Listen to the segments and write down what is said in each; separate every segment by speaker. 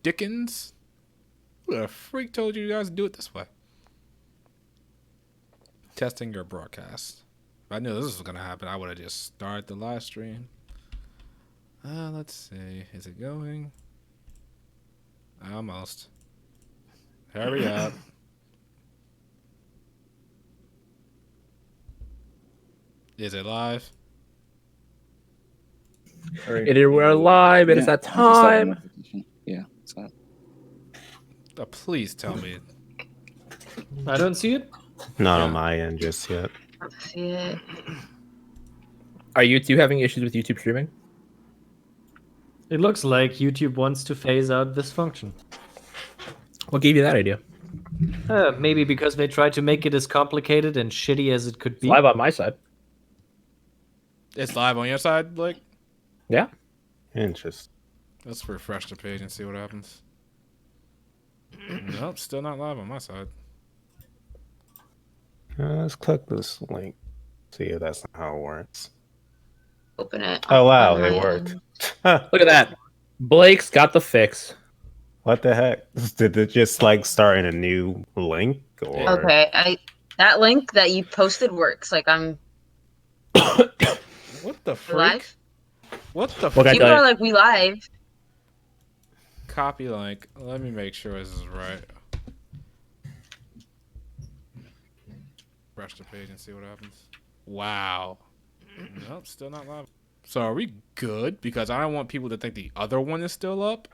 Speaker 1: Dickens? Who the freak told you guys to do it this way? Testing your broadcast. If I knew this was going to happen, I would have just started the live stream. Let's see. Is it going? Almost. Hurry up. Is it live?
Speaker 2: We're live, and it's that time.
Speaker 3: Yeah, it's not.
Speaker 1: Please tell me.
Speaker 4: I don't see it.
Speaker 5: Not on my end just yet.
Speaker 6: I don't see it.
Speaker 2: Are you two having issues with YouTube streaming?
Speaker 4: It looks like YouTube wants to phase out this function.
Speaker 2: What gave you that idea?
Speaker 4: Maybe because they tried to make it as complicated and shitty as it could be.
Speaker 2: It's live on my side.
Speaker 1: It's live on your side, Blake?
Speaker 2: Yeah.
Speaker 5: Interesting.
Speaker 1: Let's refresh the page and see what happens. Nope, still not live on my side.
Speaker 5: Let's click this link. See if that's not how it works.
Speaker 6: Open it.
Speaker 5: Oh wow,
Speaker 6: on
Speaker 5: it
Speaker 6: my
Speaker 5: worked.
Speaker 6: end.
Speaker 2: Look at that. Blake's got the fix.
Speaker 5: What the heck? Did it just like start in a new link? Or...
Speaker 6: Okay, that link that you posted works. Like I'm
Speaker 1: What the freak?
Speaker 6: live.
Speaker 1: What the
Speaker 2: What I
Speaker 1: freak?
Speaker 6: People
Speaker 2: tell you?
Speaker 6: are like, we live.
Speaker 1: Copy link. Let me make sure this is right. Refresh the page and see what happens. Wow. Nope, still not live. So are we good? Because I don't want people to think the other one is still up.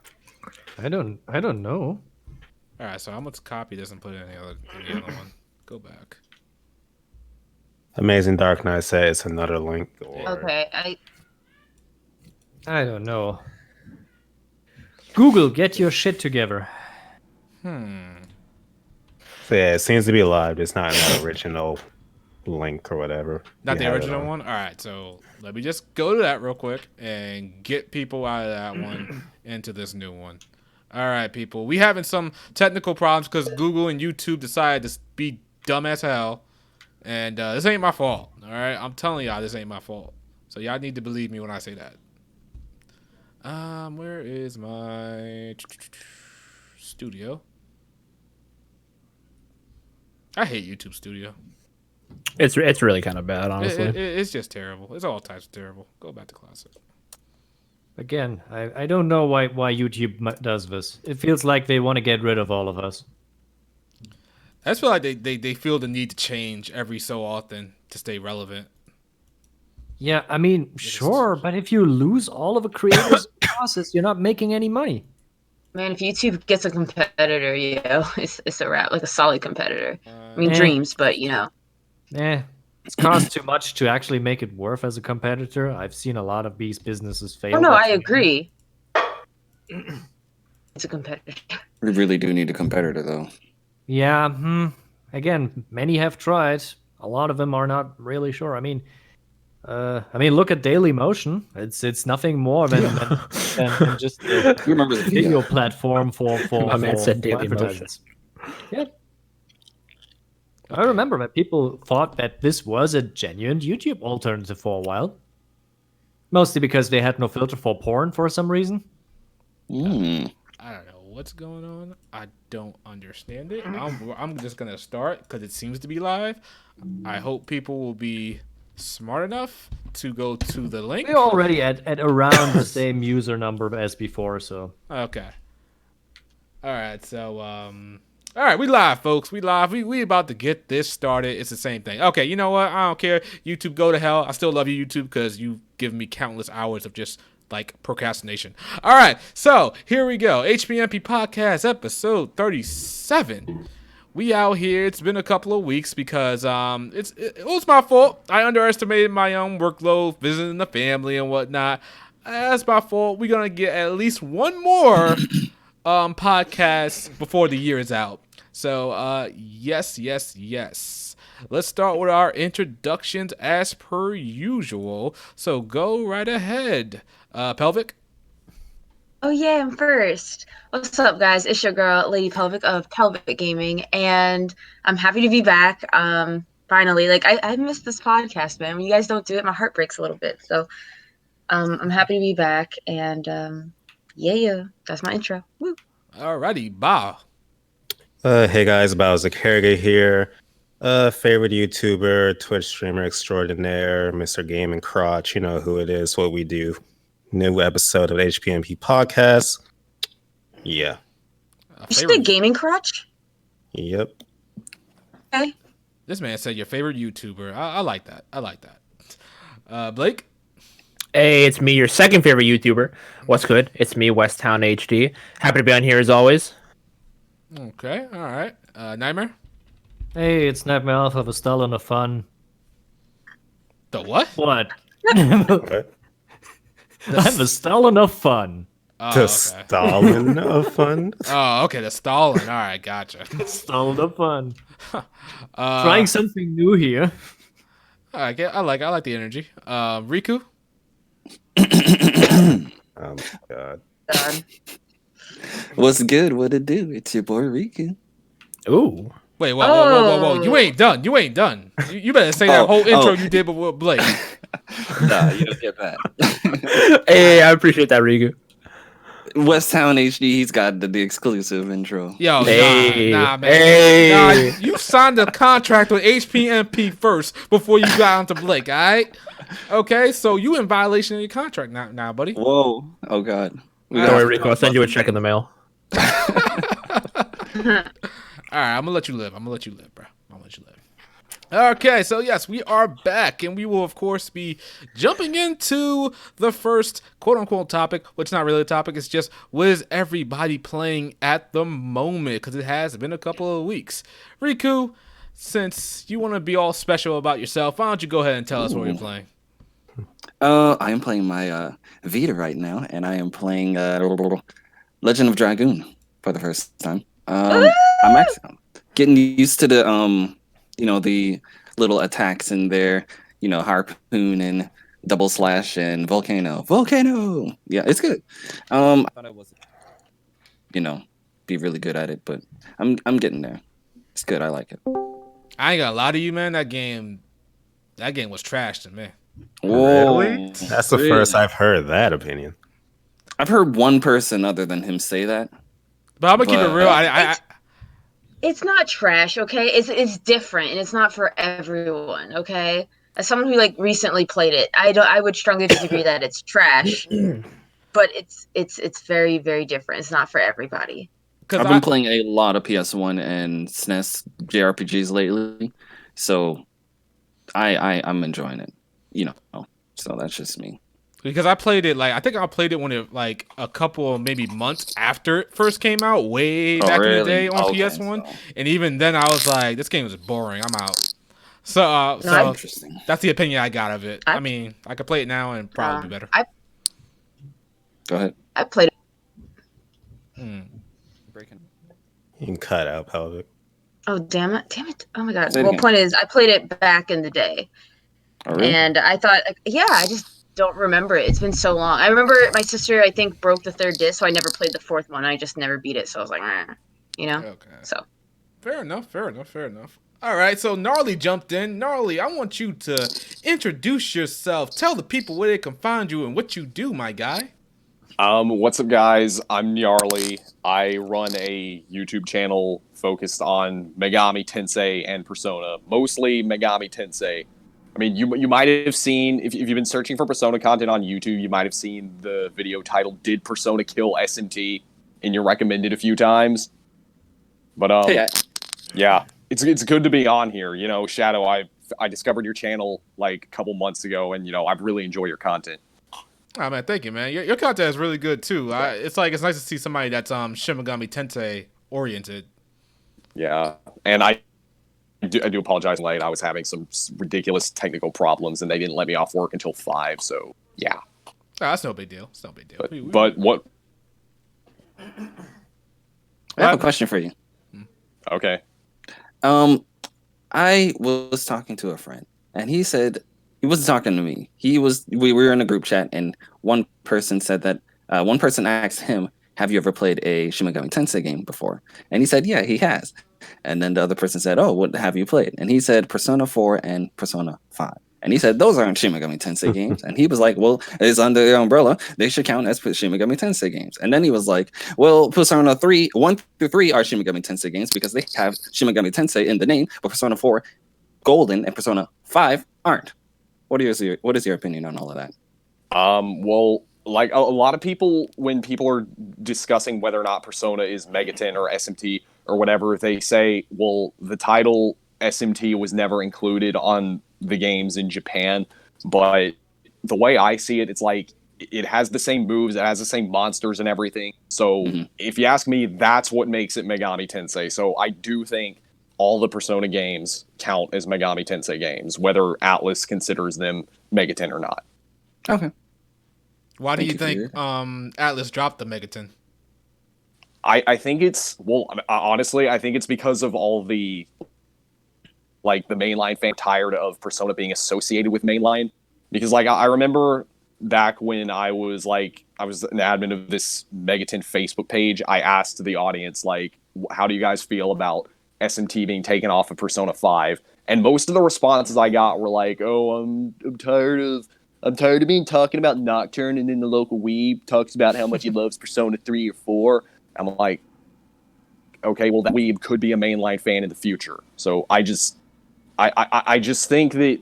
Speaker 4: I don't know.
Speaker 1: All right, so I'm gonna copy this and put it in the other one. Go back.
Speaker 5: Amazing Dark Knight said it's another link. Or...
Speaker 6: Okay,
Speaker 4: I don't know. Google, get your shit together.
Speaker 5: So yeah, it seems to be live. It's not in that original link or whatever.
Speaker 1: Not
Speaker 5: You
Speaker 1: the
Speaker 5: have it
Speaker 1: original
Speaker 5: on.
Speaker 1: one? All right, so let me just go to that real quick and get people out of that one into this new one. All right, people. We having some technical problems because Google and YouTube decided to be dumb as hell. And this ain't my fault, all right? I'm telling y'all this ain't my fault. So y'all need to believe me when I say that. Where is my studio? I hate YouTube Studio.
Speaker 2: It's really kind of bad, honestly.
Speaker 1: It's just terrible. It's all types of terrible. Go back to classic.
Speaker 4: Again, I don't know why YouTube does this. It feels like they want to get rid of all of us.
Speaker 1: I just feel like they feel the need to change every so often to stay relevant.
Speaker 4: Yeah, I mean, sure, but if you lose all of a creator's process, you're not making any money.
Speaker 6: man, if YouTube gets a competitor, it's a wrap. Like a solid competitor. I mean, dreams, but
Speaker 4: It's cost too much to actually make it worth as a competitor. I've seen a lot of these businesses fail.
Speaker 6: Oh no, I agree. It's a competitor.
Speaker 3: We really do need a competitor, though.
Speaker 4: Yeah. Again, many have tried. A lot of them are not really sure. I mean, look at Daily Motion. It's nothing more than just a
Speaker 3: You remember the
Speaker 4: video platform for
Speaker 2: My man said Daily
Speaker 4: advertisers. Yeah. I remember that people thought that this was a genuine YouTube alternative for a while. Mostly because they had no filter for porn for some reason.
Speaker 3: Mm.
Speaker 1: I don't know what's going on. I don't understand it. I'm just gonna start because it seems to be live. I hope people will be smart enough to go to the link.
Speaker 4: We're already at around the same user number as before, so
Speaker 1: Okay. All right. So all right, we live, folks. We live. We about to get this started. It's the same thing. Okay, you know what? I don't care. YouTube, go to hell. I still love you, YouTube, because you've given me countless hours of just like procrastination. All right, so here we go. HPMP Podcast, episode 37. We out here. It's been a couple of weeks because it was my fault. I underestimated my own workload, visiting the family and whatnot. That's my fault. We're gonna get at least one more podcast before the year is out. So, yes. Let's start with our introductions as per usual. So, go right ahead. Pelvic?
Speaker 6: Oh yeah, I'm first. What's up, guys? It's your girl, Lady Pelvic of Pelvic Gaming, and I'm happy to be back. Finally, like I missed this podcast, man. When you guys don't do it, my heart breaks a little bit. So, I'm happy to be back, and yeah, that's my intro. Woo.
Speaker 1: Alrighty, Bow.
Speaker 5: Hey guys, Bowser Kerrigan here. Favorite YouTuber, Twitch streamer extraordinaire, Mr. Game and Crotch. You know who it is, what we do. New episode of HPMP podcast. Yeah.
Speaker 6: You said a gaming crotch?
Speaker 5: Yep.
Speaker 6: Okay.
Speaker 1: This man said your favorite YouTuber. I like that. I like that. Blake?
Speaker 2: Hey, it's me, your second favorite YouTuber. What's good? It's me, Westtown HD. Happy to be on here as always.
Speaker 1: Okay, all right. Nightmare?
Speaker 4: Hey, it's Nightmare Alpha of a Stalin of Fun.
Speaker 1: The what?
Speaker 4: What?
Speaker 5: What?
Speaker 4: I'm a Stalin of Fun.
Speaker 1: Oh,
Speaker 5: The
Speaker 1: okay.
Speaker 5: Stalin of fun.
Speaker 1: Oh, okay, the Stalin. All right, gotcha.
Speaker 4: Stalin of Fun. Trying something new here.
Speaker 1: All right, I like the energy. Riku?
Speaker 5: Oh my god.
Speaker 6: God.
Speaker 3: What's good? What it do? It's your boy Riku.
Speaker 2: Ooh.
Speaker 1: Wait, whoa. You ain't done. You better say that whole intro
Speaker 3: oh.
Speaker 1: you did with Blake.
Speaker 3: Nah, you don't get that.
Speaker 2: Hey, I appreciate that, Rigu.
Speaker 3: Westtown HD, he's got the exclusive intro.
Speaker 1: Yo,
Speaker 2: Hey.
Speaker 1: nah, man.
Speaker 2: Hey.
Speaker 1: Nah, you signed a contract with HPMP first before you got onto Blake, all right? Okay, so you in violation of your contract now, buddy.
Speaker 3: Whoa. Oh God. We
Speaker 2: Don't
Speaker 3: gotta-
Speaker 2: worry, Rico. I'll send you a check in the mail.
Speaker 1: All right, I'm gonna let you live. Bro. I'm gonna let you live. Okay, so yes, we are back, and we will, of course, be jumping into the first quote-unquote topic, which is not really a topic. It's just, what is everybody playing at the moment? Because it has been a couple of weeks. Riku, since you want to be all special about yourself, why don't you go ahead and tell us what you're playing?
Speaker 3: I am playing my Vita right now, and I am playing Legend of Dragoon for the first time. I'm actually getting used to the the little attacks in there, harpoon and double slash and volcano. Yeah, it's good. I thought I was, be really good at it, but I'm getting there. It's good. I like it.
Speaker 1: I ain't gonna lie to you, man. That game was trash to me.
Speaker 3: Whoa,
Speaker 5: Really? That's the
Speaker 3: really?
Speaker 5: first I've heard that opinion.
Speaker 3: I've heard one person other than him say that.
Speaker 1: But I'm gonna keep it real.
Speaker 6: It's not trash, okay? It's different and it's not for everyone, okay? As someone who recently played it, I would strongly disagree that it's trash. But it's very, very different. It's not for everybody.
Speaker 3: I've been playing a lot of PS1 and SNES JRPGs lately, so I'm enjoying it. So that's just me.
Speaker 1: Because I played it I think I played it when it a couple maybe months after it first came out, way back in the day on PS1, and even then I was like, this game is boring. I'm out. So
Speaker 3: Interesting.
Speaker 1: that's the opinion I got of it. I mean, I could play it now and probably be better.
Speaker 3: Go ahead.
Speaker 6: I played it.
Speaker 5: You can cut out pelvic.
Speaker 6: Oh, damn it. Oh my God.
Speaker 3: Say it
Speaker 6: Well,
Speaker 3: again.
Speaker 6: point is, I played it back in the day.
Speaker 3: Oh, really?
Speaker 6: And I thought, I just don't remember it. It's been so long. I remember my sister, I think, broke the third disc, so I never played the fourth one. I just never beat it. So I was like,
Speaker 1: Okay.
Speaker 6: So.
Speaker 1: Fair enough. All right, so Gnarly jumped in. Gnarly, I want you to introduce yourself. Tell the people where they can find you and what you do, my guy.
Speaker 7: What's up, guys? I'm Gnarly. I run a YouTube channel focused on Megami Tensei and Persona, mostly Megami Tensei. I mean, you might have seen, if you've been searching for Persona content on YouTube, you might have seen the video titled, Did Persona Kill SMT? In your recommended a few times. But, yeah, it's good to be on here. Shadow, I discovered your channel a couple months ago, and, I really enjoy your content.
Speaker 1: Oh man, thank you, man. Your content is really good too. It's nice to see somebody that's Shin Megami Tensei oriented.
Speaker 7: Yeah, and I do apologize. Late, I was having some ridiculous technical problems, and they didn't let me off work until 5. So yeah,
Speaker 1: That's no big deal.
Speaker 7: But what?
Speaker 3: I have a question for you.
Speaker 7: Okay.
Speaker 3: I was talking to a friend, and he said he wasn't talking to me. We were in a group chat, and one person said that one person asked him, "Have you ever played a Shin Megami Tensei game before?" And he said, "Yeah, he has." And then the other person said, "Oh, what have you played?" And he said, "Persona 4 and Persona 5." And he said, those aren't Shin Megami Tensei games. And he was like, well, it's under their umbrella. They should count as Shin Megami Tensei games. And then he was like, well, Persona 3, 1 through 3 are Shin Megami Tensei games because they have Shin Megami Tensei in the name, but Persona 4, Golden, and Persona 5 aren't. What is your opinion on all of that?
Speaker 7: Well, like a lot of people, when people are discussing whether or not Persona is Megaten or SMT or whatever, they say, well, the title SMT was never included on the games in Japan. But the way I see it, it's like it has the same moves, it has the same monsters and everything. So if you ask me, that's what makes it Megami Tensei. So I do think all the Persona games count as Megami Tensei games, whether Atlas considers them Megaten or not.
Speaker 3: Okay.
Speaker 1: Why do
Speaker 3: Thank
Speaker 1: you
Speaker 3: you
Speaker 1: think Atlas dropped the Megaton?
Speaker 7: I think it's, well, honestly, I think it's because of all the, like, the mainline fan tired of Persona being associated with mainline. Because, like, I remember back when I was an admin of this Megaton Facebook page, I asked the audience, like, how do you guys feel about SMT being taken off of Persona 5? And most of the responses I got were like, oh, I'm tired of being talking about Nocturne, and then the local weeb talks about how much he loves Persona 3 or 4. I'm like, okay, well, that weeb could be a mainline fan in the future. So I just think that,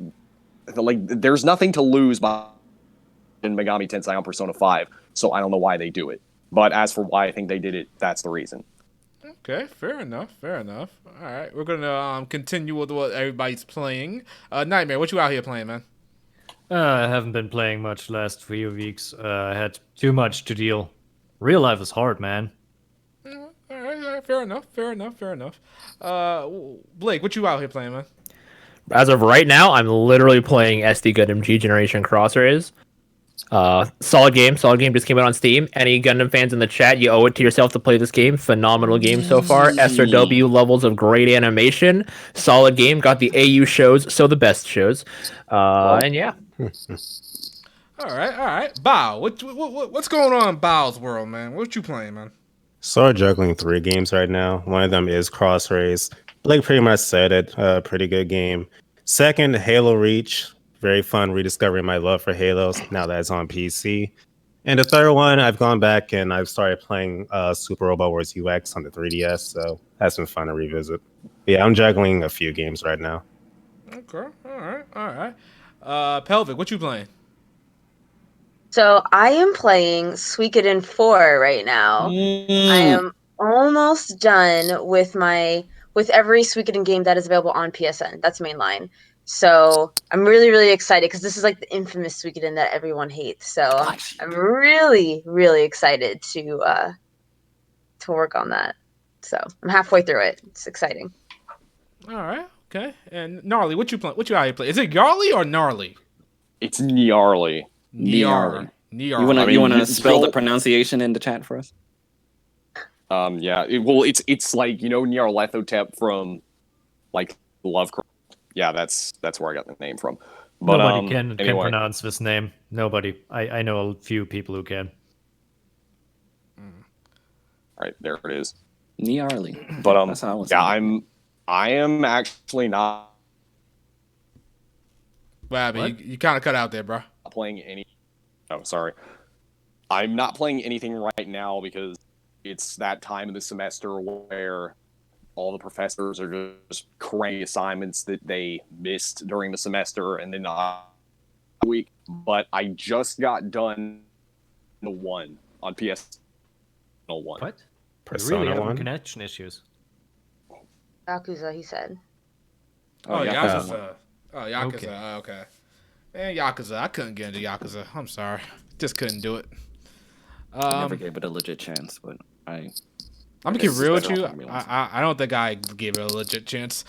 Speaker 7: like, there's nothing to lose by in Megami Tensei on Persona 5, so I don't know why they do it. But as for why I think they did it, that's the reason.
Speaker 1: Okay, fair enough. All right, we're gonna continue with what everybody's playing. Nightmare, what you out here playing, man?
Speaker 4: I haven't been playing much last few weeks. I had too much to deal. Real life is hard, man.
Speaker 1: All right, fair enough. Blake, what you out here playing, man?
Speaker 2: As of right now, I'm literally playing SD Gundam G Generation Crossrays. Solid game just came out on Steam. Any Gundam fans in the chat, you owe it to yourself to play this game. Phenomenal game so far. SRW levels of great animation. Solid game. Got the AU shows, so the best shows. And yeah.
Speaker 1: All right. Bao, what's going on in Bao's world, man? What you playing, man?
Speaker 5: So I'm juggling 3 games right now. One of them is Cross Race. Blake pretty much said it. Pretty good game. Second, Halo Reach. Very fun rediscovering my love for Halos now that it's on PC. And the third one, I've gone back and I've started playing Super Robot Wars UX on the 3DS, so that's been fun to revisit. But yeah, I'm juggling a few games right now.
Speaker 1: Okay, all right. Pelvic, what you playing?
Speaker 6: So I am playing Suikoden 4 right now. I am almost done with every Suikoden game that is available on PSN. That's mainline. So I'm really, really excited because this is like the infamous Suikoden that everyone hates. So I'm really, really excited to work on that. So I'm halfway through it. It's exciting.
Speaker 1: All right, okay. And Gnarly, what you playing? What you out here playing? Is it Gnarly or Gnarly?
Speaker 7: It's Gnarly.
Speaker 3: Gnarly.
Speaker 1: Gnarly.
Speaker 3: You wanna spell the pronunciation in the chat for us?
Speaker 7: Yeah. It's like, you know, Nyarlathotep from, like, Lovecraft. Yeah, that's where I got the name from. But
Speaker 4: Nobody can
Speaker 7: anyway.
Speaker 4: pronounce this name. Nobody. I know a few people who can.
Speaker 7: All right, there it is.
Speaker 3: Gnarly.
Speaker 7: But
Speaker 3: That's how I was
Speaker 7: yeah,
Speaker 3: saying.
Speaker 7: I am actually not
Speaker 1: Well, I mean, you kind of cut out there, bro.
Speaker 7: playing any. Oh, sorry. I'm not playing anything right now because it's that time of the semester where all the professors are just cranking assignments that they missed during the semester, and then week. But I just got done the one on PS1.
Speaker 4: What? You
Speaker 5: Persona
Speaker 4: really having
Speaker 5: 1?
Speaker 4: connection issues.
Speaker 6: Yakuza, he said.
Speaker 1: Oh,
Speaker 3: Yakuza.
Speaker 1: Yakuza. Oh, Yakuza.
Speaker 4: Okay.
Speaker 1: Okay. Man, Yakuza. I couldn't get into Yakuza. I'm sorry. Just couldn't do it.
Speaker 3: I never gave it a legit chance, but
Speaker 1: I'm gonna keep
Speaker 3: It's
Speaker 1: real with
Speaker 3: better
Speaker 1: you.
Speaker 3: off on me once.
Speaker 1: I don't think I gave it a legit chance.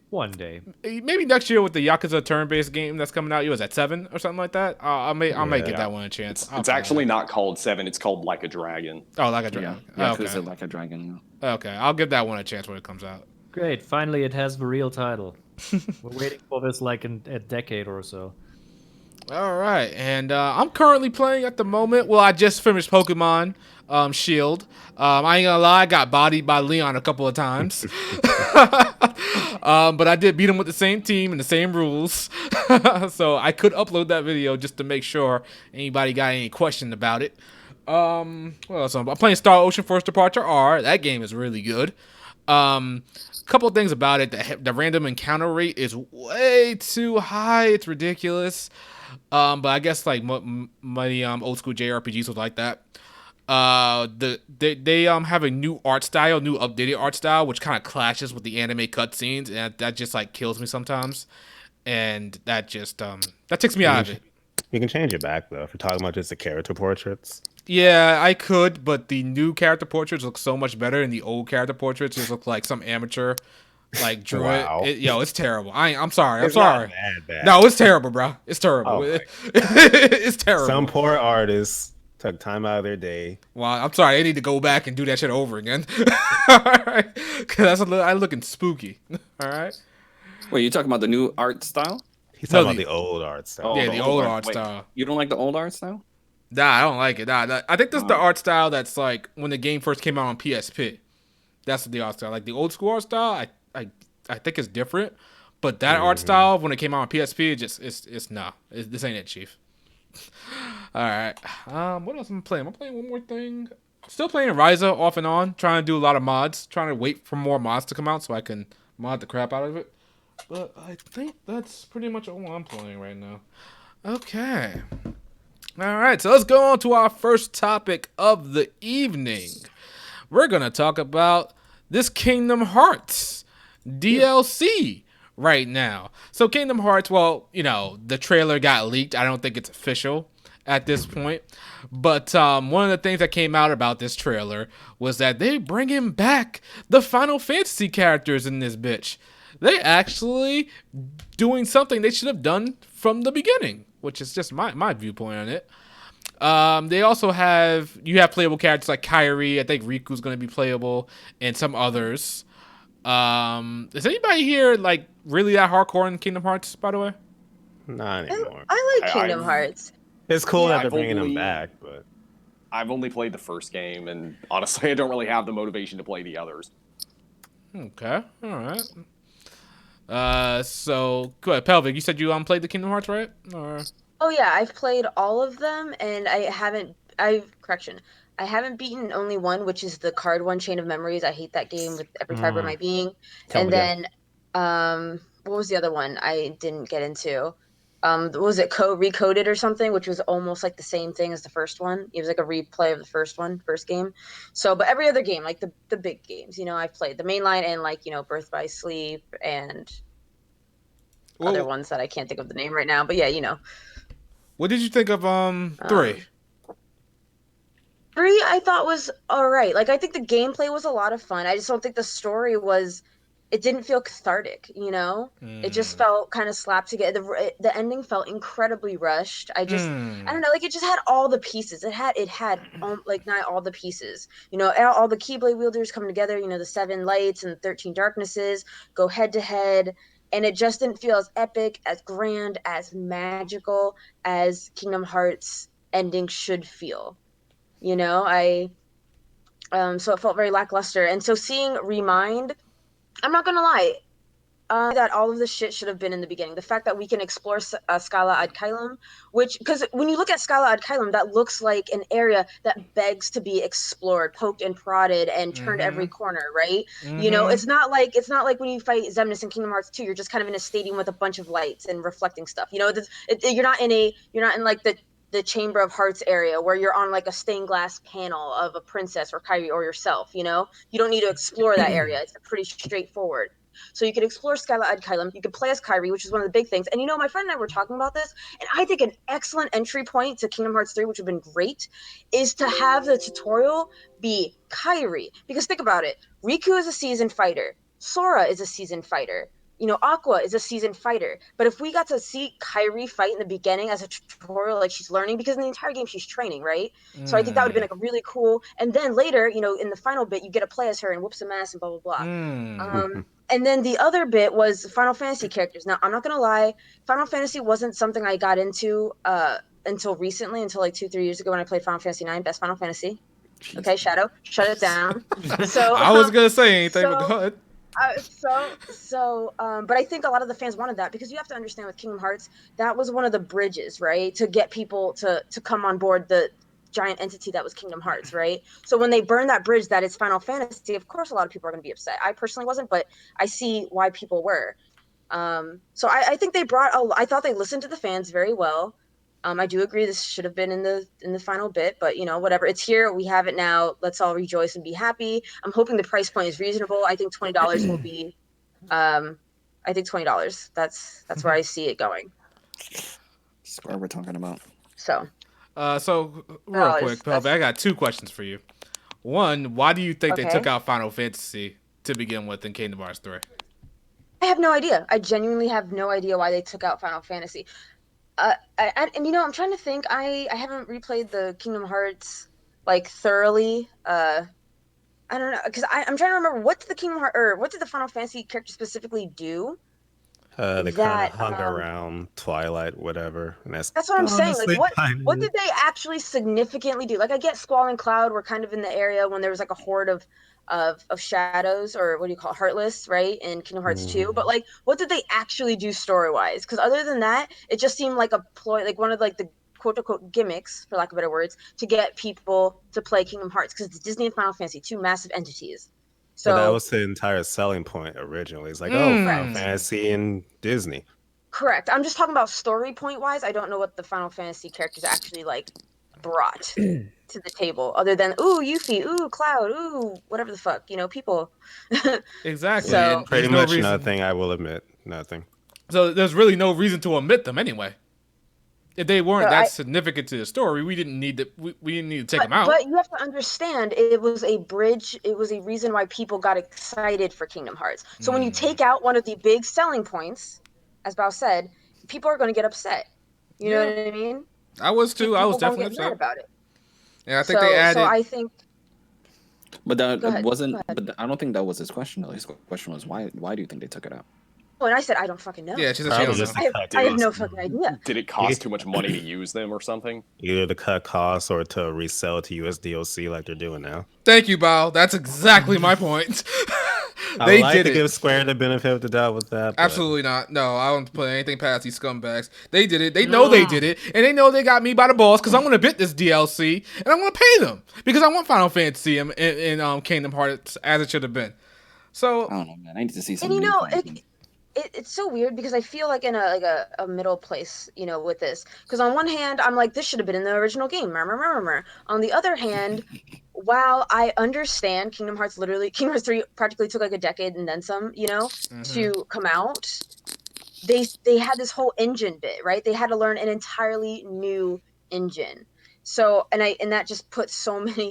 Speaker 4: One day.
Speaker 1: Maybe next year with the Yakuza turn-based game that's coming out. You was at 7 or something like that. I may give that one a chance.
Speaker 7: It's actually not called 7. It's called Like a Dragon.
Speaker 1: Oh, like a
Speaker 3: yeah,
Speaker 1: dragon.
Speaker 3: Yakuza
Speaker 1: Okay.
Speaker 3: like a dragon.
Speaker 1: Okay, I'll give that one a chance when it comes out.
Speaker 4: Great. Finally, it has the real title. We're waiting for this like in a decade or so.
Speaker 1: All right, and I'm currently playing at the moment. Well, I just finished Pokemon Shield. I ain't gonna lie, I got bodied by Leon a couple of times, but I did beat him with the same team and the same rules, so I could upload that video just to make sure anybody got any question about it. What else? I'm playing Star Ocean First Departure R. That game is really good. Couple of things about it. The random encounter rate is way too high. It's ridiculous. But I guess like many old school JRPGs was like that. They have a new art style, new updated art style, which kind of clashes with the anime cutscenes, and that just like kills me sometimes. And that just that takes me out of it.
Speaker 5: You can change it back though if you're talking about just the character portraits.
Speaker 1: Yeah, I could, but the new character portraits look so much better, and the old character portraits just look like some amateur like drew
Speaker 5: Wow.
Speaker 1: it. Yo, it's terrible. I'm sorry. I'm
Speaker 5: It's not
Speaker 1: sorry.
Speaker 5: that bad.
Speaker 1: No, it's terrible, bro. It's terrible.
Speaker 5: Oh my
Speaker 1: It's terrible.
Speaker 5: Some poor artists took time out of their day.
Speaker 1: Well, I'm sorry. They need to go back and do that shit over again. All right, because I'm looking spooky. All right.
Speaker 3: Wait, you talking about the new art style?
Speaker 5: He's
Speaker 1: No,
Speaker 5: talking
Speaker 1: the-
Speaker 5: about the old art style.
Speaker 3: Oh,
Speaker 1: Yeah, the old
Speaker 3: art.
Speaker 1: art
Speaker 3: Wait,
Speaker 1: style.
Speaker 3: You don't like the old art style?
Speaker 1: Nah, I don't like it. I think this is the art style that's like when the game first came out on PSP. That's the art style. Like the old school art style, I think it's different. But that art style when it came out on PSP, it's nah. This ain't it, Chief. All right. What else am I playing? I'm playing one more thing. Still playing Ryza off and on, trying to do a lot of mods, trying to wait for more mods to come out so I can mod the crap out of it. But I think that's pretty much all I'm playing right now. Okay. All right, so let's go on to our first topic of the evening. We're going to talk about this Kingdom Hearts DLC right now. So Kingdom Hearts, well, you know, the trailer got leaked. I don't think it's official at this point. But one of the things that came out about this trailer was that they bringing back the Final Fantasy characters in this bitch. They actually doing something they should have done from the beginning, which is just my viewpoint on it. They also have playable characters like Kairi. I think Riku's going to be playable, and some others. Is anybody here like really that hardcore in Kingdom Hearts? By the way,
Speaker 5: Not anymore.
Speaker 6: I like Kingdom
Speaker 7: I've-
Speaker 6: Hearts.
Speaker 5: It's cool that
Speaker 7: I've
Speaker 5: they're bringing them
Speaker 7: only-
Speaker 5: back, but
Speaker 7: I've only played the first game, and honestly, I don't really have the motivation to play the others.
Speaker 1: okay, all right. So go ahead, Pelvic. You said you played the Kingdom Hearts, right? Or
Speaker 6: Oh yeah, I've played all of them, and I haven't. I haven't beaten only one, which is the card one, Chain of Memories. I hate that game with every fiber of my being.
Speaker 2: Tell
Speaker 6: And
Speaker 2: me
Speaker 6: then, what was the other one I didn't get into? Was it Recoded or something, which was almost like the same thing as the first one. It was like a replay of the first game. So, but every other game, like the big games, you know, I've played the mainline and like, you know, Birth by Sleep and other ones that I can't think of the name right now. But yeah, you know.
Speaker 1: what did you think of 3?
Speaker 6: 3 I thought was all right. Like I think the gameplay was a lot of fun. I just don't think the story was. It didn't feel cathartic, you know. It just felt kind of slapped together. The ending felt incredibly rushed. I don't know, like it just had all the pieces. It had like not all the pieces. You know, all the Keyblade wielders coming together. You know, the 7 lights and the 13 darknesses go head to head. And it just didn't feel as epic, as grand, as magical as Kingdom Hearts ending should feel. You know, so it felt very lackluster. And so seeing Remind, I'm not gonna lie, that all of this shit should have been in the beginning. The fact that we can explore Scala ad Caelum, because when you look at Scala ad Caelum, that looks like an area that begs to be explored, poked and prodded, and turned every corner, right? You know, it's not like when you fight Xemnas in Kingdom Hearts 2, you're just kind of in a stadium with a bunch of lights and reflecting stuff. You know, you're not in like the Chamber of Hearts area where you're on like a stained glass panel of a princess or Kairi or yourself, you know? You don't need to explore that area. It's pretty straightforward. So you could explore Scala ad Caelum. You could play as Kairi, which is one of the big things. And you know, my friend and I were talking about this, and I think an excellent entry point to Kingdom Hearts 3, which would have been great, is to have the tutorial be Kairi. Because think about it. Riku is a seasoned fighter. Sora is a seasoned fighter. Aqua is a seasoned fighter, but if we got to see Kyrie fight in the beginning as a tutorial, like she's learning, because in the entire game she's training, right? So I think that would have been like a really cool. And then later, in the final bit, you get to play as her and whoop some ass and blah blah blah. And then the other bit was Final Fantasy characters. Now I'm not gonna lie, Final Fantasy wasn't something I got into until recently, until like 2-3 years ago when I played Final Fantasy 9, best Final Fantasy.
Speaker 3: Jeez.
Speaker 6: Okay, Shadow, shut it down. So
Speaker 1: I was gonna say anything, but go ahead.
Speaker 6: But I think a lot of the fans wanted that, because you have to understand, with Kingdom Hearts, that was one of the bridges, right, to get people to come on board the giant entity that was Kingdom Hearts, right? So when they burn that bridge that is Final Fantasy, of course a lot of people are going to be upset. I personally wasn't, but I see why people were. So I think I thought they listened to the fans very well. I do agree this should have been in the final bit, but whatever. It's here. We have it now. Let's all rejoice and be happy. I'm hoping the price point is reasonable. I think $20 will be. I think $20. That's where I see it going.
Speaker 3: That's what we're talking about.
Speaker 6: So
Speaker 1: real quick, Pelve, I got 2 questions for you. One, why do you think they took out Final Fantasy to begin with in Kingdom Hearts 3?
Speaker 6: I have no idea. I genuinely have no idea why they took out Final Fantasy. I'm trying to think. I haven't replayed the Kingdom Hearts like thoroughly. I don't know, because I'm trying to remember, what did the Final Fantasy character specifically do?
Speaker 5: They kind of hung around Twilight, whatever. And that's
Speaker 6: what I'm saying. Like, what did they actually significantly do? Like, I get Squall and Cloud were kind of in the area when there was like a horde of shadows, or what do you call it, Heartless, right, in Kingdom Hearts 2. But like, what did they actually do story-wise? Because other than that, it just seemed like a ploy, like one of like the quote-unquote gimmicks, for lack of better words, to get people to play Kingdom Hearts, because it's Disney and Final Fantasy, 2 massive entities. So
Speaker 5: that was the entire selling point originally. It's like, Final Fantasy and Disney.
Speaker 6: Correct. I'm just talking about story point wise. I don't know what the Final Fantasy characters actually like brought to the table, other than Yuffie, Cloud, whatever the fuck, people.
Speaker 1: Exactly.
Speaker 6: So,
Speaker 5: pretty much nothing. I will admit, nothing.
Speaker 1: So there's really no reason to omit them anyway. If they weren't that significant to the story, we didn't need to. We didn't need to take them out.
Speaker 6: But you have to understand, it was a bridge. It was a reason why people got excited for Kingdom Hearts. So when you take out one of the big selling points, as Bao said, people are going to get upset. You know what I mean?
Speaker 1: I was too. I was definitely upset
Speaker 6: about it.
Speaker 1: Yeah, I think they added.
Speaker 6: So I think.
Speaker 3: But that wasn't. But I don't think that was his question. Though his question was, why do you think they took it out?
Speaker 6: Oh, and I said I don't fucking know.
Speaker 1: Yeah, she said she don't know.
Speaker 6: I have no fucking idea.
Speaker 7: Did it cost too much money to use them or something?
Speaker 5: Either to cut costs or to resell to US DLC like they're doing now.
Speaker 1: Thank you, Bao. That's exactly my point.
Speaker 5: They like to give Square the benefit of the doubt with that. But...
Speaker 1: Absolutely not. No, I don't put anything past these scumbags. They did it. They know they did it, and they know they got me by the balls, because I'm going to bid this DLC and I'm going to pay them because I want Final Fantasy in Kingdom Hearts as it should have been. So
Speaker 3: I don't know, man. I need to see some.
Speaker 6: And it's so weird, because I feel like in a middle place, with this. Because on one hand, I'm like, this should have been in the original game. On the other hand, while I understand Kingdom Hearts 3 practically took like a decade and then some, to come out. They had this whole engine bit, right? They had to learn an entirely new engine. So, and that just put such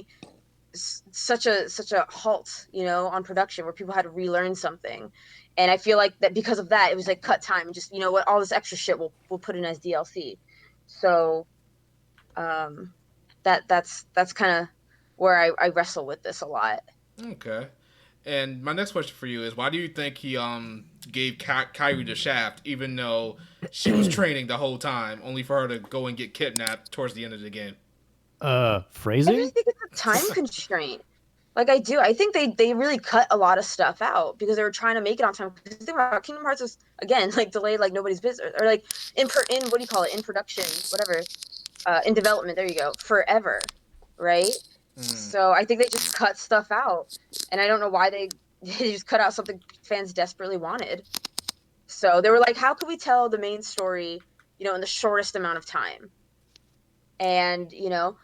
Speaker 6: a halt, on production, where people had to relearn something. And I feel like that because of that, it was like cut time, and just, what, all this extra shit we'll put in as DLC. So that's kind of where I wrestle with this a lot.
Speaker 1: Okay. And my next question for you is, why do you think he gave Kyrie the shaft, even though she was training the whole time, only for her to go and get kidnapped towards the end of the game?
Speaker 4: Phrasing?
Speaker 6: I just think it's a time constraint. Like, I do. I think they really cut a lot of stuff out because they were trying to make it on time. Because the thing about Kingdom Hearts was, again, like, delayed like nobody's business. Or like in what do you call it? In production, whatever. In development, there you go. Forever. Right? So I think they just cut stuff out. And I don't know why they just cut out something fans desperately wanted. So they were like, how can we tell the main story, in the shortest amount of time? And,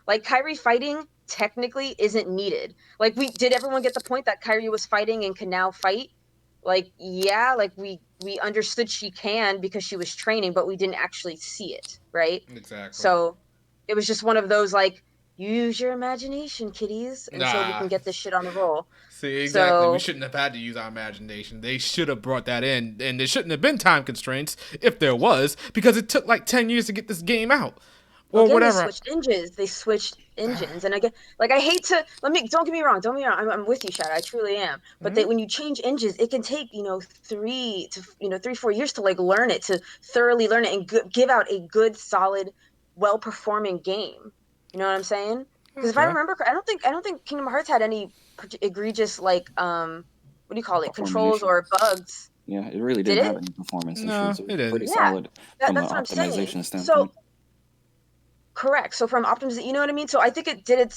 Speaker 6: like, Kyrie fighting technically isn't needed. Like, did everyone get the point that Kyrie was fighting and can now fight? Like, yeah, like we understood she can because she was training, but we didn't actually see it, right?
Speaker 1: Exactly.
Speaker 6: So it was just one of those, like, use your imagination, kiddies, and so we
Speaker 1: Nah.
Speaker 6: can get this shit on the roll.
Speaker 1: See, exactly. We
Speaker 6: So
Speaker 1: shouldn't have had to use our imagination. They should have brought that in, and there shouldn't have been time constraints if there was, because it took like 10 years to get this game out, or
Speaker 6: again,
Speaker 1: whatever.
Speaker 6: they switched engines, and again, like I hate to don't get me wrong, I'm with you, Shad, I truly am. But when you change engines, it can take 3-4 years to like learn it, to thoroughly learn it, and give out a good, solid, well-performing game. You know what I'm saying? Because if I
Speaker 1: Okay.
Speaker 6: remember, I don't think Kingdom Hearts had any egregious like what do you call it,
Speaker 3: Performance
Speaker 6: controls
Speaker 3: issues.
Speaker 6: or bugs.
Speaker 3: Yeah, it really
Speaker 6: Did
Speaker 3: didn't
Speaker 6: it?
Speaker 3: have any performance
Speaker 1: No,
Speaker 3: issues. It
Speaker 1: it
Speaker 3: was
Speaker 1: didn't.
Speaker 3: pretty
Speaker 6: Yeah,
Speaker 3: solid from an
Speaker 6: that's what I'm saying.
Speaker 3: optimization
Speaker 6: So
Speaker 3: standpoint.
Speaker 6: correct. So from optimization, you know what I mean? So I think it did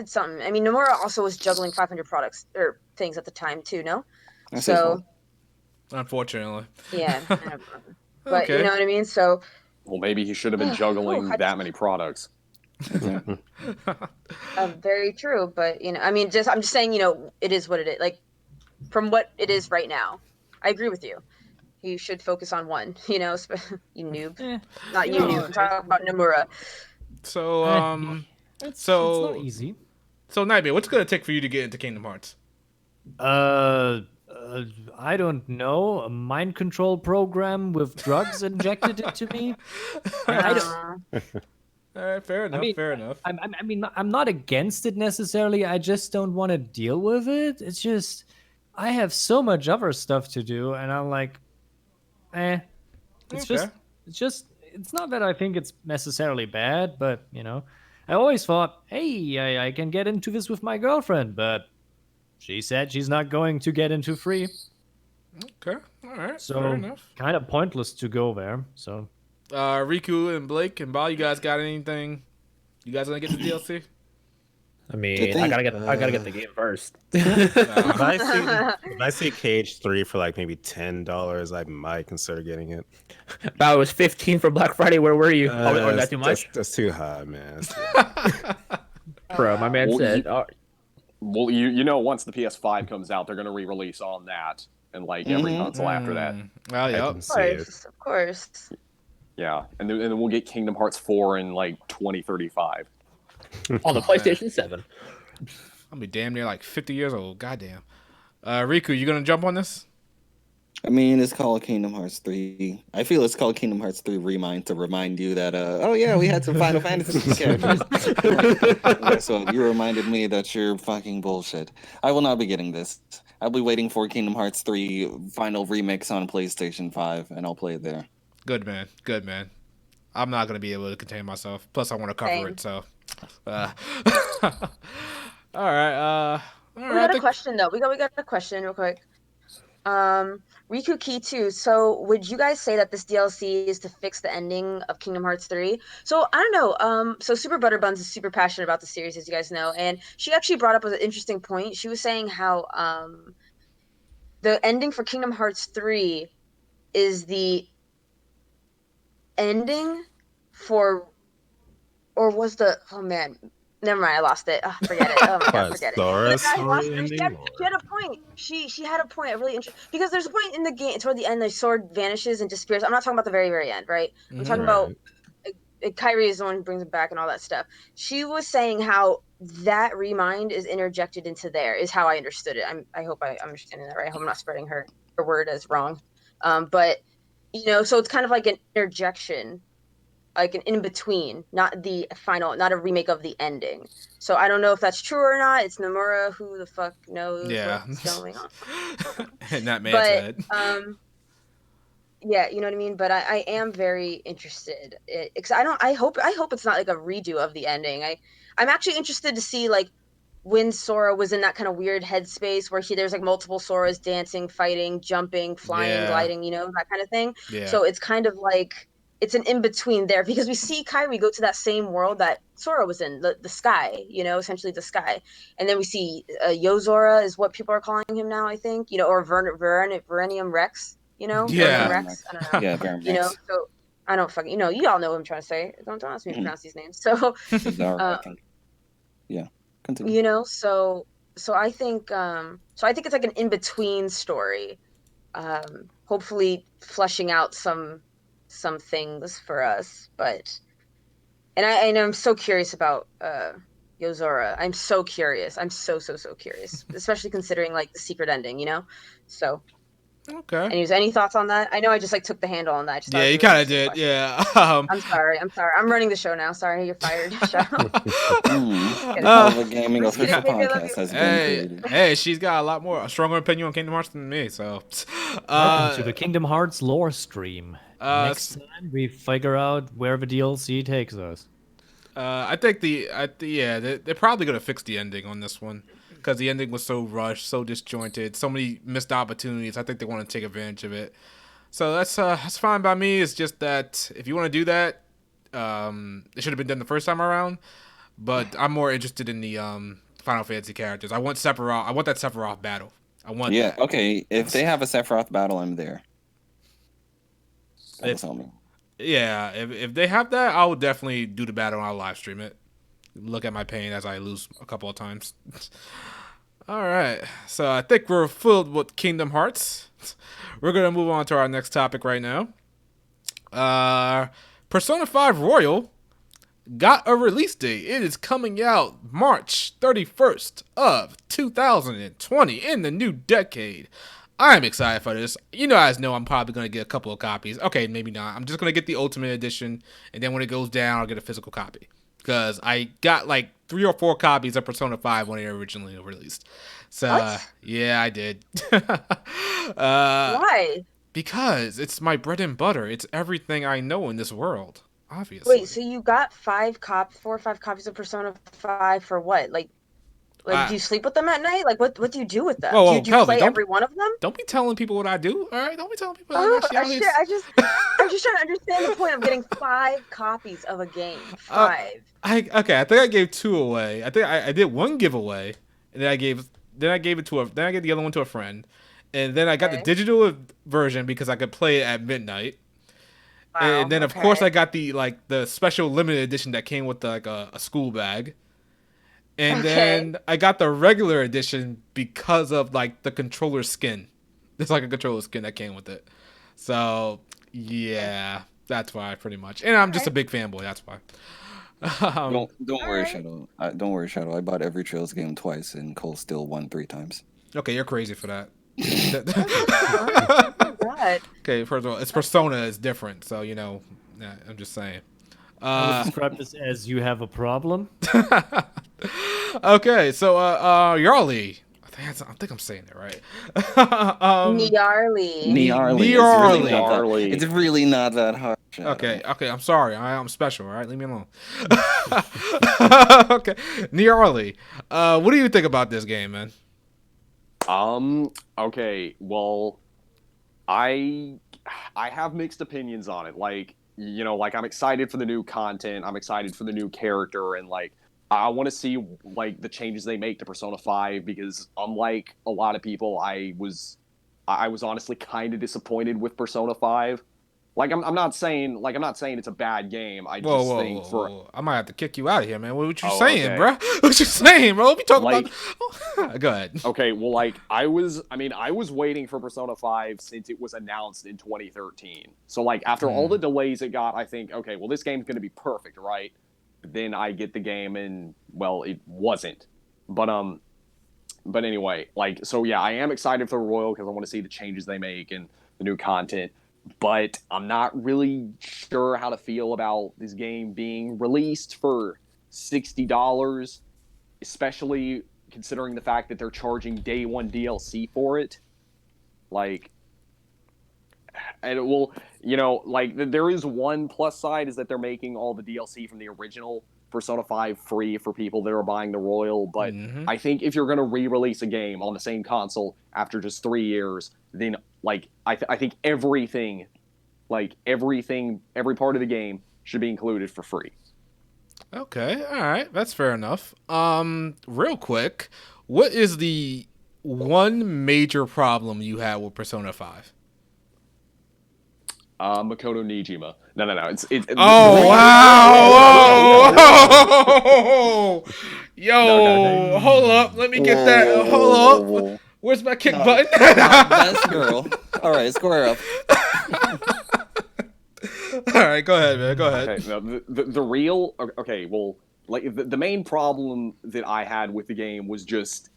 Speaker 6: something. I mean, Nomura also was juggling 500 products or things at the time too, no?
Speaker 3: That's his fault.
Speaker 6: So
Speaker 1: Unfortunately.
Speaker 6: yeah, but you
Speaker 1: Okay.
Speaker 6: know what I mean? So
Speaker 7: Well, maybe he should have been juggling that many products.
Speaker 3: Exactly.
Speaker 6: very true. But I mean, I'm just saying, it is what it is. Like from what it is right now, I agree with you. You should focus on one. You noob, not you noob. I'm talking about Nomura.
Speaker 1: So,
Speaker 4: It's not easy.
Speaker 1: so Nightmare, what's it gonna take for you to get into Kingdom Hearts?
Speaker 4: I don't know. A mind control program with drugs injected into me. I don't.
Speaker 1: All right, fair enough.
Speaker 4: mean,
Speaker 1: fair enough.
Speaker 4: I mean, I'm not against it necessarily. I just don't want to deal with it. It's just I have so much other stuff to do, and I'm like, It's
Speaker 1: Okay.
Speaker 4: it's not that I think it's necessarily bad, but I always thought, hey, I can get into this with my girlfriend, but she said she's not going to get into free,
Speaker 1: Okay. All right. fair
Speaker 4: so
Speaker 1: enough.
Speaker 4: kind of pointless to go there. So
Speaker 1: Riku and Blake and Bal, you guys got anything? You guys gonna get the DLC?
Speaker 2: I mean,
Speaker 3: Good
Speaker 2: I
Speaker 3: thing.
Speaker 2: gotta get the game first.
Speaker 5: If I see Cage 3 for like maybe $10, I might consider getting it.
Speaker 2: Wow, it was 15 for Black Friday. Where were you? Oh, is that too much?
Speaker 5: That's too high, man. That's too high.
Speaker 2: Bro, my man
Speaker 7: Well,
Speaker 2: said.
Speaker 7: Well, once the PS5 comes out, they're going to re-release on that, and like every console after that.
Speaker 1: Well,
Speaker 5: I
Speaker 1: yep.
Speaker 5: can see it.
Speaker 6: Of course.
Speaker 7: Yeah, and then we'll get Kingdom Hearts 4 in like 2035.
Speaker 2: On the PlayStation 7.
Speaker 1: I'll be damn near like 50 years old. Goddamn. Riku, you gonna jump on this?
Speaker 3: I mean, it's called Kingdom Hearts 3. I feel it's called Kingdom Hearts 3 Remind to remind you that, oh yeah, we had some Final Fantasy characters. So you reminded me that you're fucking bullshit. I will not be getting this. I'll be waiting for Kingdom Hearts 3 final remix on PlayStation 5, and I'll play it there.
Speaker 1: Good man. Good man. I'm not gonna be able to contain myself. Plus, I want to cover
Speaker 6: Same.
Speaker 1: it. So, all right. All
Speaker 6: We
Speaker 1: right.
Speaker 6: got a question though. We got a question real quick. Riku Key 2. So would you guys say that this DLC is to fix the ending of Kingdom Hearts 3? So I don't know. So Super Butterbuns is super passionate about the series, as you guys know, and she actually brought up an interesting point. She was saying how the ending for Kingdom Hearts 3 is the ending for, or was the, oh man, never mind, I lost it. Oh, forget it. Oh my god, forget it.
Speaker 5: Sora's
Speaker 6: I lost
Speaker 5: story
Speaker 6: it.
Speaker 5: ending,
Speaker 6: She had a point. She had a point. A really interesting, because there's a point in the game toward the end. The sword vanishes and disappears. I'm not talking about the very end, right? I'm talking about Kyrie is the one who brings it back and all that stuff. She was saying how that remind is interjected into there. Is how I understood it. I hope I'm understanding that right. I hope I'm not spreading her word as wrong. But so it's kind of like an interjection, like an in between, not the final, not a remake of the ending. So I don't know if that's true or not. It's Nomura. Who the fuck knows what's going on?
Speaker 1: And that man's head.
Speaker 6: Yeah, you know what I mean. But I am very interested, because I hope it's not like a redo of the ending. I'm actually interested to see like when Sora was in that kind of weird headspace where there's like multiple Soras dancing, fighting, jumping, flying, gliding, that kind of thing.
Speaker 1: Yeah.
Speaker 6: So it's kind of like it's an in between there, because we see Kyrie go to that same world that Sora was in, the sky, essentially the sky, and then we see Yozora is what people are calling him now, I think, or Verenium Rex,
Speaker 1: Yeah.
Speaker 6: Verenium Rex, I don't know,
Speaker 3: Yeah, very nice.
Speaker 6: So I don't fucking, you all know what I'm trying to say. Don't ask me to pronounce these names. So,
Speaker 3: I think. Yeah, continue.
Speaker 6: so I think it's like an in between story, hopefully fleshing out some things for us, but And I'm so curious about Yozora. I'm so curious. I'm so curious, especially considering like the secret ending, you know. So,
Speaker 1: Okay.
Speaker 6: anyways, any thoughts on that? I know I just like took the handle on that. I just thought
Speaker 1: Yeah,
Speaker 6: it was
Speaker 1: you
Speaker 6: a really
Speaker 1: kind of
Speaker 6: interesting
Speaker 1: did.
Speaker 6: question.
Speaker 1: Yeah.
Speaker 6: I'm sorry. I'm running the show now. Sorry, you're fired. Shut up.
Speaker 3: The
Speaker 1: Uh,
Speaker 3: Pelvic Gaming
Speaker 6: Just kidding,
Speaker 3: official
Speaker 6: baby, I love
Speaker 3: podcast
Speaker 6: you.
Speaker 3: has been
Speaker 1: hey,
Speaker 3: created.
Speaker 1: hey, she's got a stronger opinion on Kingdom Hearts than me. So,
Speaker 4: Welcome to the Kingdom Hearts lore stream.
Speaker 1: s-
Speaker 4: Next time we figure out where the DLC takes us.
Speaker 1: I think they're probably gonna fix the ending on this one because the ending was so rushed, so disjointed, so many missed opportunities. I think they want to take advantage of it. So that's fine by me. It's just that if you want to do that, it should have been done the first time around. But I'm more interested in the Final Fantasy characters. I want Sephiroth. I want that Sephiroth battle. I want
Speaker 3: Yeah,
Speaker 1: that.
Speaker 3: okay. If they have a Sephiroth battle, I'm there. That'll
Speaker 1: If,
Speaker 3: tell me.
Speaker 1: yeah, if they have that, I will definitely do the battle and I'll live stream it. Look at my pain as I lose a couple of times. All right, so I think we're filled with Kingdom Hearts. We're gonna move on to our next topic right now. Persona 5 Royal got a release date. It is coming out March 31st of 2020 in the new decade. I'm excited for this. You guys know I'm probably going to get a couple of copies. Okay, maybe not. I'm just going to get the Ultimate Edition, and then when it goes down, I'll get a physical copy. Because I got like 3 or 4 copies of Persona 5 when it originally released. So,
Speaker 6: What?
Speaker 1: yeah, I did.
Speaker 6: Why?
Speaker 1: Because it's my bread and butter. It's everything I know in this world, obviously.
Speaker 6: Wait, so you got 4 or 5 copies of Persona 5 for what? Like, do you sleep with them at night? Like, what do you do with them?
Speaker 1: Whoa,
Speaker 6: Do
Speaker 1: whoa,
Speaker 6: you
Speaker 1: Pelvi,
Speaker 6: play
Speaker 1: don't
Speaker 6: every one of them?
Speaker 1: don't be telling people what I do. All right, don't be telling people.
Speaker 6: Oh,
Speaker 1: Actually,
Speaker 6: shit! I'm just trying to understand the point of getting 5 copies of a game. 5.
Speaker 1: I think I gave 2 away. I think I did 1 giveaway, and then I gave the other one to a friend, and then I got the
Speaker 6: Okay.
Speaker 1: digital version because I could play it at midnight.
Speaker 6: Wow.
Speaker 1: And then of course
Speaker 6: okay.
Speaker 1: I got the special limited edition that came with like a school bag. And
Speaker 6: Okay.
Speaker 1: then I got the regular edition because of like the controller skin. There's like a controller skin that came with it. So yeah, that's why pretty much. And I'm just a big fanboy. That's why.
Speaker 3: Don't worry,
Speaker 6: Alright.
Speaker 3: Shadow. Don't worry, Shadow. I bought every Trails game twice, and Cole still won 3 times.
Speaker 1: Okay, you're crazy for that.
Speaker 6: Oh, God.
Speaker 1: Okay, first of all, it's Persona is different, so yeah, I'm just saying.
Speaker 4: I would describe this as you have a problem.
Speaker 1: Okay, so Yarly, I think I'm saying it right.
Speaker 6: Niarly.
Speaker 3: Nearly.
Speaker 1: Nearly.
Speaker 3: It's really not that hard. Shadow.
Speaker 1: Okay, I'm sorry. I'm special, all right? Leave me alone. Okay, Nearly. What do you think about this game, man?
Speaker 7: Okay, well, I have mixed opinions on it. Like, like I'm excited for the new content, I'm excited for the new character, and like I want to see like the changes they make to Persona 5 because unlike a lot of people, I was honestly kind of disappointed with Persona 5. Like I'm not saying it's a bad game. I just think for
Speaker 1: Whoa. I might have to kick you out of here, man. What you
Speaker 7: Oh,
Speaker 1: saying,
Speaker 7: okay.
Speaker 1: bro? What you saying, bro? We talking
Speaker 7: Like-
Speaker 1: about? Go ahead.
Speaker 7: Okay, well, like I was waiting for Persona 5 since it was announced in 2013. So like after all the delays it got, I think, okay, well this game's gonna be perfect, right? Then I get the game and well, it wasn't. But anyway, like so yeah, I am excited for Royal because I want to see the changes they make and the new content. But I'm not really sure how to feel about this game being released for $60, especially considering the fact that they're charging day one DLC for it. Like, and it will, like there is one plus side is that they're making all the DLC from the original Persona 5 free for people that are buying the Royal. But I think if you're going to re-release a game on the same console after just 3 years, then like I think everything, every part of the game should be included for free.
Speaker 1: Okay, all right, that's fair enough. Real quick, what is the one major problem you had with Persona 5?
Speaker 7: Makoto Nijima. No.
Speaker 1: Oh wow! Yo,
Speaker 7: No.
Speaker 1: hold up, let me get that. Hold up, where's my kick button?
Speaker 3: Best girl. All right, square up.
Speaker 1: All right, go ahead, man. Go ahead.
Speaker 7: Okay, no, the real okay. Well, like the main problem that I had with the game was just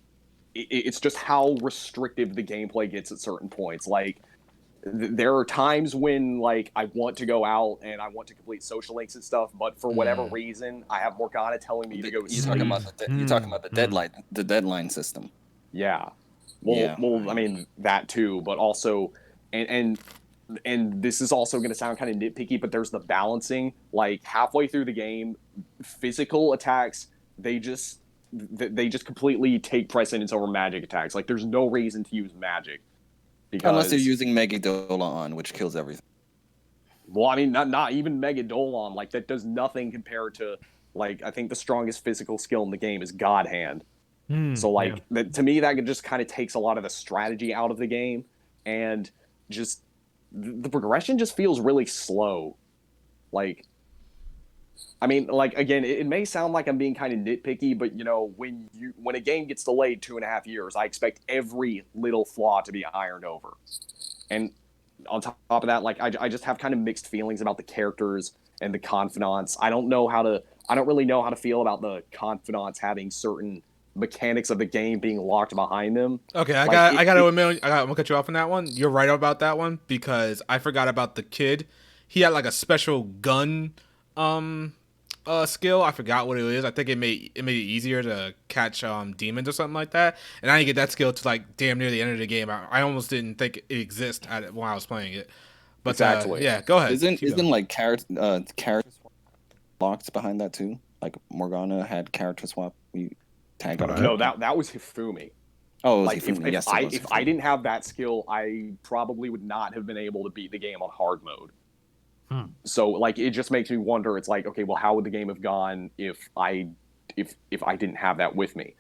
Speaker 7: it's just how restrictive the gameplay gets at certain points. Like there are times when like I want to go out and I want to complete social links and stuff, but for whatever reason, I have Morgana telling me to go
Speaker 3: You're
Speaker 7: sleep.
Speaker 3: talking about the deadline system.
Speaker 7: Yeah. Well,
Speaker 3: Yeah.
Speaker 7: well, I mean that too, but also, and this is also going to sound kind of nitpicky, but there's the balancing. Like halfway through the game, physical attacks they just completely take precedence over magic attacks. Like there's no reason to use magic because
Speaker 3: Unless you're using Megidola on, which kills everything.
Speaker 7: well, I mean not even Megadolon. Like that does nothing compared to like I think the strongest physical skill in the game is God Hand. So like to me that just kind of takes a lot of the strategy out of the game, and just the progression just feels really slow. Like I mean, like again, it may sound like I'm being kind of nitpicky, but you know, when a game gets delayed 2.5 years, I expect every little flaw to be ironed over. And on top of that, like I just have kind of mixed feelings about the characters and the confidants. I don't really know how to feel about the confidants having certain mechanics of the game being locked behind them.
Speaker 1: Okay,
Speaker 7: Like,
Speaker 1: I gotta admit, I'm gonna cut you off on that one. You're right about that one because I forgot about the kid. He had like a special gun, skill. I forgot what it is. I think it made it easier to catch demons or something like that. And I didn't get that skill to like damn near the end of the game. I almost didn't think it existed when I was playing it. But
Speaker 7: Exactly.
Speaker 1: yeah, go ahead.
Speaker 3: Isn't
Speaker 1: Keep going.
Speaker 3: like character swap locked behind that too? Like Morgana had character swap. You tag on.
Speaker 7: No, that was Hifumi.
Speaker 3: Oh, it was
Speaker 7: Like
Speaker 3: Hifumi.
Speaker 7: if
Speaker 3: Yes,
Speaker 7: I
Speaker 3: it was
Speaker 7: if
Speaker 3: Hifumi.
Speaker 7: I didn't have that skill, I probably would not have been able to beat the game on hard mode. So like it just makes me wonder. It's like, okay, well, how would the game have gone if I didn't have that with me?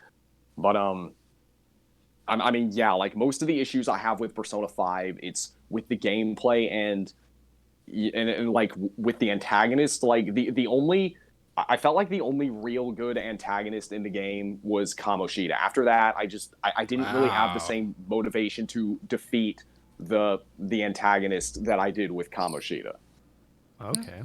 Speaker 7: But I mean, yeah, like most of the issues I have with Persona 5, it's with the gameplay and like with the antagonist. Like the only I felt like the only real good antagonist in the game was Kamoshida. After that, I didn't really have the
Speaker 1: Wow.
Speaker 7: same motivation to defeat the antagonist that I did with Kamoshida.
Speaker 4: Okay.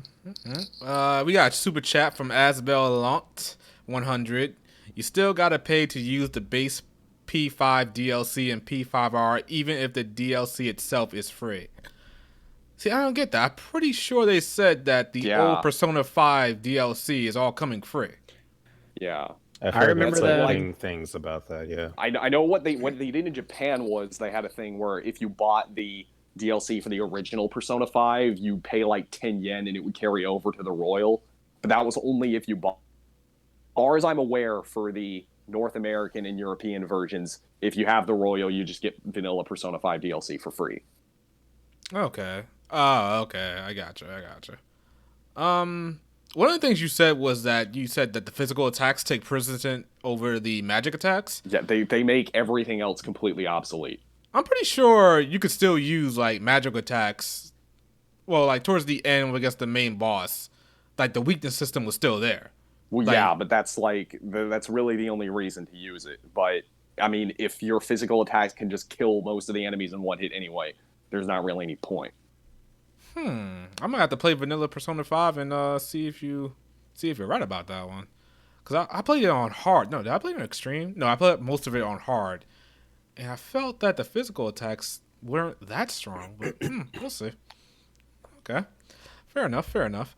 Speaker 1: We got a super chat from Asbel Lant 100. You still gotta pay to use the base P5 DLC and P5R, even if the DLC itself is free. See, I don't get that. I'm pretty sure they said that the
Speaker 7: Yeah.
Speaker 1: old Persona 5 DLC is all coming free.
Speaker 7: Yeah.
Speaker 5: I've heard
Speaker 2: remember
Speaker 5: mixed
Speaker 2: that.
Speaker 5: things about that. Yeah.
Speaker 7: I know what they did in Japan was they had a thing where if you bought the DLC for the original Persona 5, you pay like 10 yen and it would carry over to the Royal. But that was only if you bought. As far as I'm aware, for the North American and European versions, if you have the Royal, you just get vanilla Persona 5 DLC for free.
Speaker 1: Okay. Oh, okay. I gotcha. One of the things you said was that the physical attacks take precedent over the magic attacks.
Speaker 7: Yeah, they make everything else completely obsolete.
Speaker 1: I'm pretty sure you could still use like magic attacks. Well, like towards the end against the main boss, like the weakness system was still there.
Speaker 7: Well,
Speaker 1: Like-
Speaker 7: yeah, but that's that's really the only reason to use it. But I mean, if your physical attacks can just kill most of the enemies in one hit anyway, there's not really any point.
Speaker 1: I'm gonna have to play Vanilla Persona 5 and see if you're right about that one. Cause I played it on hard. No, did I play it on extreme? No, I played most of it on hard, and I felt that the physical attacks weren't that strong. But we'll see. Okay, fair enough.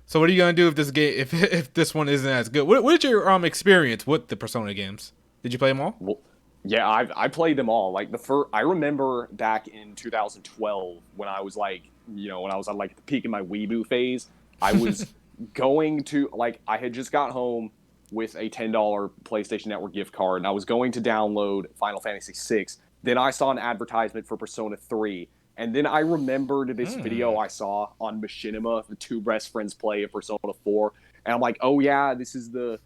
Speaker 1: So what are you gonna do if this game, if this one isn't as good? What's your experience with the Persona games? Did you play them all?
Speaker 7: Well, yeah, I played them all. Like I remember back in 2012 when I was like, when I was at like the peak of my weeboo phase, I was going to I had just got home with a $10 PlayStation Network gift card, and I was going to download Final Fantasy VI. Then I saw an advertisement for Persona 3, and then I remembered this video I saw on Machinima, the two best friends play of Persona 4, and I'm like, oh yeah, this is the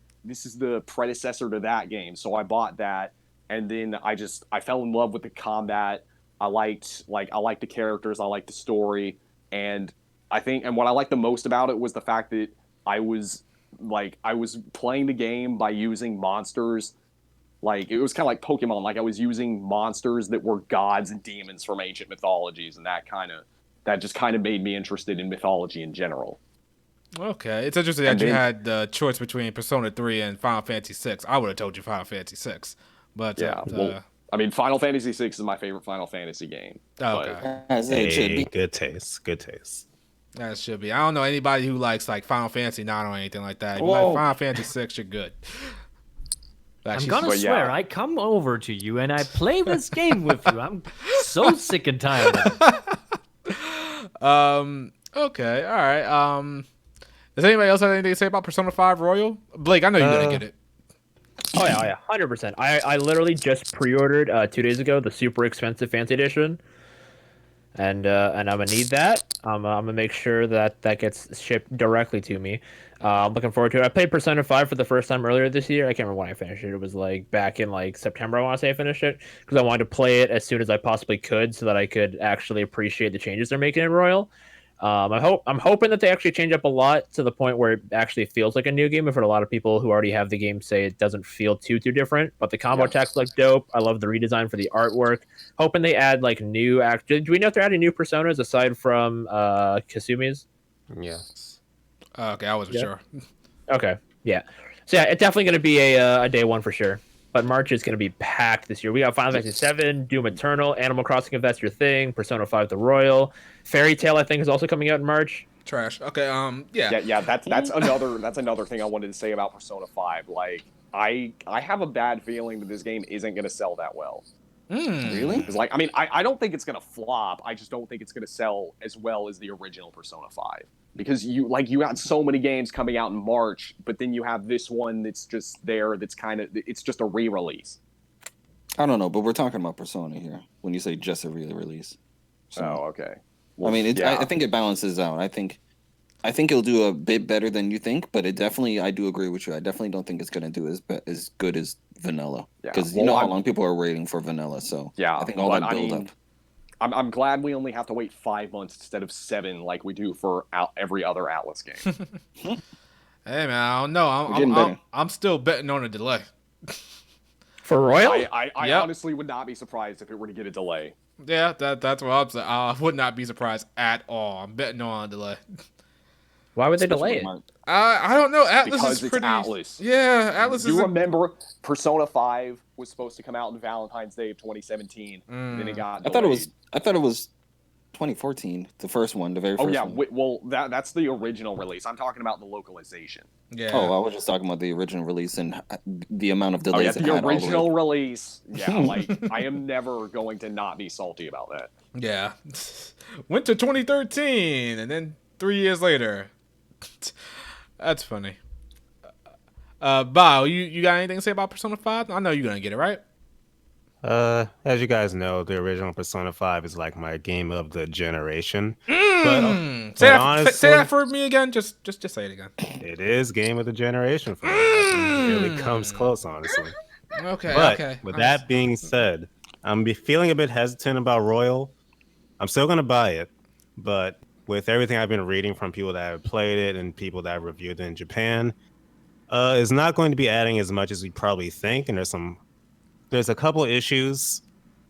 Speaker 7: predecessor to that game. So I bought that. And then I fell in love with the combat. I liked the characters. I liked the story. And what I liked the most about it was the fact that I was playing the game by using monsters. Like, it was kind of like Pokemon. Like, I was using monsters that were gods and demons from ancient mythologies and that kind that just kind of made me interested in mythology in general.
Speaker 1: Okay, it's interesting
Speaker 7: And
Speaker 1: that you
Speaker 7: then-
Speaker 1: had the choice between Persona 3 and Final Fantasy 6. I would have told you Final Fantasy 6, but
Speaker 7: Yeah, well, I mean, Final Fantasy VI is my favorite Final Fantasy game.
Speaker 1: okay,
Speaker 3: As it should
Speaker 5: Hey,
Speaker 3: be.
Speaker 5: good taste. Good taste.
Speaker 1: that should be. I don't know anybody who likes like Final Fantasy 9 or anything like that. If you
Speaker 3: Whoa.
Speaker 1: like Final Fantasy 6, you're good.
Speaker 4: I'm
Speaker 1: Actually,
Speaker 4: gonna
Speaker 7: but yeah.
Speaker 4: swear, I come over to you and I play this game with you. I'm so sick and tired of it.
Speaker 1: Okay, all right. Does anybody else have anything to say about Persona 5 Royal? Blake, I know you're gonna get it.
Speaker 2: Oh yeah, 100%. I literally just pre-ordered 2 days ago the super expensive fancy edition, and I'm gonna need that. I'm gonna make sure that gets shipped directly to me. I'm looking forward to it. I played Persona 5 for the first time earlier this year. I can't remember when I finished it. It was like back in like September. I want to say I finished it because I wanted to play it as soon as I possibly could so that I could actually appreciate the changes they're making in Royal. I'm hoping that they actually change up a lot to the point where it actually feels like a new game. I've heard a lot of people who already have the game say it doesn't feel too different, but the combo attacks look dope. I love the redesign for the artwork. Hoping they add like new do we know if they're adding new personas aside from Kasumi's?
Speaker 5: Yes.
Speaker 1: Okay, I wasn't sure.
Speaker 2: Okay, yeah. So yeah, it's definitely going to be a day one for sure. But March is going to be packed this year. We got Final Fantasy 7, Doom Eternal, Animal Crossing if that's your thing, Persona 5 The Royal, Fairy Tail I think is also coming out in March.
Speaker 1: Trash. Okay, yeah.
Speaker 7: Yeah, that's another thing I wanted to say about Persona 5. Like, I have a bad feeling that this game isn't going to sell that well.
Speaker 3: Really?
Speaker 7: Because, like, I mean, I don't think it's going to flop. I just don't think it's going to sell as well as the original Persona 5. Because you got so many games coming out in March, but then you have this one that's just there. That's it's just a re-release.
Speaker 3: I don't know, but we're talking about Persona here when you say just a release. So,
Speaker 7: Oh, okay.
Speaker 3: I mean, I think it balances out. I think it'll do a bit better than you think, but I do agree with you. I definitely don't think it's going to do as good as Vanilla.
Speaker 7: Yeah,
Speaker 3: Because
Speaker 7: well,
Speaker 3: you know how long people are waiting for Vanilla. So
Speaker 7: Yeah,
Speaker 3: I think all
Speaker 7: but
Speaker 3: that
Speaker 7: I
Speaker 3: build
Speaker 7: mean,
Speaker 3: up.
Speaker 7: I'm glad we only have to wait 5 months instead of 7 like we do for every other Atlas game.
Speaker 1: Hey man, I don't know.
Speaker 3: We're getting better.
Speaker 1: I'm still betting on a delay.
Speaker 2: For Royal?
Speaker 7: I
Speaker 1: Yep.
Speaker 7: honestly would not be surprised if it were to get a delay.
Speaker 1: Yeah, that's what I'm saying. I would not be surprised at all. I'm betting on a delay.
Speaker 2: Why would they
Speaker 3: Especially
Speaker 2: delay
Speaker 3: with
Speaker 2: it?
Speaker 3: Mark.
Speaker 1: I don't know. Atlas
Speaker 7: Because
Speaker 1: is
Speaker 7: it's
Speaker 1: pretty.
Speaker 7: Atlas.
Speaker 1: Yeah, Atlas is.
Speaker 7: You remember Persona 5 was supposed to come out on Valentine's Day of 2017. Then it got
Speaker 3: I thought it was 2014, the first one, the very first
Speaker 7: Oh yeah,
Speaker 3: one.
Speaker 7: well that's the original release. I'm talking about the localization.
Speaker 1: Yeah.
Speaker 3: Oh, I was just talking about the original release and the amount of
Speaker 7: Oh
Speaker 3: delays
Speaker 7: yeah,
Speaker 3: it
Speaker 7: the
Speaker 3: had all the way.
Speaker 7: original release. Yeah, like I am never going to not be salty about that.
Speaker 1: Yeah. Went to 2013, and then 3 years later. That's funny. Bao, you got anything to say about Persona 5? I know you're gonna get it, right?
Speaker 5: As you guys know, the original Persona 5 is like my game of the generation.
Speaker 1: Say that for me again. Just say it again.
Speaker 5: It is game of the generation for me. It really comes close, honestly.
Speaker 1: Okay.
Speaker 5: But
Speaker 1: okay.
Speaker 5: with that being said, I'm feeling a bit hesitant about Royal. I'm still gonna buy it, but with everything I've been reading from people that have played it and people that have reviewed it in Japan, it's not going to be adding as much as we probably think. And there's a couple issues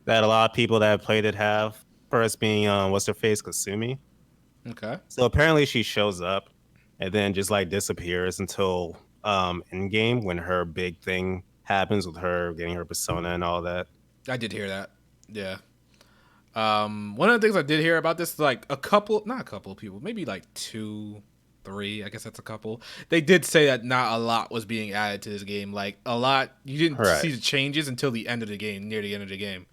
Speaker 5: that a lot of people that have played it have. First being what's her face, Kasumi.
Speaker 1: Okay.
Speaker 5: So apparently she shows up and then just like disappears until in game when her big thing happens with her getting her persona and all that.
Speaker 1: I did hear that. Yeah. One of the things I did hear about this is like not a couple of people, maybe like 2, 3. I guess that's a couple. They did say that not a lot was being added to this game. Like a lot, you didn't see the changes until the end of the game, near the end of the game.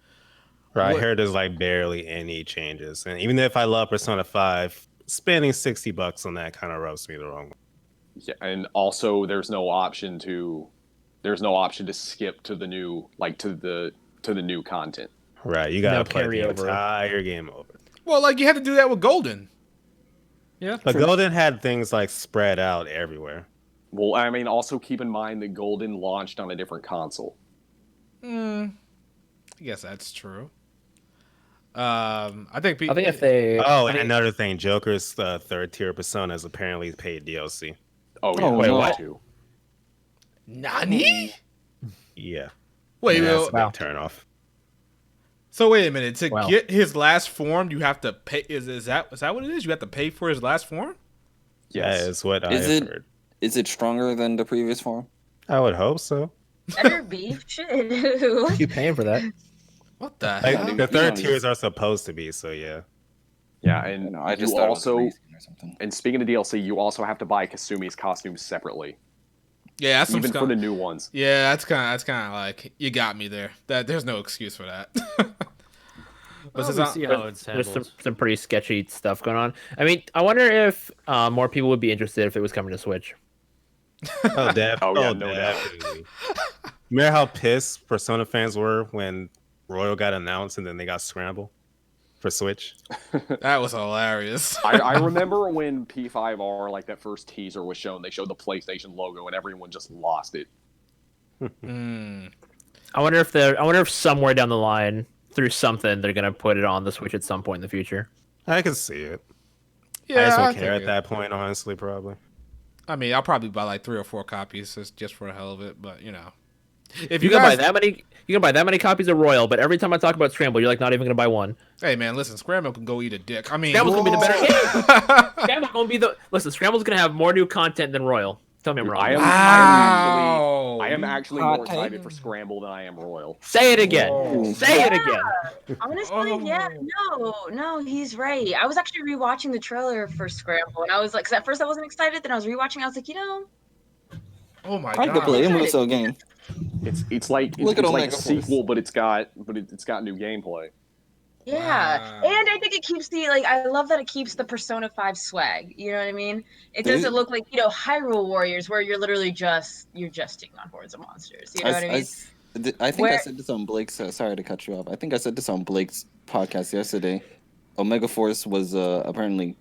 Speaker 5: Right, I heard there's like barely any changes, and even if I love Persona 5, spending $60 on that kind of rubs me the wrong way.
Speaker 7: Yeah, and also there's no option to skip to the new to the new content.
Speaker 5: Right, you gotta play the
Speaker 2: carryover.
Speaker 5: entire game over.
Speaker 1: Well, like you had to do that with Golden.
Speaker 4: Yeah.
Speaker 5: But Golden had things like spread out everywhere.
Speaker 7: Well, I mean, also keep in mind that Golden launched on a different console.
Speaker 1: I guess that's true. I think
Speaker 2: if they...
Speaker 5: And another thing, Joker's third tier persona is apparently paid DLC.
Speaker 7: Oh yeah,
Speaker 3: wait,
Speaker 7: that
Speaker 3: what?
Speaker 7: too.
Speaker 1: Nani?
Speaker 5: Yeah.
Speaker 1: Wait,
Speaker 5: And that's
Speaker 1: well,
Speaker 5: a big turn off.
Speaker 1: So wait a minute. To
Speaker 2: Wow.
Speaker 1: get his last form, you have to pay. Is that what it is? You have to pay for his last form?
Speaker 7: Yes.
Speaker 5: That is what I
Speaker 3: Is
Speaker 5: have
Speaker 3: it
Speaker 5: heard.
Speaker 3: is it stronger than the previous form?
Speaker 5: I would hope so.
Speaker 6: Better be shit.
Speaker 2: You paying for that?
Speaker 1: What the
Speaker 3: Yeah,
Speaker 1: hell?
Speaker 3: dude.
Speaker 5: The
Speaker 3: You
Speaker 5: third
Speaker 3: know,
Speaker 5: tiers are supposed to be, so yeah.
Speaker 7: Yeah,
Speaker 3: I
Speaker 7: and
Speaker 3: know, I just
Speaker 7: you
Speaker 3: thought it was
Speaker 7: also,
Speaker 3: racing or something.
Speaker 7: and speaking of DLC, you also have to buy Kasumi's costumes separately,
Speaker 1: Yeah, that's some
Speaker 7: even for the new ones.
Speaker 1: Yeah, that's kind of like you got me there. That there's no excuse for that. But
Speaker 4: Well,
Speaker 1: since
Speaker 4: we
Speaker 1: I-
Speaker 4: see how it's
Speaker 2: There's
Speaker 4: handled.
Speaker 2: some pretty sketchy stuff going on. I mean, I wonder if more people would be interested if it was coming to Switch.
Speaker 5: Oh,
Speaker 7: Oh, yeah, no doubt.
Speaker 5: definitely. Remember how pissed Persona fans were when Royal got announced and then they got scrambled for Switch?
Speaker 1: that was hilarious.
Speaker 7: I remember when P5R, like that first teaser was shown, they showed the PlayStation logo and everyone just lost it.
Speaker 1: Mm.
Speaker 2: I wonder if somewhere down the line, through something, they're gonna put it on the Switch at some point in the future.
Speaker 5: I can see it.
Speaker 1: Yeah,
Speaker 5: I just
Speaker 1: I
Speaker 5: won't
Speaker 1: think
Speaker 5: care at
Speaker 1: it-
Speaker 5: that point, honestly, probably.
Speaker 1: I mean, I'll probably buy like 3 or 4 copies just for the hell of it. But if
Speaker 2: You
Speaker 1: you
Speaker 2: can buy
Speaker 1: guys,
Speaker 2: that many. You can buy that many copies of Royal, but every time I talk about Scramble, you're like not even gonna buy one.
Speaker 1: hey man, listen, Scramble can go eat a dick. I mean,
Speaker 2: Scramble's gonna be the better game. Scramble's gonna be the listen. Scramble's gonna have more new content than Royal. Tell me I'm wrong.
Speaker 1: Wow.
Speaker 7: I am actually
Speaker 3: Hot
Speaker 7: more
Speaker 3: take.
Speaker 7: excited for Scramble than I am Royal.
Speaker 2: Say it again.
Speaker 1: Whoa.
Speaker 2: Say it again.
Speaker 6: Honestly, yeah, no, he's right. I was actually rewatching the trailer for Scramble, and I was like, 'cause at first I wasn't excited, then I was rewatching. I was like,
Speaker 1: Oh my
Speaker 3: I could play a
Speaker 1: god.
Speaker 3: Muso game.
Speaker 7: It's like
Speaker 3: Look at
Speaker 7: it's like a
Speaker 3: Omega Force.
Speaker 7: sequel, but it's got new gameplay.
Speaker 6: yeah.
Speaker 1: Wow.
Speaker 6: And I think it keeps I love that it keeps the Persona 5 swag. You know what I mean? It
Speaker 3: Dude.
Speaker 6: doesn't look like Hyrule Warriors, where you're literally you're just taking on hordes of monsters. You know what I mean?
Speaker 3: I think I
Speaker 6: Where-
Speaker 3: said this on Blake's. Sorry to cut you off. I think I said this on Blake's podcast yesterday. Omega Force was apparently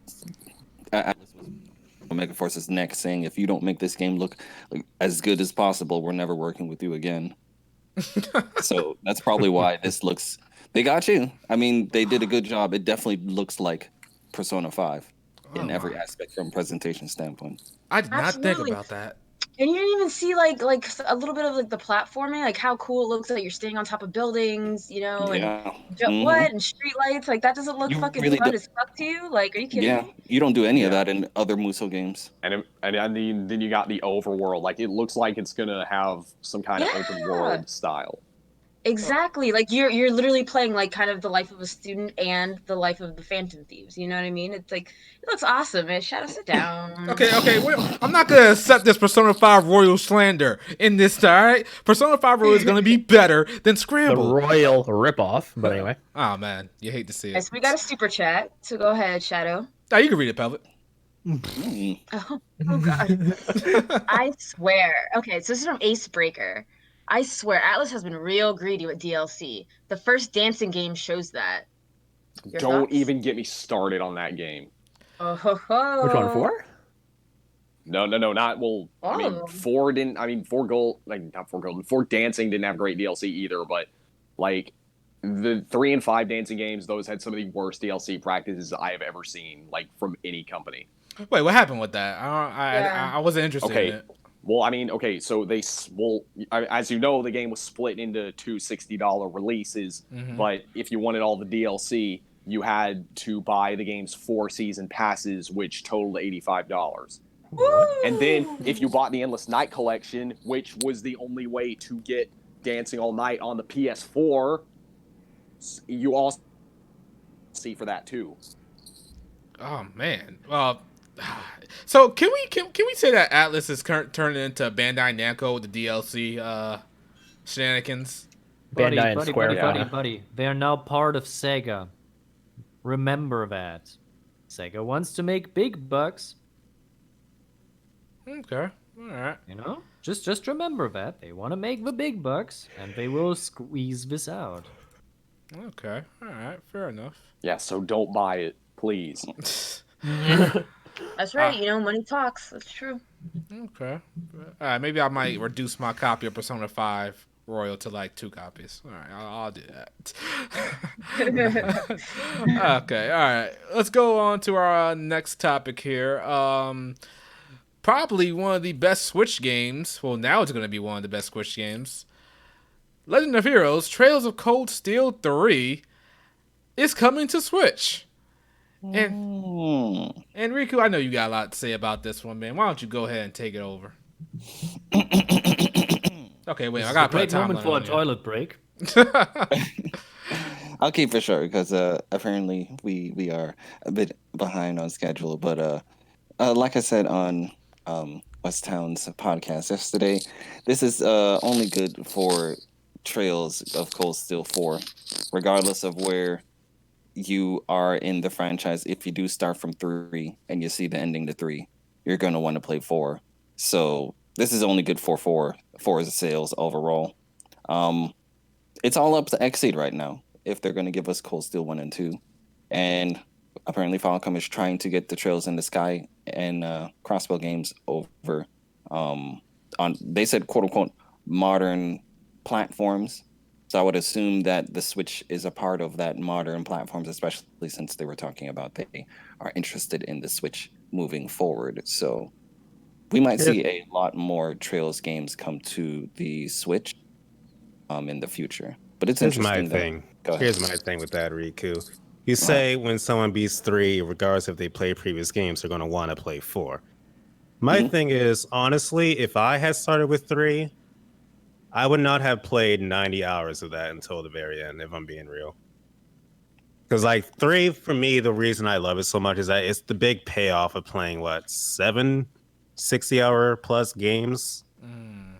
Speaker 3: Atlas was Omega Force's neck, saying if you don't make this game look like as good as possible, we're never working with you again. So that's probably why this looks. They got you. I mean, they did a good job. It definitely looks like Persona 5 in
Speaker 1: Oh
Speaker 3: every
Speaker 1: my-
Speaker 3: aspect from presentation standpoint.
Speaker 1: I did not think
Speaker 6: Absolutely.
Speaker 1: about that.
Speaker 6: And you didn't even see like a little bit of like the platforming, like how cool it looks like you're standing on top of buildings, and
Speaker 3: Yeah.
Speaker 6: what and street lights. Like that doesn't look
Speaker 3: You
Speaker 6: fucking
Speaker 3: really
Speaker 6: fun
Speaker 3: don't-
Speaker 6: as fuck to you. Like, are you kidding
Speaker 3: Yeah.
Speaker 6: me?
Speaker 3: You don't do any of
Speaker 7: Yeah.
Speaker 3: that in other Muso games.
Speaker 7: And then you got the overworld. Like it looks like it's gonna have some kind of open
Speaker 6: Yeah.
Speaker 7: world style.
Speaker 6: Exactly. Like you're literally playing like kind of the life of a student and the life of the Phantom Thieves. You know what I mean? It's like it looks awesome, man. Shadow, sit down.
Speaker 1: Okay, I'm not gonna accept this Persona 5 Royal slander in this. All right, Persona 5 Royal is gonna be better than
Speaker 2: The
Speaker 1: Scramble.
Speaker 2: Royal ripoff. But anyway,
Speaker 1: Oh man, you hate to see
Speaker 6: Yes,
Speaker 1: it.
Speaker 6: we got a super chat. So go ahead, Shadow.
Speaker 1: Oh, you can read it, Pelvic.
Speaker 3: Mm.
Speaker 6: Oh god. I swear. Okay, so this is from Ace Breaker. I swear, Atlas has been real greedy with DLC. The first dancing game shows that. Your
Speaker 7: Don't
Speaker 6: thoughts?
Speaker 7: even get me started on that game.
Speaker 6: Oh ho ho.
Speaker 2: which one for?
Speaker 7: No, not well. I
Speaker 6: All
Speaker 7: mean,
Speaker 6: of them.
Speaker 7: four didn't. I mean, four gold, like not four gold. Four dancing didn't have great DLC either. But like the 3 and 5 dancing games, those had some of the worst DLC practices I have ever seen, like from any company.
Speaker 1: Wait, what happened with that?
Speaker 6: Yeah.
Speaker 1: I wasn't interested
Speaker 7: Okay.
Speaker 1: in it.
Speaker 7: Well, I mean, okay, so as you know, the game was split into two $60 releases.
Speaker 1: Mhm.
Speaker 7: But if you wanted all the DLC, you had to buy the game's 4 season passes, which totaled $85. And then if you bought the Endless Night collection, which was the only way to get Dancing All Night on the PS4, you also see for that too.
Speaker 1: Oh man. So can we say that Atlas is turning into Bandai Namco with the DLC shenanigans?
Speaker 4: Buddy,
Speaker 2: Bandai and
Speaker 4: buddy,
Speaker 2: Square.
Speaker 4: buddy,
Speaker 2: kinda.
Speaker 4: buddy. They are now part of Sega. Remember that. Sega wants to make big bucks.
Speaker 1: Okay. All right.
Speaker 4: You know, just remember that they want to make the big bucks, and they will squeeze this out.
Speaker 1: Okay. All right. Fair enough.
Speaker 7: Yeah, so don't buy it, please.
Speaker 6: That's right. Money talks. That's true.
Speaker 1: Okay. All right. Maybe I might reduce my copy of Persona 5 Royal to like 2 copies. All right. I'll do that. Okay. All right. Let's go on to our next topic here. Probably one of the best Switch games. Well, now it's going to be one of the best Switch games. Legend of Heroes: Trails of Cold Steel 3 is coming to Switch. And and Riku, I know you got a lot to say about this one, man. Why don't you go ahead and take it over? Okay, wait,
Speaker 4: This
Speaker 1: I
Speaker 4: is
Speaker 1: gotta
Speaker 4: a great
Speaker 1: put a
Speaker 4: moment
Speaker 1: timeline
Speaker 4: for a
Speaker 1: on here.
Speaker 4: toilet break.
Speaker 3: I'll keep it short because apparently we are a bit behind on schedule. But like I said on West Town's podcast yesterday, this is only good for Trails of Cold Steel 4, regardless of where you are in the franchise. If you do start from 3 and you see the ending to 3, you're going to want to play 4. So this is only good for 4's sales overall. It's all up to Xseed right now if they're going to give us Cold Steel 1 and 2. And apparently Falcom is trying to get the Trails in the Sky and Crossbow games over on, they said, quote unquote, modern platforms. So I would assume that the Switch is a part of that modern platforms, especially since they were talking about they are interested in the Switch moving forward. So we might see a lot more Trails games come to the Switch in the future. But it's
Speaker 5: Here's my
Speaker 3: interesting.
Speaker 5: thing.
Speaker 3: Go ahead.
Speaker 5: Here's my thing with that, Riku. You say when someone beats 3, regardless if they play previous games, they're going to want to play 4. My thing is, honestly, if I had started with 3, I would not have played 90 hours of that until the very end, if I'm being real. Because, like, 3, for me, the reason I love it so much is that it's the big payoff of playing, 7 60-hour plus games?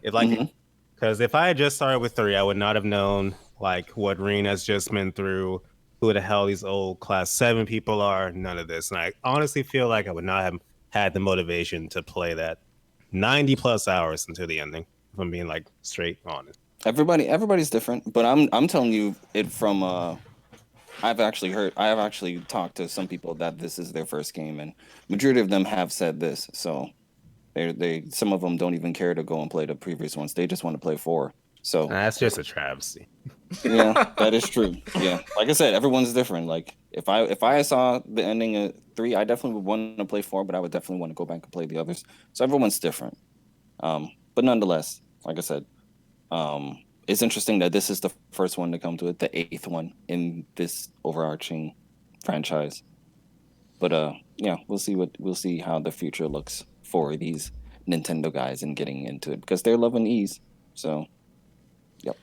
Speaker 5: Because if I had just started with 3, I would not have known, like, what Reen has just been through, who the hell these old Class 7 people are, none of this. And I honestly feel like I would not have had the motivation to play that 90 plus hours until the ending, if I'm being, like, straight honest.
Speaker 3: Everybody's different, but I'm telling you it from I have actually talked to some people that this is their first game, and majority of them have said this. So they some of them don't even care to go and play the previous ones. They just want to play 4. So
Speaker 5: That's just a travesty.
Speaker 3: yeah, that is true. Yeah, like I said, everyone's different. Like if I saw the ending of 3, I definitely would want to play 4, but I would definitely want to go back and play the others. So everyone's different. But nonetheless, like I said, it's interesting that this is the first one to come to it, the 8th one in this overarching franchise. But yeah, we'll see how the future looks for these Nintendo guys and getting into it because they're loving ease. So, yep.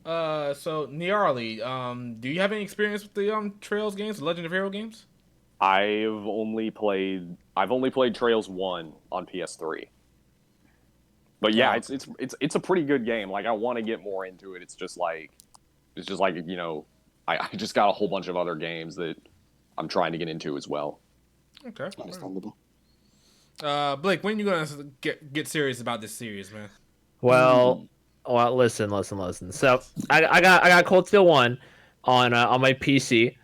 Speaker 1: So Niarli, do you have any experience with the Trails games, the Legend of Hero games?
Speaker 7: I've only played Trails 1 on PS3. But yeah, it's a pretty good game. Like I want to get more into it. It's just like you know, I just got a whole bunch of other games that I'm trying to get into as well.
Speaker 1: Okay.
Speaker 3: Understandable.
Speaker 1: Blake, when are you gonna get serious about this series, man?
Speaker 2: Well, listen. So I got Cold Steel 1 on my PC.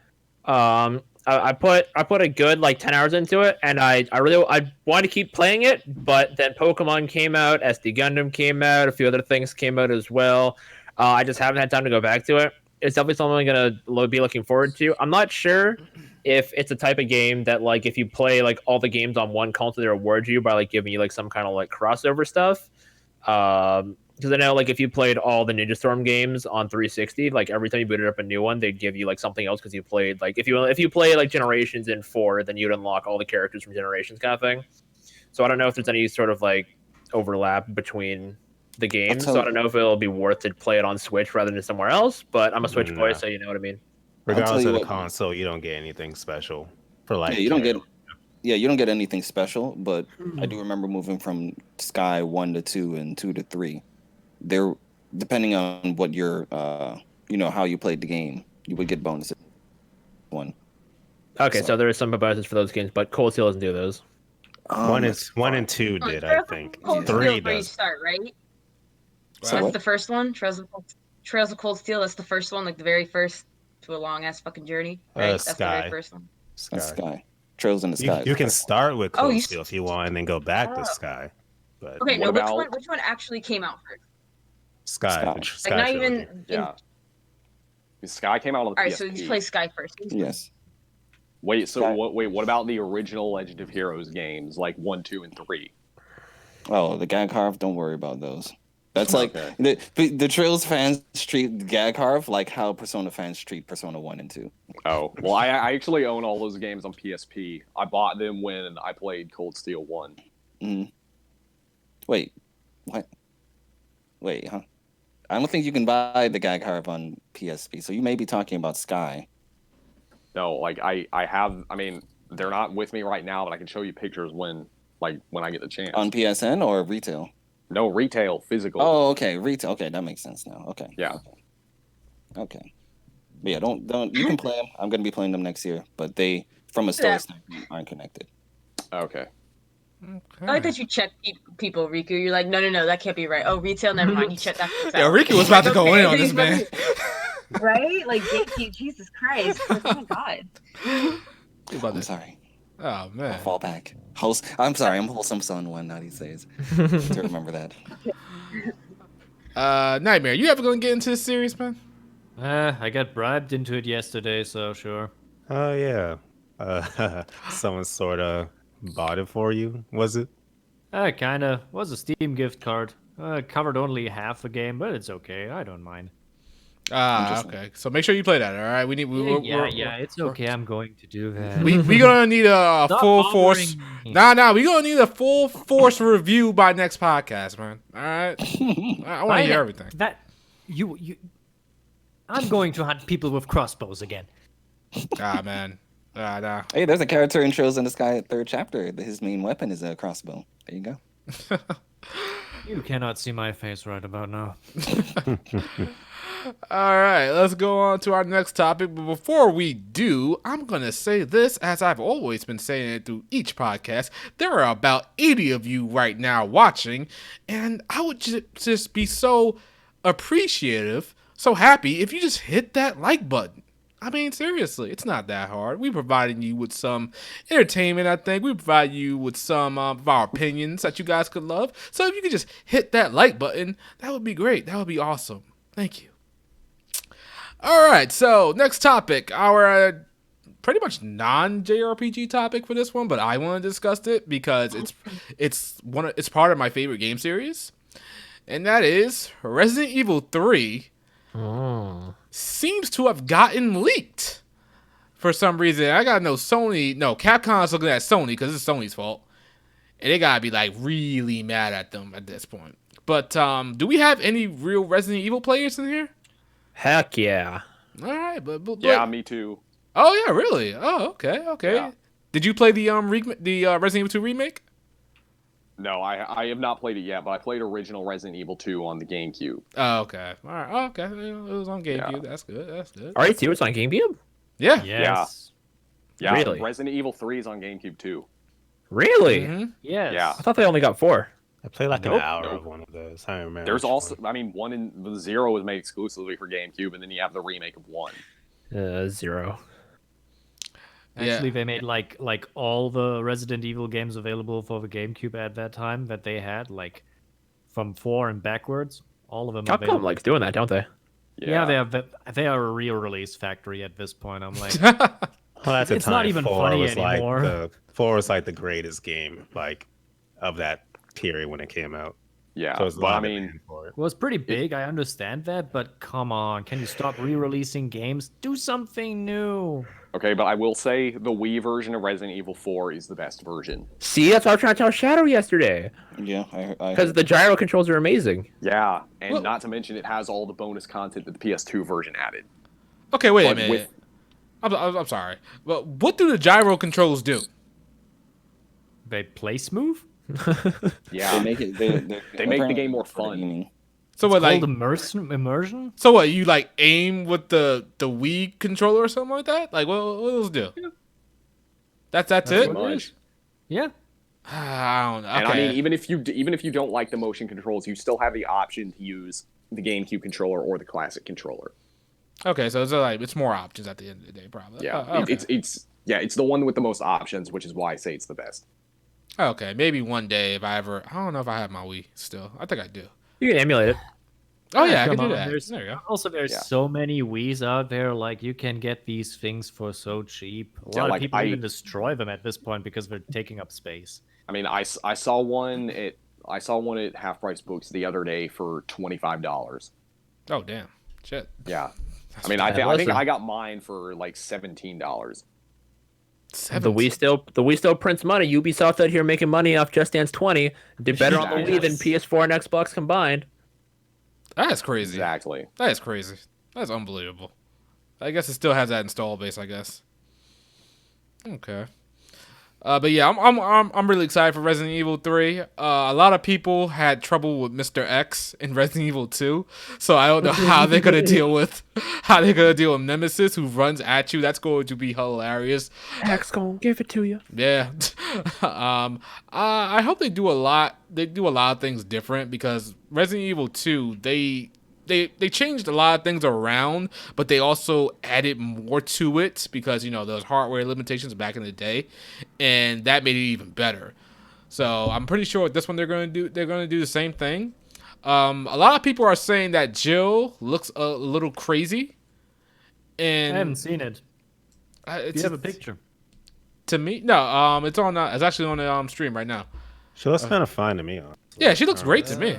Speaker 2: I put a good like 10 hours into it, and I wanted to keep playing it, but then Pokemon came out, SD Gundam came out, a few other things came out as well. I just haven't had time to go back to it. It's definitely something I'm gonna be looking forward to. I'm not sure if it's a type of game that like if you play like all the games on one console, they reward you by like giving you like some kind of like crossover stuff. Because I know like if you played all the Ninja Storm games on 360, like every time you booted up a new one, they'd give you like something else because you played like if you play like Generations in 4, then you'd unlock all the characters from Generations kind of thing. So I don't know if there's any sort of like overlap between the games. So I don't know if it'll be worth to play it on Switch rather than somewhere else. But I'm a Switch boy, so you know what I mean.
Speaker 5: Regardless of the console, you don't get anything special for like.
Speaker 3: Yeah, you don't get anything special. But I do remember moving from Sky 1 to 2 and 2 to 3. There, depending on what your how you played the game, you would get bonuses.
Speaker 2: Okay, so there is some bonuses for those games, but Cold Steel doesn't do those.
Speaker 5: 1 and 2 did, I think. 3 does.
Speaker 6: Start, right?
Speaker 3: So
Speaker 6: That's
Speaker 3: what?
Speaker 6: the first one. Trails of Cold Steel. That's the first one, like the very first to a long ass fucking journey. Right? That's the
Speaker 5: Sky.
Speaker 6: very first one.
Speaker 3: Sky. Trails in the Sky.
Speaker 5: You can start with Cold
Speaker 6: you
Speaker 5: Steel if you want, and then go back to Sky. But
Speaker 6: Okay,
Speaker 7: What
Speaker 6: no.
Speaker 7: about-
Speaker 6: Which one actually came out first?
Speaker 3: Sky.
Speaker 6: Like
Speaker 5: Sky
Speaker 6: not
Speaker 5: trilogy.
Speaker 6: even.
Speaker 7: Yeah. Sky came out on the
Speaker 6: All right,
Speaker 7: PSP.
Speaker 6: so you play Sky first.
Speaker 3: Yes.
Speaker 7: Wait, so
Speaker 3: Sky.
Speaker 7: what about the original Legend of Heroes games, like 1, 2, and 3?
Speaker 3: Oh, the gag carve. Don't worry about those. That's like
Speaker 7: Okay.
Speaker 3: the Trails fans treat Gag Harv like how Persona fans treat Persona 1 and 2.
Speaker 7: Oh, well, I actually own all those games on PSP. I bought them when I played Cold Steel 1.
Speaker 3: Mm. Wait, what? Wait, huh? I don't think you can buy the Gag Harv on PSP, so you may be talking about Sky.
Speaker 7: No, like I have. I mean, they're not with me right now, but I can show you pictures when I get the chance.
Speaker 3: On PSN or retail?
Speaker 7: No, retail, physical.
Speaker 3: Oh, okay, retail. Okay, that makes sense now. Okay.
Speaker 7: Yeah.
Speaker 3: Okay. But yeah, don't. You can play them. I'm gonna be playing them next year, but they, from a story
Speaker 6: Yeah.
Speaker 3: standpoint, aren't connected.
Speaker 7: Okay.
Speaker 6: I like that you check people, Riku. You're like, no, that can't be right. Oh, retail, never mind. You check that.
Speaker 1: Yeah, Ricky was about to go in on this, man.
Speaker 6: Right? Like, Jesus Christ. Like, oh my God.
Speaker 3: I'm sorry.
Speaker 1: Oh
Speaker 3: I'll
Speaker 1: man.
Speaker 3: fall back. I'm sorry. I'm wholesome son one now these days. To remember that.
Speaker 1: Nightmare, you ever gonna get into this series, man?
Speaker 4: I got bribed into it yesterday, so sure.
Speaker 5: Oh yeah. Someone sort of bought it for you, was it?
Speaker 4: Kinda. Was a Steam gift card. Covered only half the game, but it's okay. I don't mind.
Speaker 1: Okay. So make sure you play that. All right. We need.
Speaker 4: It's okay. I'm going to do that.
Speaker 1: We gonna need a
Speaker 4: Stop
Speaker 1: full force.
Speaker 4: bothering me.
Speaker 1: Nah. We gonna need a full force review by next podcast, man. All right. I want to hear everything.
Speaker 4: That you. I'm going to hunt people with crossbows again.
Speaker 1: Man. Nah.
Speaker 3: Hey, there's a character in Trails in the Sky 3rd chapter. His main weapon is a crossbow. There you go.
Speaker 4: You cannot see my face right about now.
Speaker 1: All right, let's go on to our next topic. But before we do, I'm going to say this, as I've always been saying it through each podcast. There are about 80 of you right now watching, and I would just be so appreciative, so happy if you just hit that like button. I mean, seriously, it's not that hard. We're providing you with some entertainment, I think. We provide you with some of our opinions that you guys could love. So if you could just hit that like button, that would be great. That would be awesome. Thank you. All right, so next topic, our pretty much non-JRPG topic for this one, but I want to discuss it because it's part of my favorite game series, and that is Resident Evil 3. Seems to have gotten leaked for some reason. I gotta know Capcom's looking at Sony because it's Sony's fault, and they gotta be like really mad at them at this point. But do we have any real Resident Evil players in here?
Speaker 2: Heck yeah.
Speaker 1: All right, but
Speaker 7: Yeah, me too.
Speaker 1: Oh yeah, really? Oh, okay.
Speaker 7: Yeah.
Speaker 1: Did you play the Resident Evil 2 remake?
Speaker 7: No, I have not played it yet, but I played original Resident Evil 2 on the GameCube.
Speaker 1: Oh, okay. All right. Oh, okay. It was on GameCube.
Speaker 7: Yeah.
Speaker 1: That's good.
Speaker 2: RE2 was on GameCube?
Speaker 1: Yeah.
Speaker 4: Yes.
Speaker 7: Yeah,
Speaker 2: Really?
Speaker 7: Resident Evil 3 is on GameCube too.
Speaker 2: Really?
Speaker 1: Mhm.
Speaker 4: Yes.
Speaker 7: Yeah.
Speaker 2: I thought they only got 4.
Speaker 5: I played like
Speaker 7: Nope.
Speaker 5: an hour of one of those. I don't remember.
Speaker 7: There's
Speaker 5: which
Speaker 7: also,
Speaker 5: one.
Speaker 7: I mean, 1 and the 0 was made exclusively for GameCube, and then you have the remake of 1.
Speaker 2: 0.
Speaker 4: Actually, they made like all the Resident Evil games available for the GameCube at that time that they had, like from 4 and backwards. All of them
Speaker 2: Capcom
Speaker 4: available.
Speaker 2: likes doing that, don't they?
Speaker 4: Yeah, they are a real release factory at this point. I'm like,
Speaker 5: Well, at the
Speaker 4: It's
Speaker 5: time,
Speaker 4: not even
Speaker 5: 4
Speaker 4: funny
Speaker 5: was
Speaker 4: anymore.
Speaker 5: Like 4 was like the greatest game like of that period when it came out.
Speaker 7: Yeah,
Speaker 5: So it's a
Speaker 7: but
Speaker 5: lot
Speaker 7: I
Speaker 5: of
Speaker 7: mean,
Speaker 5: demand for it.
Speaker 4: well, it's pretty big. I understand that, but come on, can you stop re-releasing games? Do something new.
Speaker 7: okay, but I will say the Wii version of Resident Evil 4 is the best version.
Speaker 2: See, that's what I was trying to tell Shadow yesterday.
Speaker 3: Yeah, I
Speaker 2: Because the gyro controls are amazing.
Speaker 7: Yeah, and
Speaker 1: Well-
Speaker 7: not to mention it has all the bonus content that the PS2 version added.
Speaker 1: Okay, wait a
Speaker 7: But
Speaker 1: minute. I'm sorry. But what do the gyro controls do?
Speaker 4: They play smooth.
Speaker 7: Yeah,
Speaker 3: they make it.
Speaker 7: They make the game more fun.
Speaker 3: Gaming.
Speaker 1: So what, like,
Speaker 4: Called immersion.
Speaker 1: so what? You like aim with the Wii controller or something like that? Like, what those do? That's it.
Speaker 7: Pretty much.
Speaker 4: Yeah.
Speaker 1: I don't know.
Speaker 7: And I
Speaker 1: Okay.
Speaker 7: mean, even if you don't like the motion controls, you still have the option to use the GameCube controller or the classic controller.
Speaker 1: Okay, so it's more options at the end of the day, probably.
Speaker 7: Yeah,
Speaker 1: Oh, okay.
Speaker 7: it's the one with the most options, which is why I say it's the best.
Speaker 1: Okay, maybe one day if I don't know if I have my Wii still. I think I do.
Speaker 2: You can emulate it.
Speaker 1: Oh yeah, I can
Speaker 4: Come
Speaker 1: do
Speaker 4: on,
Speaker 1: that.
Speaker 4: there's-
Speaker 1: There you go.
Speaker 4: Also, there's
Speaker 7: Yeah.
Speaker 4: so many Wiis out there. Like, you can get these things for so cheap. A
Speaker 7: Yeah,
Speaker 4: lot
Speaker 7: like,
Speaker 4: of people
Speaker 7: I-
Speaker 4: even destroy them at this point because they're taking up space.
Speaker 7: I mean, I saw one at I saw one at Half Price Books the other day for $25.
Speaker 1: Oh damn, shit.
Speaker 7: Yeah,
Speaker 1: That's
Speaker 7: I mean,
Speaker 2: bad.
Speaker 7: I think
Speaker 2: Listen.
Speaker 7: I got mine for like $17.
Speaker 2: The Wii still prints money. Ubisoft out here making money off Just Dance 20. Did better on the Wii than PS4 and Xbox combined.
Speaker 1: That's crazy.
Speaker 7: Exactly.
Speaker 1: That is crazy. That's unbelievable. I guess it still has that install base. I guess. Okay. But yeah, I'm really excited for Resident Evil 3. A lot of people had trouble with Mr. X in Resident Evil 2, so I don't know how they're gonna deal with Nemesis who runs at you. That's going to be hilarious.
Speaker 2: X gonna give it to you.
Speaker 1: Yeah. I hope they do a lot. They do a lot of things different because Resident Evil 2, they changed a lot of things around, but they also added more to it because those hardware limitations back in the day, and that made it even better. So I'm pretty sure with this one they're going to do the same thing. A lot of people are saying that Jill looks a little crazy, and
Speaker 4: I haven't seen it. Do you have a picture?
Speaker 1: To me, no. It's on. It's actually on the stream right now.
Speaker 5: She looks kind of fine to me. Honestly.
Speaker 1: Yeah, she looks great to me.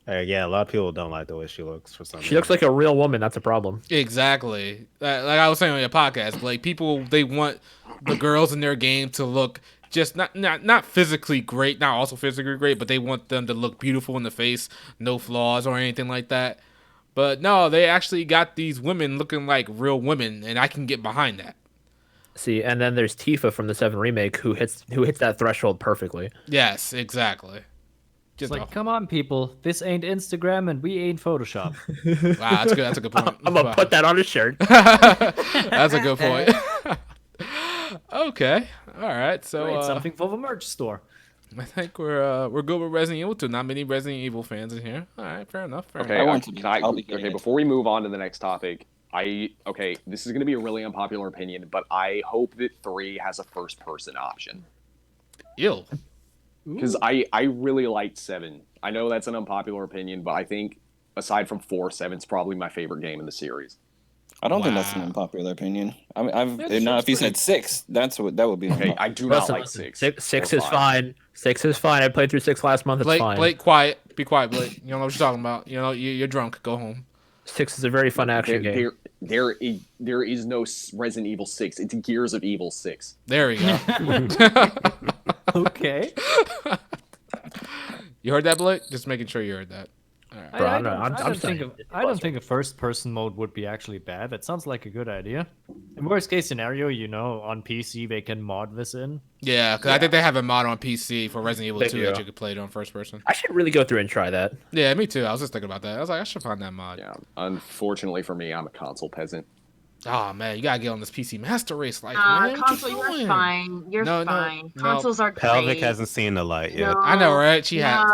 Speaker 5: Yeah, a lot of people don't like the way she looks for some reason.
Speaker 2: She looks like a real woman. That's a problem.
Speaker 1: Exactly. Like I was saying on your podcast, like people, they want the girls in their game to look just not physically great, not also physically great, but they want them to look beautiful in the face, no flaws or anything like that. But no, they actually got these women looking like real women, and I can get behind that.
Speaker 2: See, and then there's Tifa from the 7 remake who hits that threshold perfectly.
Speaker 1: Yes, exactly.
Speaker 4: It's like, come on, people. This ain't Instagram and we ain't Photoshop.
Speaker 1: Wow, that's good. That's a good point.
Speaker 2: I'm gonna put that on a shirt.
Speaker 1: That's a good point. Okay. All right. So
Speaker 4: Great, something for the merch store.
Speaker 1: I think we're good with Resident Evil 2. Not many Resident Evil fans in here. All right, fair enough. Fair
Speaker 7: Okay,
Speaker 1: enough.
Speaker 7: before we move on to the next topic, this is going to be a really unpopular opinion, but I hope that 3 has a first-person option.
Speaker 1: Ew.
Speaker 7: Because I really liked 7. I know that's an unpopular opinion, but I think aside from 4, 7's probably my favorite game in the series.
Speaker 3: I don't think that's an
Speaker 1: Wow.
Speaker 3: unpopular opinion. I mean, now if you said 6, that would be
Speaker 7: Okay, I do not like 6.
Speaker 2: Six
Speaker 7: or
Speaker 2: is
Speaker 7: 5.
Speaker 2: fine. 6 is fine. I played through 6 last month. It's
Speaker 1: Blake,
Speaker 2: fine.
Speaker 1: Blake, quiet. Be quiet, Blake. You don't know what you're talking about. You're drunk. Go home.
Speaker 2: 6 is a very fun action game.
Speaker 7: There is no Resident Evil 6. It's Gears of Evil 6.
Speaker 1: There we go.
Speaker 4: Okay.
Speaker 1: You heard that, Blake? Just making sure you heard that. All right.
Speaker 2: Bro,
Speaker 4: I
Speaker 2: I'm not- I'm
Speaker 4: don't
Speaker 2: saying
Speaker 4: think
Speaker 2: it's
Speaker 4: I don't
Speaker 2: possible.
Speaker 4: think a first-person mode would be actually bad. That sounds like a good idea. In worst case scenario, on PC they can mod this in.
Speaker 1: Yeah, because I think they have a mod on PC for Resident Evil
Speaker 2: They
Speaker 1: 2
Speaker 2: do.
Speaker 1: that you could play it on first person.
Speaker 2: I should really go through and try that.
Speaker 1: Yeah, me too. I was just thinking about that. I was like, I should find that mod.
Speaker 7: Yeah. Unfortunately for me, I'm a console peasant.
Speaker 1: Oh man, you gotta get on this PC Master Race life, man. What you
Speaker 6: Console, you're
Speaker 1: doing?
Speaker 6: fine. You're
Speaker 1: No, no,
Speaker 6: fine.
Speaker 1: no.
Speaker 6: Consoles are
Speaker 5: Pelvic
Speaker 6: great.
Speaker 5: hasn't seen the light yet.
Speaker 6: No,
Speaker 1: I know, right? She has.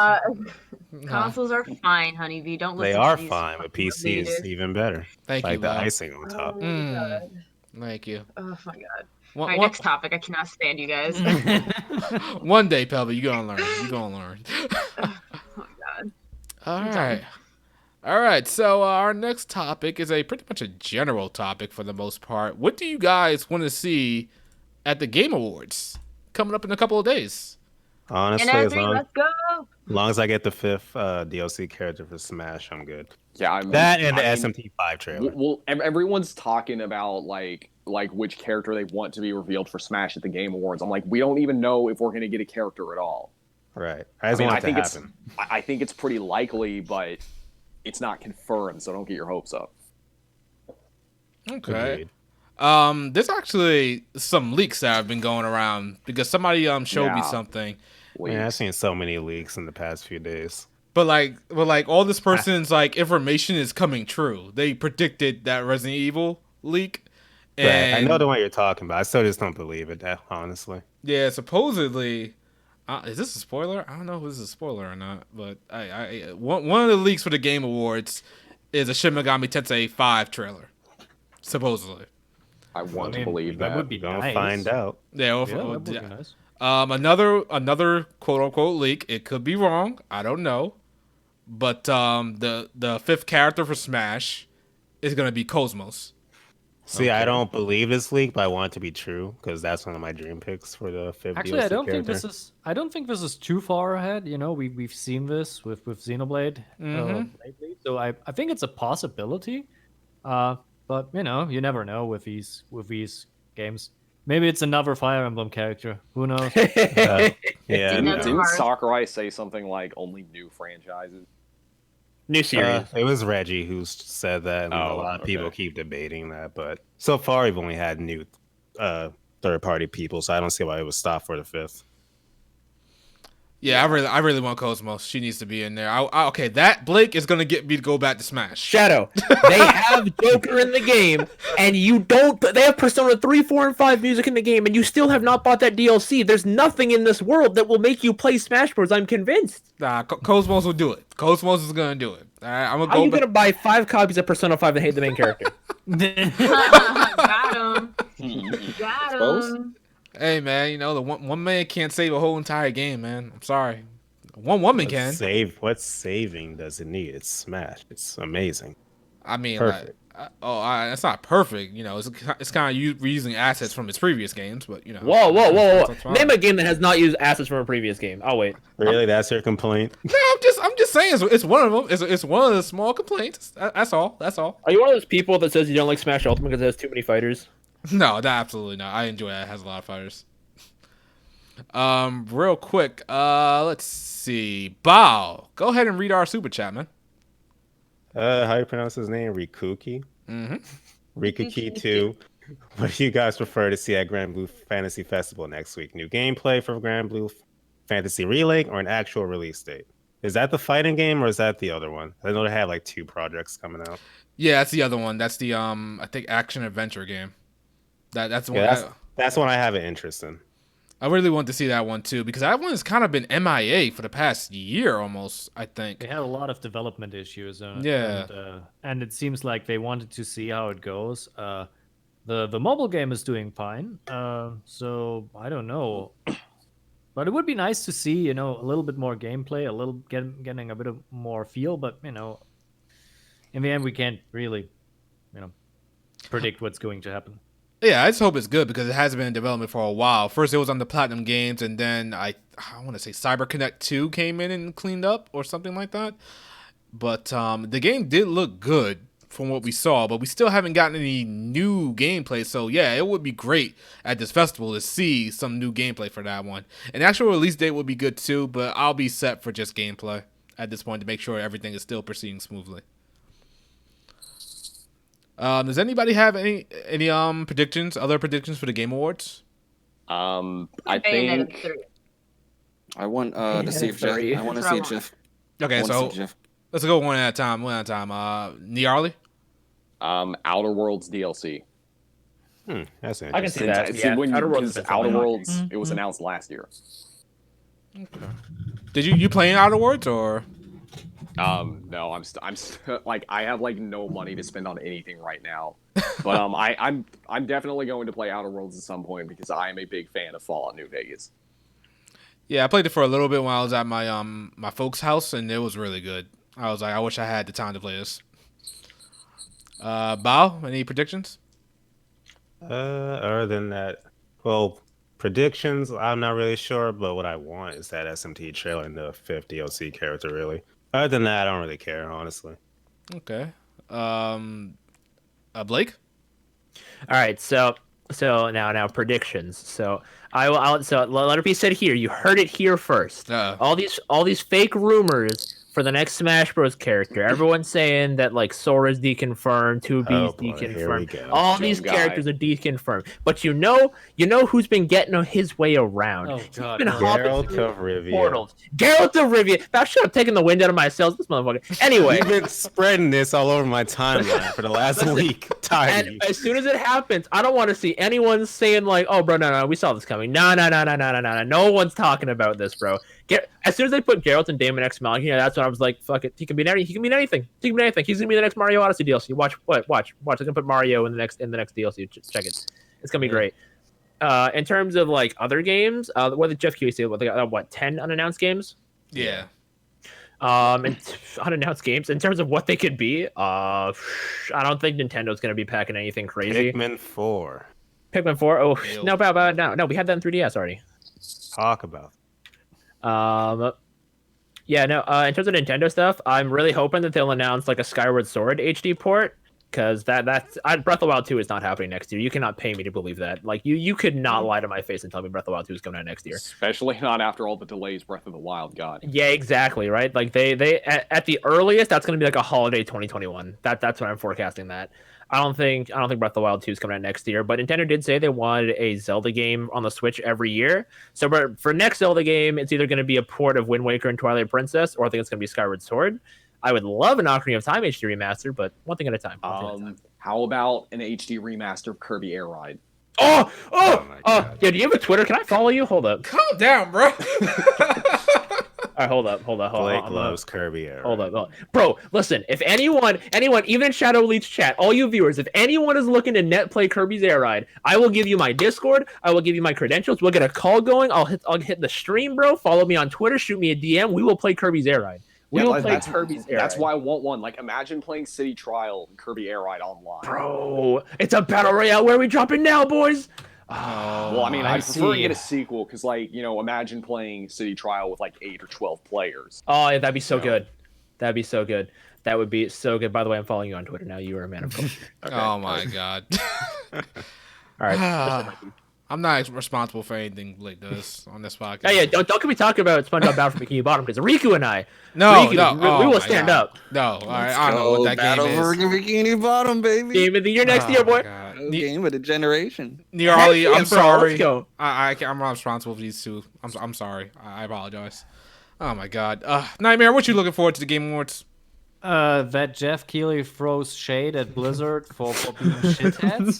Speaker 6: nah, Consoles are fine, honeybee. Don't listen
Speaker 5: They
Speaker 6: to
Speaker 5: are
Speaker 6: these
Speaker 5: fine, but
Speaker 6: fucking
Speaker 5: PC is
Speaker 6: leaders.
Speaker 5: even better.
Speaker 1: Thank
Speaker 5: Like
Speaker 1: you,
Speaker 5: the
Speaker 1: love.
Speaker 5: icing on top.
Speaker 6: Oh my
Speaker 1: Mm.
Speaker 6: god.
Speaker 1: Thank you.
Speaker 6: Oh my god.
Speaker 1: One,
Speaker 6: Alright,
Speaker 1: one-
Speaker 6: next topic. I cannot stand you guys.
Speaker 1: one day, Pelby, you gonna learn. You gonna learn.
Speaker 6: Oh my god.
Speaker 1: All
Speaker 6: I'm
Speaker 1: right. All right. So our next topic is a pretty much a general topic for the most part. What do you guys want to see at the Game Awards coming up in a couple of days?
Speaker 5: Honestly,
Speaker 6: And
Speaker 5: as
Speaker 6: every,
Speaker 5: long,
Speaker 6: let's go.
Speaker 5: as long as I get the 5th DLC character for Smash, I'm good.
Speaker 7: Yeah,
Speaker 5: That and the
Speaker 7: I mean,
Speaker 5: SMT5 trailer.
Speaker 7: Well, everyone's talking about like which character they want to be revealed for Smash at the Game Awards. I'm like, we don't even know if we're going to get a character at all.
Speaker 5: Right. I just want it to happen.
Speaker 7: I think it's pretty likely, but it's not confirmed, so don't get your hopes up.
Speaker 1: Okay. There's actually some leaks that have been going around because somebody showed me
Speaker 7: Yeah.
Speaker 1: something.
Speaker 5: Man, I've seen so many leaks in the past few days.
Speaker 1: But all this person's like information is coming true. They predicted that Resident Evil leak.
Speaker 5: Right.
Speaker 1: And
Speaker 5: I know the one you're talking about. I still just don't believe it, honestly.
Speaker 1: yeah, supposedly, is this a spoiler? I don't know if this is a spoiler or not. But one of the leaks for the Game Awards is a Shin Megami Tensei 5 trailer. Supposedly.
Speaker 7: I want to
Speaker 4: mean,
Speaker 7: believe
Speaker 4: that
Speaker 7: that.
Speaker 4: would be
Speaker 5: Gonna
Speaker 4: nice.
Speaker 5: find out.
Speaker 1: Yeah.
Speaker 4: Yeah, that would be nice.
Speaker 1: Another quote unquote leak. It could be wrong. I don't know. But the 5th character for Smash is gonna be Cosmos.
Speaker 5: See, I
Speaker 1: Okay.
Speaker 5: don't believe this leak, but I want it to be true because that's one of my dream picks for the fifth
Speaker 4: Actually,
Speaker 5: DLC
Speaker 4: I don't
Speaker 5: character.
Speaker 4: think this is too far ahead. You know, we've seen this with Xenoblade lately, so I think it's a possibility. But you know, you never know with these games. Maybe it's another Fire Emblem character. Who knows?
Speaker 5: Yeah,
Speaker 7: Didn't,
Speaker 6: Never
Speaker 5: no.
Speaker 7: didn't
Speaker 6: hard.
Speaker 7: Sakurai say something like only new franchises?
Speaker 2: New series.
Speaker 5: It was Reggie who said that, and a
Speaker 7: Oh,
Speaker 5: lot of people
Speaker 7: okay.
Speaker 5: keep debating that. But so far, we've only had new third-party people, so I don't see why it would stop for the fifth.
Speaker 1: Yeah, I really want Cosmos. She needs to be in there. Okay, that Blake is gonna get me to go back to Smash.
Speaker 2: Shadow. They have Joker in the game, and you don't. They have Persona 3, 4, and 5 music in the game, and you still have not bought that DLC. There's nothing in this world that will make you play Smash Bros. I'm convinced.
Speaker 1: Nah, Cosmos will do it. Cosmos is gonna do it. All right, I'm gonna
Speaker 2: How are
Speaker 1: go
Speaker 2: you
Speaker 1: back.
Speaker 2: gonna buy 5 copies of Persona 5 and hate the main character?
Speaker 6: Got him. Got
Speaker 3: Suppose?
Speaker 6: him.
Speaker 1: Hey man, you know the one man can't save a whole entire game, man. I'm sorry. One woman can.
Speaker 5: What saving does it need? It's Smash. It's amazing.
Speaker 1: I mean,
Speaker 5: Perfect.
Speaker 1: it's not perfect. You know, it's kind of reusing assets from its previous games, but you know.
Speaker 2: Whoa.
Speaker 1: That's fine.
Speaker 2: Name a game that has not used assets from a previous game. I'll wait.
Speaker 5: Really, that's your complaint?
Speaker 1: No, I'm just saying it's one of them. It's one of the small complaints. That's all. That's all.
Speaker 2: Are you one of those people that says you don't like Smash Ultimate because it has too many fighters?
Speaker 1: No, absolutely not. I enjoy it. It has a lot of fighters. Real quick, let's see. Bao, go ahead and read our super chat, man.
Speaker 5: How do you pronounce his name? Rikuki?
Speaker 1: Mm-hmm.
Speaker 5: Rikuki 2. What do you guys prefer to see at Grand Blue Fantasy Festival next week? New gameplay for Grand Blue Fantasy Relink or an actual release date? Is that the fighting game or is that the other one? I know they have like 2 projects coming out.
Speaker 1: Yeah, that's the other one. That's the I think action adventure game. That's the one.
Speaker 5: Yeah, that's one I have an interest in.
Speaker 1: I really want to see that one too because that one has kind of been MIA for the past year almost. I think.
Speaker 4: They had a lot of development issues.
Speaker 1: Yeah.
Speaker 4: and it seems like they wanted to see how it goes. The mobile game is doing fine. So I don't know, but it would be nice to see, you know, a little bit more gameplay, getting a bit of more feel. But you know, in the end, we can't really, you know, predict what's going to happen.
Speaker 1: Yeah, I just hope it's good because it has been in development for a while. First, it was on the Platinum Games, and then I want to say CyberConnect 2 came in and cleaned up or something like that. But the game did look good from what we saw, but we still haven't gotten any new gameplay. So yeah, it would be great at this festival to see some new gameplay for that one. An actual release date would be good too, but I'll be set for just gameplay at this point to make sure everything is still proceeding smoothly. Does anybody have any predictions, other predictions for the Game Awards?
Speaker 7: I
Speaker 6: Bayonetta
Speaker 7: think
Speaker 6: 3.
Speaker 3: I want to see if Jeff.
Speaker 2: Sorry.
Speaker 3: I want to
Speaker 6: That's
Speaker 3: see
Speaker 6: what I
Speaker 3: Jeff.
Speaker 1: Okay,
Speaker 3: I wanna
Speaker 1: so
Speaker 3: see Jeff.
Speaker 1: let's go one at a time. Niarly?
Speaker 7: Outer Worlds DLC.
Speaker 5: That's
Speaker 2: I can
Speaker 5: interesting.
Speaker 2: see that.
Speaker 7: See,
Speaker 2: Yeah,
Speaker 7: when
Speaker 2: Outer Worlds
Speaker 7: because
Speaker 2: has been
Speaker 7: Outer
Speaker 2: something.
Speaker 7: Worlds, it was announced last year.
Speaker 1: Did you playing Outer Worlds or?
Speaker 7: No, I'm like I have like no money to spend on anything right now, but I'm definitely going to play Outer Worlds at some point because I am a big fan of Fallout New Vegas.
Speaker 1: Yeah, I played it for a little bit when I was at my folks' house, and it was really good. I was like, I wish I had the time to play this. Bao, any predictions?
Speaker 5: Other than that, well, predictions, I'm not really sure, but what I want is that SMT trailer and the 5th DLC character, really. Other than that, I don't really care, honestly.
Speaker 1: Okay. Blake?
Speaker 2: All right, so now predictions. So so let it be said here. You heard it here first. All these fake rumors for the next Smash Bros. Character. Everyone's saying that like Sora's deconfirmed, 2B's
Speaker 5: Oh, boy, here we
Speaker 2: deconfirmed.
Speaker 5: go.
Speaker 2: All
Speaker 7: Joe
Speaker 2: these
Speaker 7: guy.
Speaker 2: characters are deconfirmed. But you know who's been getting his way around.
Speaker 4: Oh,
Speaker 2: He's
Speaker 4: God,
Speaker 2: been
Speaker 4: no.
Speaker 2: hopping
Speaker 5: Geralt
Speaker 2: through
Speaker 5: of Rivia.
Speaker 2: portals. Geralt of Rivia. Now shut up, taking the wind out of my sails, this motherfucker. Anyway.
Speaker 5: You've been spreading this all over my timeline for the last week. Tired of you.
Speaker 2: And as soon as it happens, I don't want to see anyone saying like, "Oh, bro, no, we saw this coming." No. No one's talking about this, bro. As soon as they put Geralt and Daemon X Machina here, that's when I was like, "Fuck it, he can be anything. He can be anything. He's gonna be the next Mario Odyssey DLC. Watch. They're gonna put Mario in the next DLC. Just check it. It's gonna be great." In terms of like other games, what did Jeff Keighley say? What they got? 10 unannounced games?
Speaker 1: Yeah.
Speaker 2: And unannounced games in terms of what they could be. I don't think Nintendo's gonna be packing anything crazy.
Speaker 5: Pikmin 4.
Speaker 2: Pikmin 4. Oh
Speaker 1: Ew.
Speaker 2: no, no, we had that in 3DS already.
Speaker 5: Talk about.
Speaker 2: Yeah, no. In terms of Nintendo stuff, I'm really hoping that they'll announce like a Skyward Sword HD port, because that's Breath of the Wild 2 is not happening next year. You cannot pay me to believe that. Like you could not lie to my face and tell me Breath of the Wild 2 is coming out next year.
Speaker 7: Especially not after all the delays Breath of the Wild got.
Speaker 2: Yeah, exactly. Right. Like they at the earliest, that's going to be like a holiday 2021. That's what I'm forecasting. That I don't think Breath of the Wild 2 is coming out next year. But Nintendo did say they wanted a Zelda game on the Switch every year. So for next Zelda game, it's either going to be a port of Wind Waker and Twilight Princess, or I think it's going to be Skyward Sword. I would love an Ocarina of Time HD remaster, but one thing at a time.
Speaker 7: How about an HD remaster of Kirby Air Ride?
Speaker 2: Oh,
Speaker 5: my God.
Speaker 2: yeah. Do you have a Twitter? Can I follow you? Hold up.
Speaker 1: Calm down, bro.
Speaker 2: All right, hold up.
Speaker 5: Blake loves Kirby Air.
Speaker 2: Hold up. Bro, listen, if anyone, even in Shadow Leech chat, all you viewers, if anyone is looking to net play Kirby's Air Ride, I will give you my Discord, I will give you my credentials, we'll get a call going, I'll hit the stream, bro, follow me on Twitter, shoot me a DM, we will play Kirby's Air Ride. We will play Kirby's Air Ride.
Speaker 7: That's why I want one. Like, imagine playing City Trial and Kirby Air Ride online.
Speaker 2: Bro, it's a battle royale, where are we dropping now, boys?
Speaker 7: Well, I mean, I prefer to get a sequel because, like, imagine playing City Trial with like 8 or 12 players.
Speaker 2: Oh, yeah, that'd be so good. That'd be so good. That would be so good. By the way, I'm following you on Twitter now. You are a man of culture. Okay.
Speaker 1: Oh my God.
Speaker 2: All right.
Speaker 1: I'm not responsible for anything Blake does on this podcast.
Speaker 2: Yeah, don't get me talking about SpongeBob Battle for Bikini Bottom, because Riku and I,
Speaker 1: No,
Speaker 2: we
Speaker 1: oh
Speaker 2: will
Speaker 1: my
Speaker 2: stand
Speaker 1: God.
Speaker 2: up.
Speaker 1: No, all right, I don't know what that
Speaker 3: Battle
Speaker 1: game
Speaker 3: for
Speaker 1: is.
Speaker 3: Bikini Bottom, baby.
Speaker 2: Game of the year next year, boy.
Speaker 3: Game of the generation.
Speaker 1: Nearly, I'm
Speaker 2: Heck yeah, bro,
Speaker 1: sorry.
Speaker 2: let's go.
Speaker 1: I'm not responsible for these two. I'm sorry. I apologize. Oh my God. Nightmare, what you looking forward to the Game Awards?
Speaker 4: That Jeff Keighley throws shade at Blizzard for being shitheads.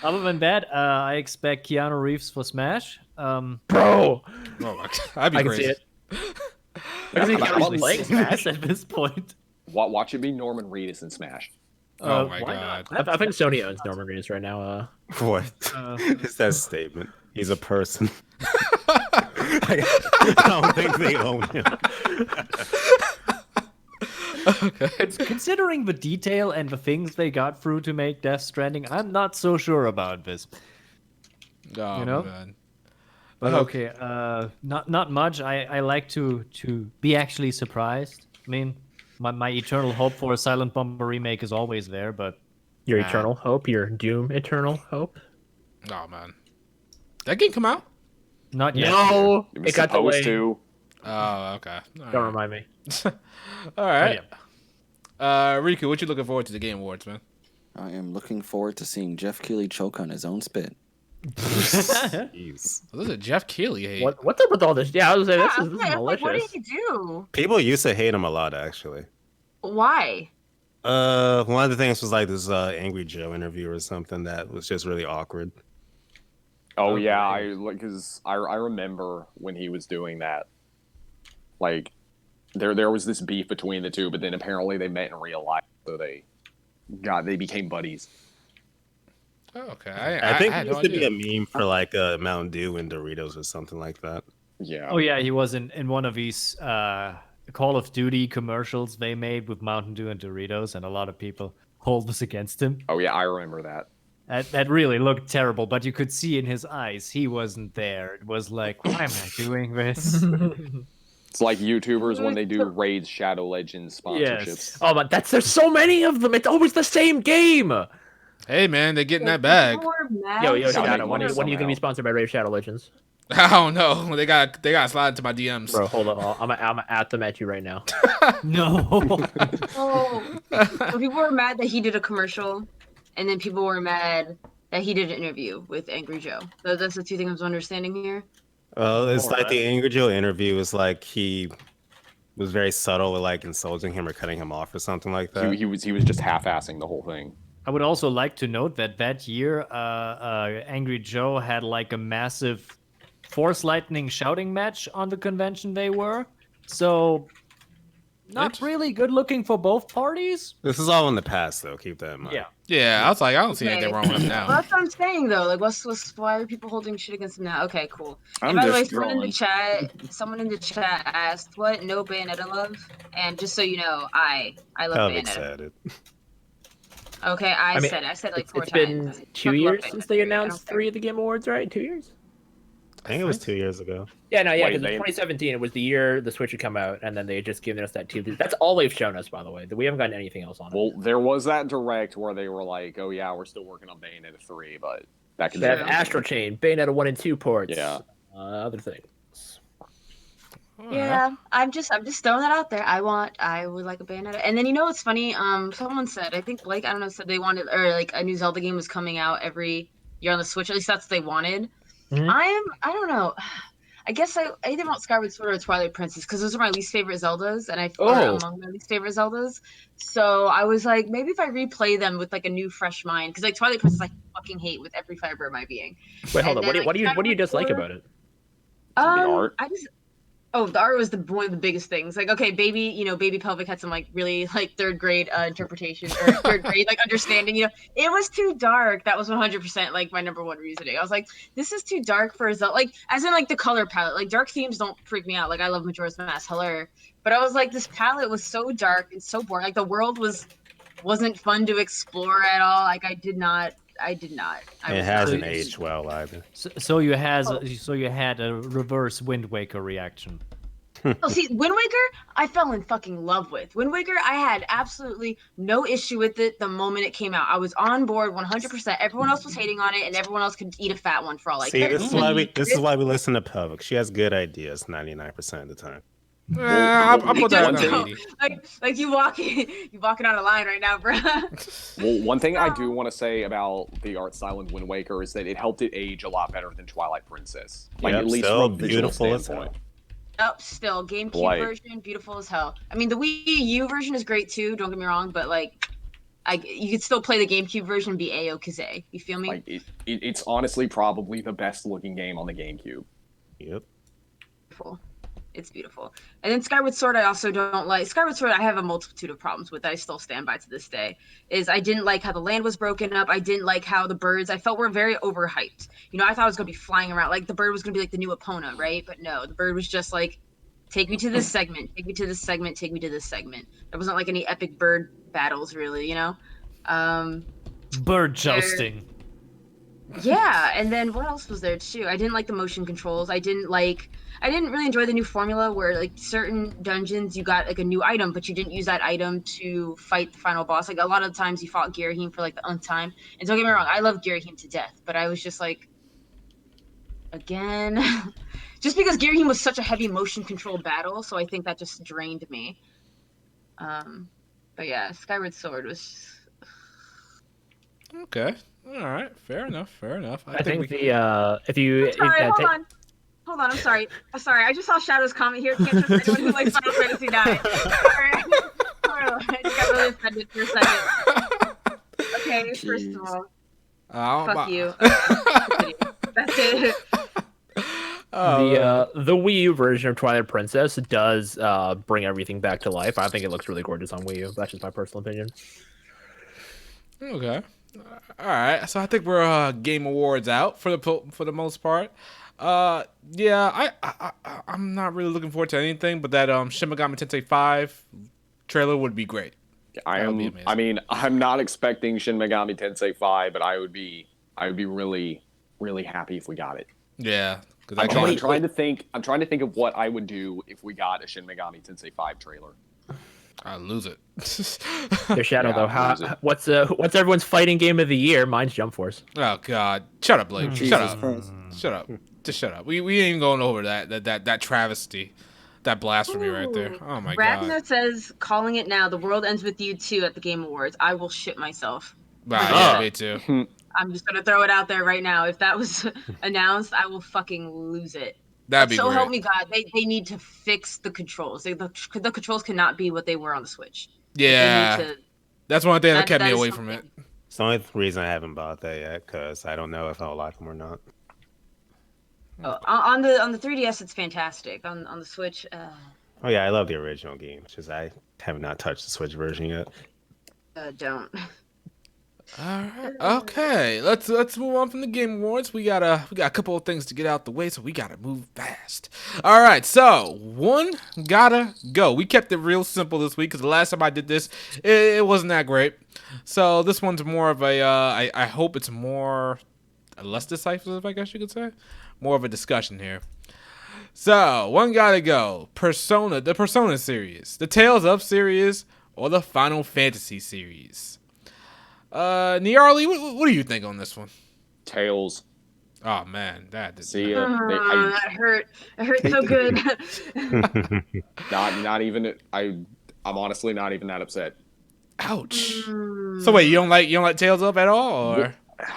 Speaker 4: Other than that, I expect Keanu Reeves for Smash.
Speaker 2: Bro,
Speaker 1: Oh my God, that'd be
Speaker 2: I can
Speaker 1: crazy.
Speaker 2: see it. I can see Keanu playing Smash.
Speaker 4: at this point.
Speaker 7: Watch it be Norman Reedus in Smash.
Speaker 1: Oh my
Speaker 4: why
Speaker 1: God.
Speaker 4: not?
Speaker 2: I think Sony owns Norman Reedus right now.
Speaker 5: What is that statement? He's a person. I don't think they own him.
Speaker 4: Considering the detail and the things they got through to make Death Stranding, I'm not so sure about this.
Speaker 1: Oh,
Speaker 4: You know?
Speaker 1: man.
Speaker 4: But okay, not much. I like to be actually surprised. I mean, my eternal hope for a Silent Bomber remake is always there, but
Speaker 2: Your eternal hope, your Doom eternal hope.
Speaker 1: Oh man. That game come out?
Speaker 4: not yet.
Speaker 2: No,
Speaker 7: It
Speaker 2: it
Speaker 7: was
Speaker 2: got
Speaker 7: supposed
Speaker 2: delayed.
Speaker 7: to.
Speaker 1: Oh, okay. All
Speaker 2: Don't
Speaker 1: right.
Speaker 2: remind me.
Speaker 1: All right. Riku, what you looking forward to the Game Awards, man?
Speaker 3: I am looking forward to seeing Jeff Keighley choke on his own spit.
Speaker 5: Jeez.
Speaker 1: Oh, this is Jeff Keighley hate.
Speaker 2: What's up with all this? Yeah, I was saying this is
Speaker 6: Like, what
Speaker 2: malicious.
Speaker 6: did he do?
Speaker 5: People used to hate him a lot, actually.
Speaker 6: Why?
Speaker 5: One of the things was like this Angry Joe interview or something that was just really awkward.
Speaker 7: Oh yeah, because I remember when he was doing that. Like, there was this beef between the two, but then apparently they met in real life, so they became buddies.
Speaker 1: Oh, okay.
Speaker 5: I think
Speaker 1: I
Speaker 5: it
Speaker 1: had no
Speaker 5: used to be
Speaker 1: idea.
Speaker 5: a meme for like Mountain Dew and Doritos or something like that.
Speaker 7: Yeah.
Speaker 4: Oh yeah, he was in one of these Call of Duty commercials they made with Mountain Dew and Doritos, and a lot of people hold this against him.
Speaker 7: Oh yeah, I remember that.
Speaker 4: That really looked terrible, but you could see in his eyes he wasn't there. It was like, why am I doing this?
Speaker 7: It's like YouTubers when they do Raid's Shadow Legends sponsorships.
Speaker 4: Yes.
Speaker 2: Oh, but there's so many of them. It's always the same game.
Speaker 1: Hey, man, they're getting that bag.
Speaker 6: People were mad
Speaker 2: Yo,
Speaker 7: Gotta
Speaker 2: Shadow,
Speaker 7: make
Speaker 2: when
Speaker 7: money
Speaker 2: are you gonna be
Speaker 7: somehow.
Speaker 2: sponsored by Rave Shadow Legends?
Speaker 1: I don't know. They got slide into my DMs.
Speaker 2: Bro, hold up. I'm at them at you right now.
Speaker 4: No.
Speaker 6: Oh, so people were mad that he did a commercial, and then people were mad that he did an interview with Angry Joe. So that's the two things I'm understanding here.
Speaker 5: Well, it's like
Speaker 2: Alright.
Speaker 5: the Angry Joe interview was like he was very subtle with like insulting him or cutting him off or something like that.
Speaker 7: He was just half-assing the whole thing.
Speaker 4: I would also like to note that year, Angry Joe had like a massive Force Lightning shouting match on the convention they were. So not really good looking for both parties.
Speaker 5: This is all in the past, though. Keep that in mind.
Speaker 4: Yeah.
Speaker 1: Yeah, I was like, I don't see
Speaker 6: Okay.
Speaker 1: anything wrong with him
Speaker 6: Well,
Speaker 1: now.
Speaker 6: that's what I'm saying though. Like, why are people holding shit against him now? Okay, cool.
Speaker 3: I'm
Speaker 6: And by the way,
Speaker 3: just
Speaker 6: someone in the chat asked what no Bayonetta love, and just so you know, I love
Speaker 5: Pelvic
Speaker 6: Bayonetta.
Speaker 5: said it.
Speaker 6: Okay, I
Speaker 2: mean,
Speaker 6: said like
Speaker 2: it's
Speaker 6: 4
Speaker 2: been
Speaker 6: times.
Speaker 2: 2
Speaker 6: Fucking love
Speaker 2: years
Speaker 6: Bayonetta
Speaker 2: since they
Speaker 6: 3, I don't
Speaker 2: announced
Speaker 6: care.
Speaker 2: 3 of the Game Awards, right? 2 years?
Speaker 5: I think it was 2 years ago.
Speaker 2: Yeah, no, yeah,
Speaker 7: Wait,
Speaker 2: because in 2017 it was the year the Switch had come out, and then they had just given us that 2. That's all they've shown us, by the way. We haven't gotten anything else on it.
Speaker 7: Well, there was that direct where they were like, "Oh yeah, we're still working on Bayonetta 3," but that could
Speaker 2: They have
Speaker 6: True.
Speaker 2: Astral Chain, Bayonetta 1 and 2 ports,
Speaker 7: Yeah.
Speaker 2: other things.
Speaker 6: Yeah, I'm just throwing that out there. I would like a Bayonetta. And then you know what's funny? Someone said, I think Blake, I don't know, said they wanted, or like a new Zelda game was coming out every year on the Switch. At least that's what they wanted.
Speaker 2: Mhm.
Speaker 6: I don't know. I guess I either want Skyward Sword or Twilight Princess because those are my least favorite Zeldas, and are among my least favorite Zeldas. So I was like, maybe if I replay them with like a new, fresh mind, because like Twilight Princess, I fucking hate with every fiber of my being.
Speaker 2: Wait, hold
Speaker 6: And
Speaker 2: on.
Speaker 6: then,
Speaker 2: What do you
Speaker 6: Skyward
Speaker 2: dislike
Speaker 6: Sword-
Speaker 2: about it?
Speaker 7: The art.
Speaker 6: The art was one of the biggest things. Like, okay, baby pelvic had some like really like third grade interpretation or third grade like understanding. It was too dark. That was 100% like my number one reasoning. I was like, this is too dark for a Zelda. Like, as in like the color palette. Like, dark themes don't freak me out. Like, I love Majora's Mask, hello. But I was like, this palette was so dark and so boring. Like, the world wasn't fun to explore at all. Like, I did not.
Speaker 5: It hasn't aged well either.
Speaker 4: So you had a reverse Wind Waker reaction.
Speaker 6: Oh, see, Wind Waker, I fell in fucking love with. Wind Waker, I had absolutely no issue with it the moment it came out. I was on board 100%. Everyone else was hating on it, and everyone else could eat a fat one for all I
Speaker 5: See,
Speaker 6: cared.
Speaker 5: this is why we listen to Pelvic. She has good ideas 99% of the time.
Speaker 1: I'll put that
Speaker 7: one
Speaker 1: on
Speaker 7: thing-
Speaker 1: 80.
Speaker 6: Like you walking on a line right now, bro.
Speaker 7: Well, one thing I do want to say about the art style in Wind Waker is that it helped it age a lot better than Twilight Princess. Like,
Speaker 5: Yep,
Speaker 7: at least
Speaker 5: still
Speaker 7: from a visual
Speaker 5: beautiful as
Speaker 7: standpoint.
Speaker 5: hell.
Speaker 6: Oh, still GameCube
Speaker 7: Like-
Speaker 6: version, beautiful as hell. I mean, the Wii U version is great too. Don't get me wrong, but like, you could still play the GameCube version and be A-OK. You feel me?
Speaker 7: Like, it's honestly probably the best looking game on the GameCube.
Speaker 5: Yep.
Speaker 6: Beautiful. It's beautiful. And then Skyward Sword, I also don't like. Skyward Sword, I have a multitude of problems with that I still stand by to this day. I didn't like how the land was broken up. I didn't like how the birds, I felt were very overhyped. I thought it was going to be flying around. Like, the bird was going to be like the new Epona, right? But no, the bird was just like, take me to this segment, take me to this segment, take me to this segment. There wasn't like any epic bird battles, really,
Speaker 4: Bird jousting.
Speaker 6: Yeah, and then what else was there too? I didn't like the motion controls. I didn't really enjoy the new formula where like certain dungeons you got like a new item, but you didn't use that item to fight the final boss. Like, a lot of the times you fought Girahim for like the nth time. And don't get me wrong, I love Girahim to death, but I was just like, again, just because Girahim was such a heavy motion control battle, so I think that just drained me. But yeah, Skyward Sword was.
Speaker 1: Okay. All right. Fair enough.
Speaker 2: I think
Speaker 1: we
Speaker 2: if you
Speaker 6: Sorry, hold on. I'm sorry. I just saw Shadow's comment here. Can't trust anyone who likes Final Fantasy 9. Sorry. I just got really offended for a second. Okay, first of all, fuck you. That's it.
Speaker 2: The Wii U version of Twilight Princess does bring everything back to life. I think it looks really gorgeous on Wii U. That's just my personal opinion.
Speaker 1: Okay. All right. So I think we're Game Awards out for the most part. Yeah, I'm not really looking forward to anything, but that Shin Megami Tensei 5 trailer would be great. That would be amazing.
Speaker 7: I mean, I'm not expecting Shin Megami Tensei 5, but I would be really, really happy if we got it.
Speaker 1: Yeah.
Speaker 7: I'm trying to think of what I would do if we got a Shin Megami Tensei 5 trailer.
Speaker 1: I'll lose it.
Speaker 2: Your Shadow,
Speaker 7: Yeah,
Speaker 2: though, what's everyone's fighting game of the year? Mine's Jump Force.
Speaker 1: Oh God! Shut up, Blake.
Speaker 3: Jesus
Speaker 1: Shut up.
Speaker 3: Christ.
Speaker 1: Shut up. Just shut up. We ain't even going over that travesty, that blasphemy right there. Oh my God.
Speaker 6: Ragnar says, calling it now. The world ends with you too at the Game Awards. I will shit myself.
Speaker 1: Yeah, me too.
Speaker 6: I'm just gonna throw it out there right now. If that was announced, I will fucking lose it.
Speaker 1: That'd be
Speaker 6: So
Speaker 1: great.
Speaker 6: help me God, they need to fix the controls. The controls cannot be what they were on the Switch.
Speaker 1: Yeah,
Speaker 6: They need to,
Speaker 1: that's one thing that kept me
Speaker 6: is
Speaker 1: away from it.
Speaker 6: something.
Speaker 5: It's the only reason I haven't bought that yet, because I don't know if I'll like them or not.
Speaker 6: On the 3DS, it's fantastic. On the Switch,
Speaker 5: Oh yeah, I love the original game. It's just I have not touched the Switch version yet.
Speaker 6: Don't.
Speaker 1: All right. Okay. Let's move on from the Game Awards. We got a couple of things to get out the way, so we gotta move fast. All right. So one gotta go. We kept it real simple this week because the last time I did this, it wasn't that great. So this one's more of a. I hope it's more less decisive, I guess you could say. More of a discussion here. So one gotta go. Persona, the Persona series, the Tales of series, or the Final Fantasy series. Niarli, what do you think on this one?
Speaker 7: Tails.
Speaker 1: Oh man, that did
Speaker 7: See,
Speaker 6: That hurt. It hurt so good.
Speaker 7: not even. I'm honestly not even that upset.
Speaker 1: Ouch. So wait, you don't like Tales of at all, or?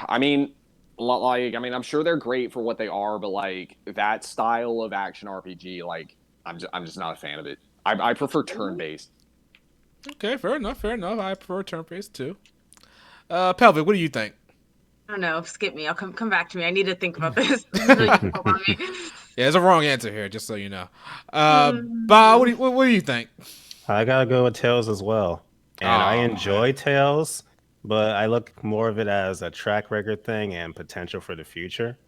Speaker 7: I mean, I'm sure they're great for what they are, but like that style of action RPG, like I'm just not a fan of it. I prefer turn-based.
Speaker 1: Okay, fair enough. I prefer turn-based too. Pelvic, what do you think?
Speaker 6: I don't know. Skip me. I'll come back to me. I need to think about this. This is really difficult on me.
Speaker 1: Yeah, there's a wrong answer here, just so you know. Bob, what do you think?
Speaker 5: I gotta go with Tails as well. And I enjoy Tails, but I look more of it as a track record thing and potential for the future.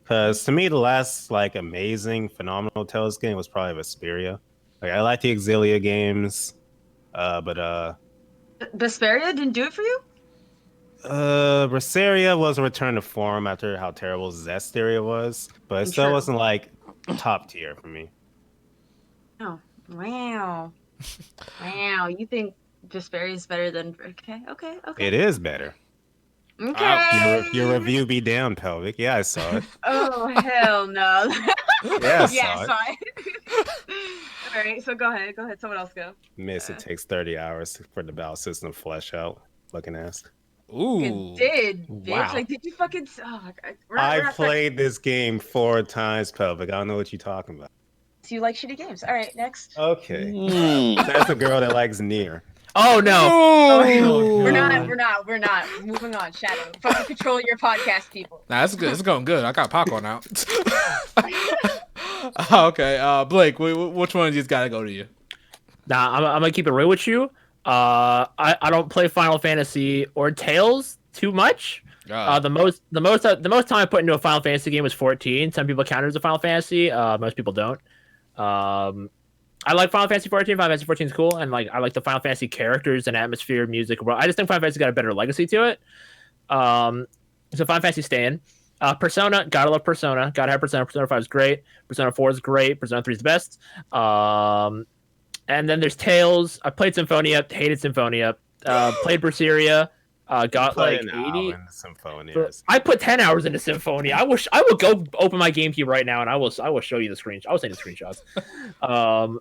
Speaker 5: Because to me, the last like amazing, phenomenal Tails game was probably Vesperia. Like I like the Exilia games, but
Speaker 6: Vesperia didn't do it for you?
Speaker 5: Berseria was a return to form after how terrible Zestiria was, but it still
Speaker 6: True.
Speaker 5: wasn't like top tier for me.
Speaker 6: Oh, wow. Wow. You think Vesperia is better than... Okay.
Speaker 5: It is better.
Speaker 6: Okay.
Speaker 5: Your review be down, Pelvic. Yeah, I saw it.
Speaker 6: Oh, hell no.
Speaker 5: Yeah,
Speaker 6: I saw it. All right, so go ahead. Someone else go.
Speaker 5: Miss, it takes 30 hours for the battle system to flesh out. Looking ass.
Speaker 1: Ooh.
Speaker 6: It did, bitch.
Speaker 2: Wow.
Speaker 6: Like, did you fucking... Oh, my God.
Speaker 5: I played this game 4 times, Pelvic. I don't know what you're talking about.
Speaker 6: So you like shitty games. All right, next.
Speaker 5: Okay. That's a girl that likes Nier.
Speaker 2: Oh no!
Speaker 1: Oh,
Speaker 6: We're not. Moving on. Shadow. Fucking control your podcast, people.
Speaker 1: Nah, that's good. It's going good. I got popcorn out. Okay, Blake, which one of these gotta go to you?
Speaker 2: Nah, I'm gonna keep it real with you. I don't play Final Fantasy or Tales too much. The most time I put into a Final Fantasy game was 14. Some people count it as a Final Fantasy. Most people don't. I like Final Fantasy 14. Final Fantasy 14 is cool, and like I like the Final Fantasy characters and atmosphere, music. I just think Final Fantasy got a better legacy to it. So Final Fantasy staying. Persona, gotta love Persona. Gotta have Persona. Persona 5 is great. Persona 4 is great. Persona 3 is the best. And then there's Tales. I played Symphonia. Hated Symphonia. Played Berseria. Got like 80. I put 10 hours into Symphonia. I will go open my GameCube right now and I will show you the screenshots. I will send you the screenshots.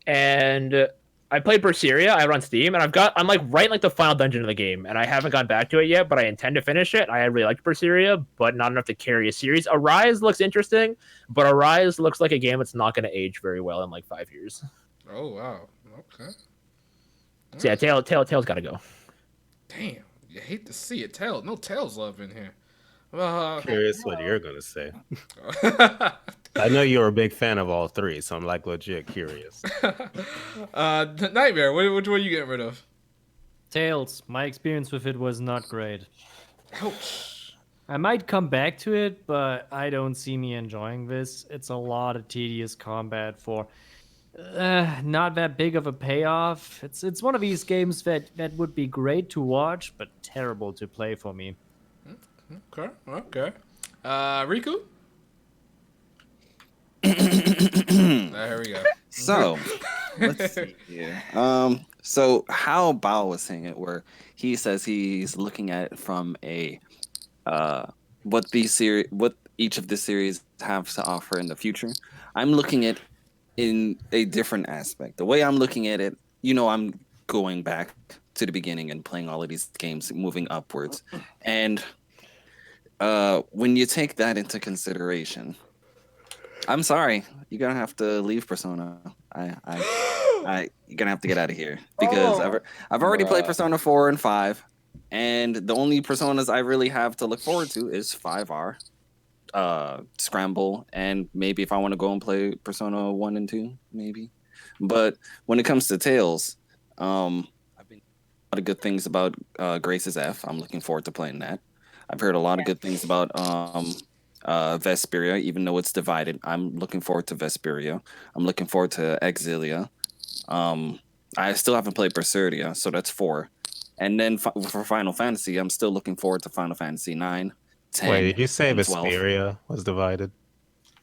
Speaker 2: And I played Berseria. I have it on Steam, and I'm like right in like the final dungeon of the game, and I haven't gone back to it yet, but I intend to finish it. I really liked Berseria, but not enough to carry a series. Arise looks interesting, but Arise looks like a game that's not going to age very well in like 5 years.
Speaker 1: Oh wow. Okay.
Speaker 2: So yeah, Tails got to go.
Speaker 1: Damn, you hate to see it. No Tails love in here.
Speaker 5: Curious what you're gonna say. I know you're a big fan of all 3, so I'm like legit curious.
Speaker 1: Nightmare, which one are you getting rid of?
Speaker 4: Tails. My experience with it was not great.
Speaker 1: Ouch.
Speaker 4: I might come back to it, but I don't see me enjoying this. It's a lot of tedious combat for not that big of a payoff. It's one of these games that would be great to watch, but terrible to play for me.
Speaker 1: Okay. Riku? There we go.
Speaker 3: So, let's see here. So how Bao was saying it, where he says he's looking at it from a what each of the series have to offer in the future. I'm looking at in a different aspect. The way I'm looking at it, I'm going back to the beginning and playing all of these games, moving upwards, and when you take that into consideration, I'm sorry, you're gonna have to leave Persona. You're gonna have to get out of here because I've already played Persona 4 and 5, and the only Personas I really have to look forward to is 5R, Scramble, and maybe if I want to go and play Persona 1 and 2, maybe. But when it comes to Tales, I've been a lot of good things about Grace's F. I'm looking forward to playing that. I've heard a lot of good things about Vesperia, even though it's divided. I'm looking forward to Vesperia. I'm looking forward to Exilia. I still haven't played Berseria, so that's 4. And then for Final Fantasy, I'm still looking forward to Final Fantasy 9, 10,
Speaker 5: Wait, did you say
Speaker 3: and 12.
Speaker 5: Vesperia was divided?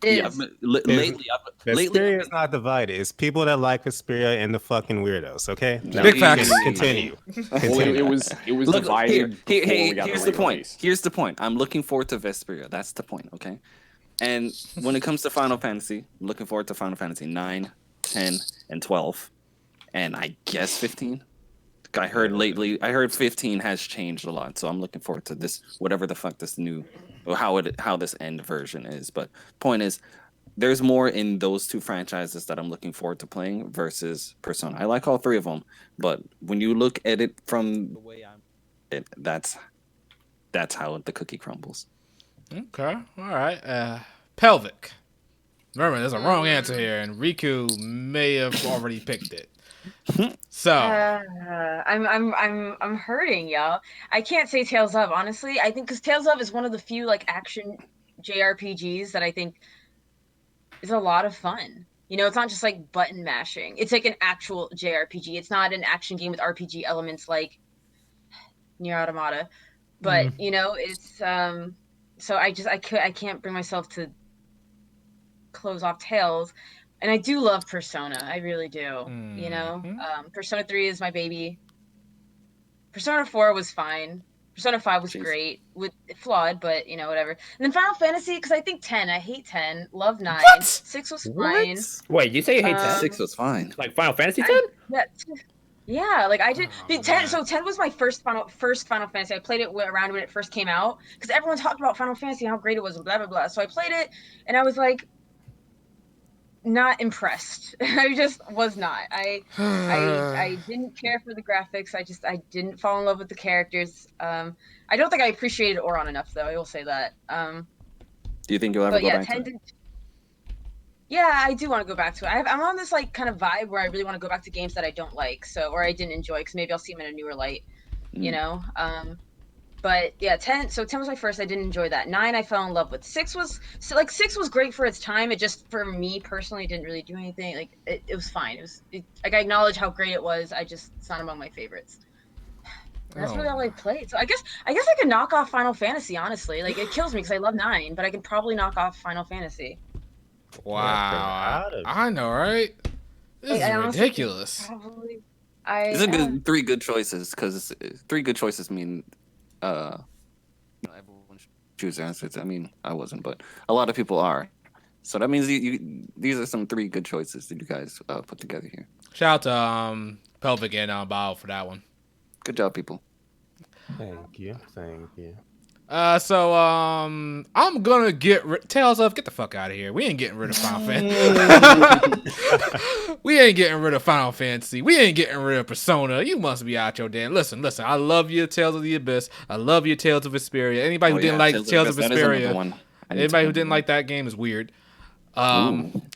Speaker 3: Yeah,
Speaker 6: Is
Speaker 3: but
Speaker 5: There's-
Speaker 3: lately,
Speaker 5: Vesperia is not divided. It's people that like Vesperia and the fucking weirdos. Okay,
Speaker 3: No.
Speaker 1: Big facts.
Speaker 5: Continue.
Speaker 7: Well,
Speaker 5: Continue.
Speaker 7: it was
Speaker 3: Look,
Speaker 7: divided before we got
Speaker 3: here's
Speaker 7: the
Speaker 3: the point.
Speaker 7: re-release.
Speaker 3: Here's the point. I'm looking forward to Vesperia. That's the point, okay? And when it comes to Final Fantasy, I'm looking forward to Final Fantasy 9, 10, and 12. And I guess 15. I heard 15 has changed a lot, so I'm looking forward to this, whatever the fuck this new, or how this end version is. But point is, there's more in those two franchises that I'm looking forward to playing versus Persona. I like all 3 of them, but when you look at it from the way that's how the cookie crumbles.
Speaker 1: Okay. All right. Pelvic. Remember, there's a wrong answer here, and Riku may have already picked it. So
Speaker 6: I'm hurting, y'all. I can't say Tales of, honestly. I think because Tales of is one of the few like action JRPGs that I think is a lot of fun. You know, it's not just like button mashing. It's like an actual JRPG. It's not an action game with RPG elements like Nier Automata. But you know, it's so I can't bring myself to close off Tales. And I do love Persona. I really do. You know, Persona 3 is my baby. Persona 4 was fine. Persona 5 was great, with flawed, but you know, whatever. And then Final Fantasy, because I think 10. I hate 10. Love 9.
Speaker 1: What?
Speaker 6: 6 was fine.
Speaker 2: Wait, you say you hate 10?
Speaker 3: 6 was fine.
Speaker 2: Like Final Fantasy 10?
Speaker 6: Yeah, like I did.
Speaker 1: Oh,
Speaker 6: 10.
Speaker 1: man.
Speaker 6: So 10 was my first Final Fantasy. I played it around when it first came out because everyone talked about Final Fantasy and how great it was and blah blah blah. So I played it and I was like, not impressed. I just was not. I didn't care for the graphics. I didn't fall in love with the characters. I don't think I appreciated Oron enough though. I will say that.
Speaker 3: Do you think you'll ever go back to it?
Speaker 6: Yeah, I do want to go back to it. I'm on this like kind of vibe where I really want to go back to games that I don't like, or I didn't enjoy, because maybe I'll see them in a newer light, you know. But yeah, 10. So 10 was my first. I didn't enjoy that. 9, I fell in love with. 6 was great for its time. It just, for me personally, didn't really do anything. Like it was fine. Like I acknowledge how great it was. It's not among my favorites. That's really all I played. So I guess I could knock off Final Fantasy. Honestly, like it kills me because I love 9, but I can probably knock off Final Fantasy.
Speaker 1: Wow. I know, right? This is ridiculous.
Speaker 6: Probably.
Speaker 3: These are 3 good choices, because 3 good choices mean everyone should choose their answers. I mean, I wasn't, but a lot of people are. So that means these are some 3 good choices that you guys put together here.
Speaker 1: Shout out to Pelvic and Bao for that one.
Speaker 3: Good job, people.
Speaker 5: Thank you.
Speaker 1: So I'm gonna get Tales of, get the fuck out of here. We ain't getting rid of Final Fantasy. We ain't getting rid of Final Fantasy. We ain't getting rid of Persona. You must be out your damn. Listen. I love you, Tales of the Abyss. I love you, Tales of Vesperia. Anybody who didn't like Tales of Vesperia, anybody who didn't like that game is weird.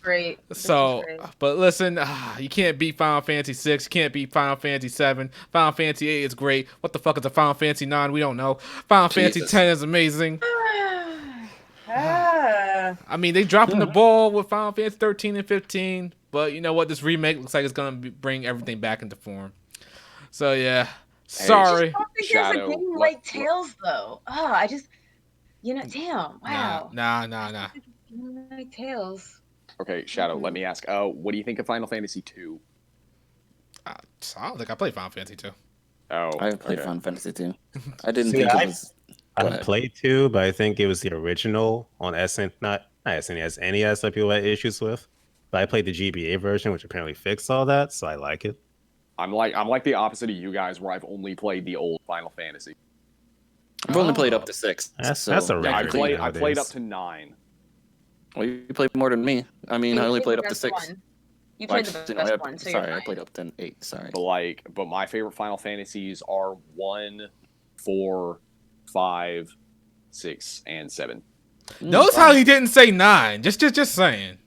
Speaker 6: Great.
Speaker 1: So, but listen, you can't beat Final Fantasy 6. You can't beat Final Fantasy 7. Final Fantasy 8 is great. What the fuck is a Final Fantasy 9? We don't know. Final Fantasy 10 is amazing. I mean, they dropping the ball with Final Fantasy 13 and 15, but you know what? This remake looks like it's gonna bring everything back into form. So yeah, sorry.
Speaker 6: I don't think there's a game like Tales though. Damn. Wow.
Speaker 1: Nah.
Speaker 6: Like Tales.
Speaker 7: Okay, Shadow, let me ask. What do you think of Final Fantasy 2?
Speaker 1: I don't think I played Final Fantasy 2.
Speaker 7: Oh,
Speaker 3: I played Final Fantasy 2. I didn't
Speaker 5: See,
Speaker 3: think it was.
Speaker 5: I played 2, but I think it was the original on SN, not SNES, NES that people had issues with. But I played the GBA version, which apparently fixed all that, so I like it.
Speaker 7: I'm like the opposite of you guys, where I've only played the old Final Fantasy.
Speaker 3: I've only played up to 6.
Speaker 5: That's a
Speaker 7: Yeah,
Speaker 5: rarity
Speaker 7: I played up
Speaker 5: nowadays.
Speaker 7: to 9.
Speaker 3: Well, you played more than me. I mean, I only played up to 6.
Speaker 6: You played the best one, so
Speaker 3: sorry,
Speaker 6: you're
Speaker 3: I
Speaker 6: fine.
Speaker 3: played up to 8. Sorry.
Speaker 7: But my favorite Final Fantasies are 1, 4, 5, 6, and 7.
Speaker 1: Notice how he didn't say 9. Just saying.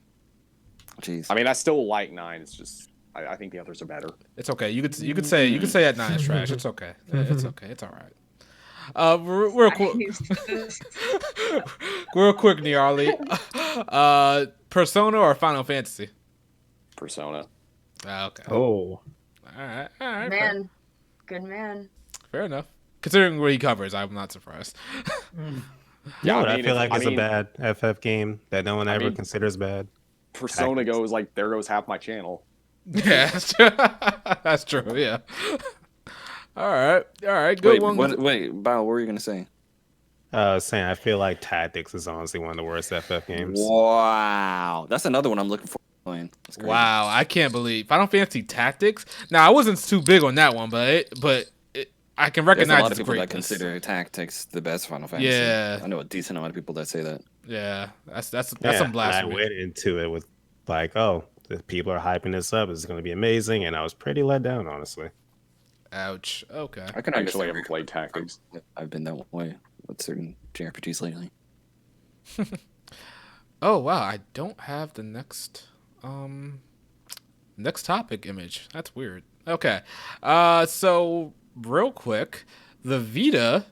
Speaker 3: Jeez.
Speaker 7: I mean, I still like 9. It's just I think the others are better.
Speaker 1: It's okay. You could say that 9 is trash. It's okay. It's okay. It's all right. Real quick, real quick, Niarli. Persona or Final Fantasy?
Speaker 7: Persona.
Speaker 1: Okay.
Speaker 2: Oh,
Speaker 1: All right.
Speaker 6: Man, good man.
Speaker 1: Fair enough. Considering what he covers, I'm not surprised.
Speaker 7: Yeah,
Speaker 5: I feel like it's
Speaker 7: mean,
Speaker 5: a bad FF game that no one ever considers bad.
Speaker 7: Persona goes like there goes half my channel.
Speaker 1: Yeah, that's true. That's true. Yeah. All right. Good one.
Speaker 3: Wait, Bao, what were you gonna say?
Speaker 5: Saying I feel like Tactics is honestly one of the worst FF games.
Speaker 3: Wow, that's another one I'm looking for. Playing. That's crazy.
Speaker 1: Wow, I can't believe Final Fantasy Tactics. Now I wasn't too big on that one, but I can
Speaker 3: There's
Speaker 1: recognize
Speaker 3: a lot of
Speaker 1: its
Speaker 3: people that
Speaker 1: greatness.
Speaker 3: consider Tactics the best Final Fantasy.
Speaker 1: Yeah.
Speaker 3: I know a decent amount of people that say that.
Speaker 1: Yeah, that's some
Speaker 5: I
Speaker 1: blasphemy.
Speaker 5: went into it with like, oh, the people are hyping this up. It's going to be amazing, and I was pretty let down, honestly.
Speaker 1: Ouch. Okay.
Speaker 3: I can
Speaker 7: I actually
Speaker 3: understand
Speaker 7: haven't played Tactics.
Speaker 3: I've been that way with certain JRPGs lately.
Speaker 1: Oh wow, I don't have the next topic image. That's weird. Okay. So real quick, the Vita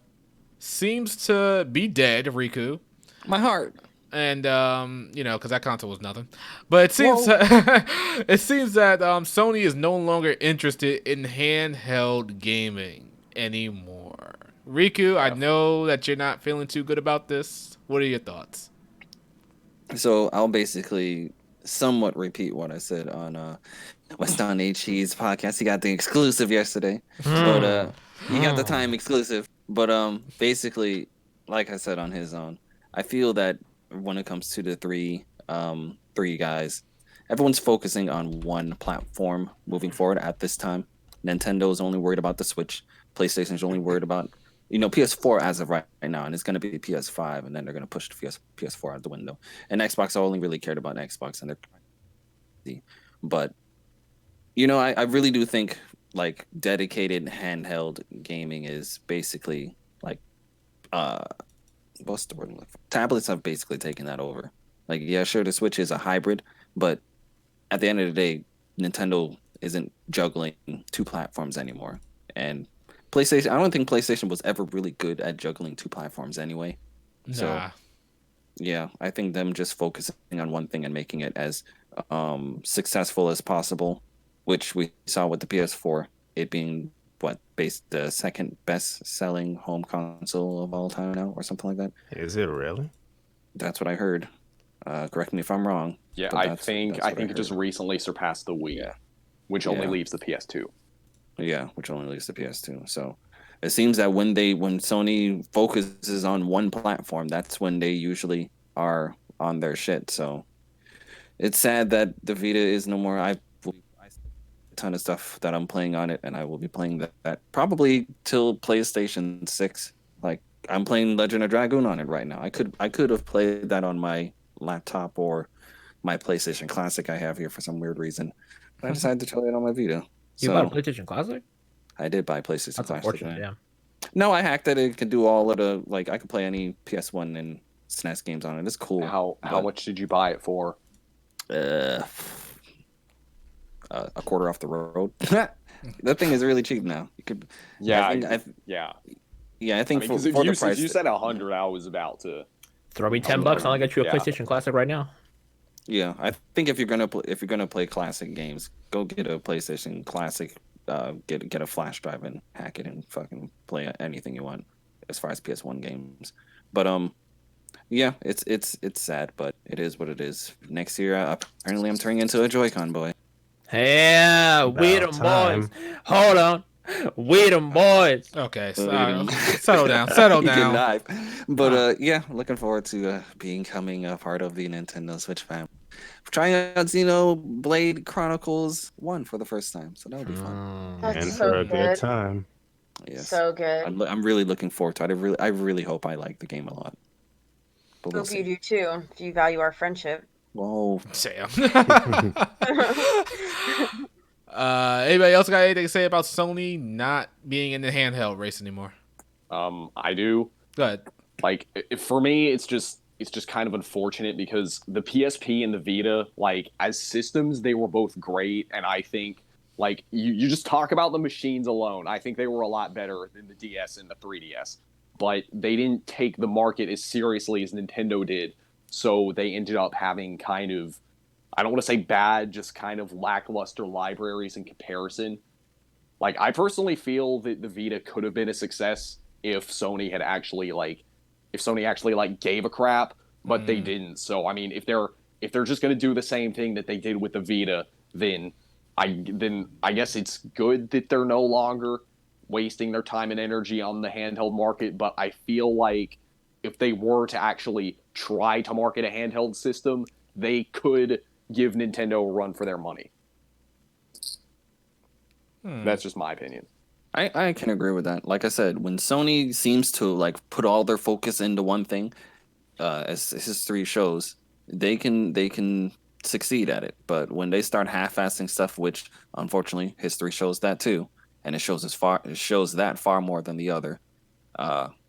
Speaker 1: seems to be dead, Riku.
Speaker 3: My heart.
Speaker 1: And because that console was nothing. But it seems that Sony is no longer interested in handheld gaming anymore. Riku, I know that you're not feeling too good about this. What are your thoughts?
Speaker 3: So I'll basically somewhat repeat what I said on West on HE's podcast. He got the exclusive yesterday, but he got the time exclusive. But basically, like I said on his own, I feel that when it comes to the three guys, everyone's focusing on one platform moving forward at this time. Nintendo's only worried about the Switch. PlayStation's only worried about PS4 as of right now, and it's going to be PS5, and then they're going to push the PS4 out the window. And Xbox only really cared about Xbox, and they're but I really do think like dedicated handheld gaming is basically like what's the word I'm looking for? Tablets have basically taken that over. Like, yeah, sure, the Switch is a hybrid, but at the end of the day, Nintendo isn't juggling two platforms anymore. And PlayStation, I don't think PlayStation was ever really good at juggling two platforms anyway.
Speaker 1: Nah.
Speaker 3: So, yeah, I think them just focusing on one thing and making it as successful as possible, which we saw with the PS4, it being the second best selling home console of all time now, or something like that.
Speaker 5: Is it really?
Speaker 3: That's what I heard. Correct me if I'm wrong.
Speaker 7: Yeah,
Speaker 3: but
Speaker 7: I think it just recently surpassed the Wii, which only leaves the PS2.
Speaker 3: Yeah, which only leaves the PS2. So it seems that when Sony focuses on one platform, that's when they usually are on their shit. So it's sad that the Vita is no more. I a ton of stuff that I'm playing on it, and I will be playing that probably till PlayStation 6. Like, I'm playing Legend of Dragoon on it right now. I could have played that on my laptop or my PlayStation Classic I have here for some weird reason. But I decided to try it on my Vita.
Speaker 2: You bought a PlayStation Classic?
Speaker 3: I did buy PlayStation
Speaker 2: That's
Speaker 3: Classic.
Speaker 2: unfortunate, yeah.
Speaker 3: No, I hacked it. It could do all of the, like, I could play any PS1 and SNES games on it. It's cool.
Speaker 7: How much did you buy it for?
Speaker 3: A quarter off the road. That thing is really cheap now. You could.
Speaker 7: Yeah,
Speaker 3: I think for the price.
Speaker 7: You said 100, I was about to
Speaker 2: throw me $10. I'll get you a PlayStation Classic right now.
Speaker 3: Yeah, I think if you're gonna play classic games, go get a PlayStation Classic. Get a flash drive and hack it and fucking play anything you want as far as PS1 games. But yeah, it's sad, but it is what it is. Next year, apparently, I'm turning into a Joy-Con boy.
Speaker 2: Yeah, we them boys. Hold on. We them boys.
Speaker 1: Okay, settle down.
Speaker 3: Good night. But yeah, looking forward to becoming a part of the Nintendo Switch family. Trying out Xenoblade Chronicles 1 for the first time, so that'll be fun.
Speaker 6: That's
Speaker 5: And
Speaker 6: so
Speaker 5: for a good
Speaker 6: good.
Speaker 5: time.
Speaker 3: Yes.
Speaker 6: So good.
Speaker 3: I'm really looking forward to it. I really hope I like the game a lot. But we'll
Speaker 6: Hope you
Speaker 3: see.
Speaker 6: do too, if you value our friendship.
Speaker 3: Whoa.
Speaker 1: Sam. Anybody else got anything to say about Sony not being in the handheld race anymore?
Speaker 7: I do.
Speaker 1: Go ahead.
Speaker 7: Like, for me, it's just it's just kind of unfortunate because the PSP and the Vita, like as systems, they were both great, and I think like you just talk about the machines alone, I think they were a lot better than the DS and the 3DS, but they didn't take the market as seriously as Nintendo did, so they ended up having kind of, I don't want to say bad, just kind of lackluster libraries in comparison. Like I personally feel that the Vita could have been a success if Sony had actually like if Sony actually like gave a crap, but they didn't. So I mean, if they're just going to do the same thing that they did with the Vita, then I guess it's good that they're no longer wasting their time and energy on the handheld market, but I feel like if they were to actually try to market a handheld system, they could give Nintendo a run for their money. That's just my opinion.
Speaker 3: I can agree with that. Like I said, when Sony seems to like put all their focus into one thing, as history shows, they can succeed at it. But when they start half-assing stuff, which unfortunately history shows that too, and it shows that far more than the other,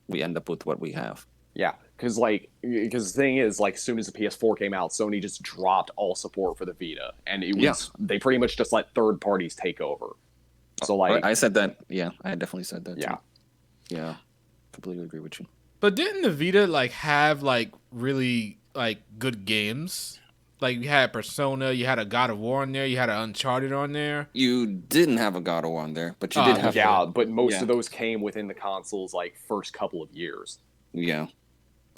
Speaker 3: we end up with what we have.
Speaker 7: Yeah, because the thing is, like, as soon as the PS4 came out, Sony just dropped all support for the Vita, and they pretty much just let third parties take over. So like
Speaker 3: I said that. Yeah, I definitely said that.
Speaker 7: Yeah.
Speaker 3: Too. Yeah, completely agree with you.
Speaker 1: But didn't the Vita like have like really like good games? Like you had Persona, you had a God of War on there, you had an Uncharted on there.
Speaker 3: You didn't have a God of War on there, but you did have.
Speaker 7: Yeah, but most of those came within the console's like first couple of years.
Speaker 3: Yeah.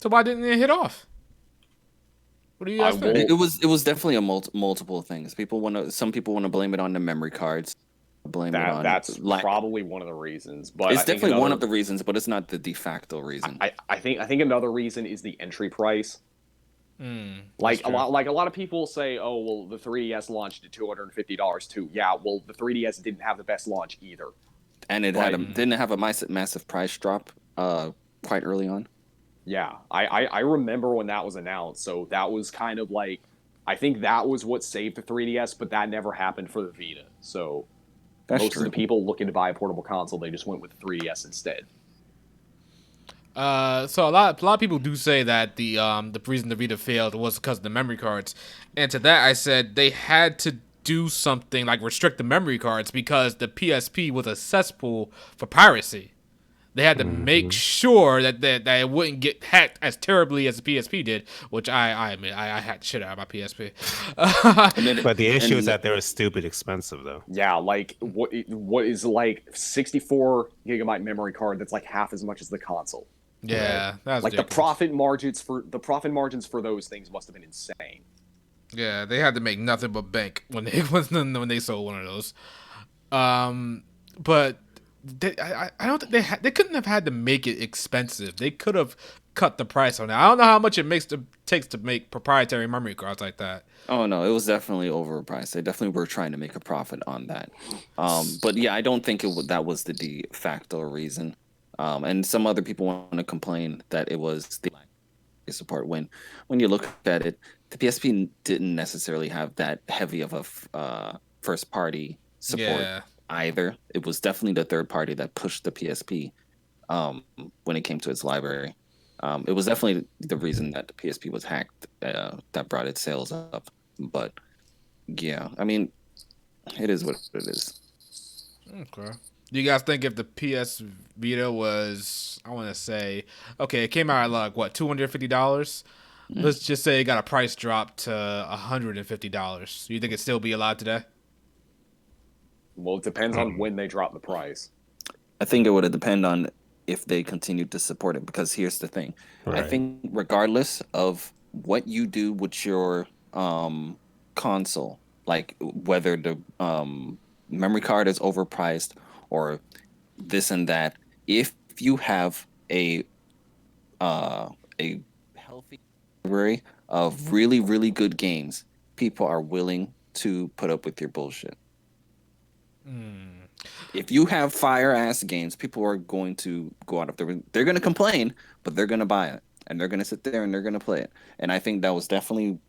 Speaker 1: So why didn't it hit off? What do you guys think?
Speaker 3: It was definitely a multiple things. Some people want to blame it on the memory cards.
Speaker 7: That's probably one of the reasons, but
Speaker 3: it's definitely one of the reasons, but it's not the de facto reason.
Speaker 7: I think another reason is the entry price. Like a lot of people say, oh well, the 3DS launched at $250 too. Yeah, well the 3DS didn't have the best launch either,
Speaker 3: and it didn't have a massive price drop quite early on.
Speaker 7: Yeah, I remember when that was announced. So that was kind of like, I think that was what saved the 3DS, but that never happened for the Vita. So. Most of the people looking to buy a portable console, they just went with the 3DS instead.
Speaker 1: So a lot of people do say that the reason the Vita failed was because of the memory cards, and to that I said they had to do something like restrict the memory cards because the PSP was a cesspool for piracy. They had to make sure that it wouldn't get hacked as terribly as the PSP did, which I admit I hacked shit out of my PSP.
Speaker 5: But the issue is that they were stupid expensive, though.
Speaker 7: Yeah, like what is like 64 gigabyte memory card that's like half as much as the console.
Speaker 1: Yeah, that's
Speaker 7: like
Speaker 1: ridiculous.
Speaker 7: the profit margins for those things must have been insane.
Speaker 1: Yeah, they had to make nothing but bank when they sold one of those. But. I don't think they couldn't have had to make it expensive. They could have cut the price on it. I don't know how much it takes to make proprietary memory cards like that.
Speaker 3: Oh no, it was definitely overpriced. They definitely were trying to make a profit on that. But yeah, I don't think that was the de facto reason. And some other people want to complain that it was the support when you look at it, the PSP didn't necessarily have that heavy of a first party support.
Speaker 1: Yeah.
Speaker 3: Either. It was definitely the third party that pushed the PSP when it came to its library. It was definitely the reason that the PSP was hacked that brought its sales up. But yeah, I mean, it is what it is.
Speaker 1: Okay. Do you guys think if the PS Vita was, I want to say, okay, it came out at like what, $250? Let's just say it got a price drop to $150. Do you think it'd still be alive today?
Speaker 7: Well, it depends on when they drop the price.
Speaker 3: I think it would depend on if they continued to support it, because here's the thing.
Speaker 5: Right.
Speaker 3: I think regardless of what you do with your console, like whether the memory card is overpriced or this and that, if you have a healthy library of really, really good games, people are willing to put up with your bullshit. If you have fire ass games, people are going to go out of they're going to complain, but they're going to buy it and they're going to sit there and they're going to play it. And I think that was definitely,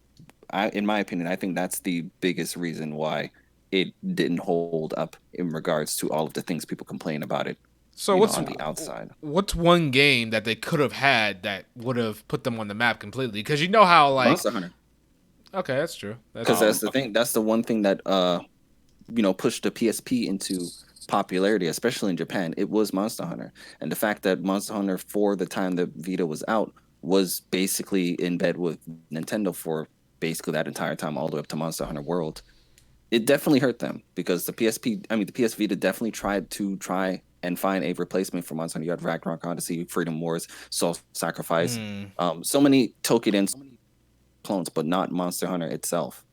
Speaker 3: in my opinion, I think that's the biggest reason why it didn't hold up in regards to all of the things people complain about it
Speaker 1: So
Speaker 3: on the outside.
Speaker 1: What's one game that they could have had that would have put them on the map completely? Because you know how like
Speaker 3: Monster Hunter.
Speaker 1: Okay, that's true.
Speaker 3: Because that's the thing. That's the one thing that pushed the PSP into popularity, especially in Japan. It was Monster Hunter, and the fact that Monster Hunter, for the time the Vita was out, was basically in bed with Nintendo for basically that entire time, all the way up to Monster Hunter World. It definitely hurt them because the PS Vita definitely tried and find a replacement for Monster Hunter. You had Ragnarok Odyssey, Freedom Wars, Soul Sacrifice, so many Tokiden clones, but not Monster Hunter itself.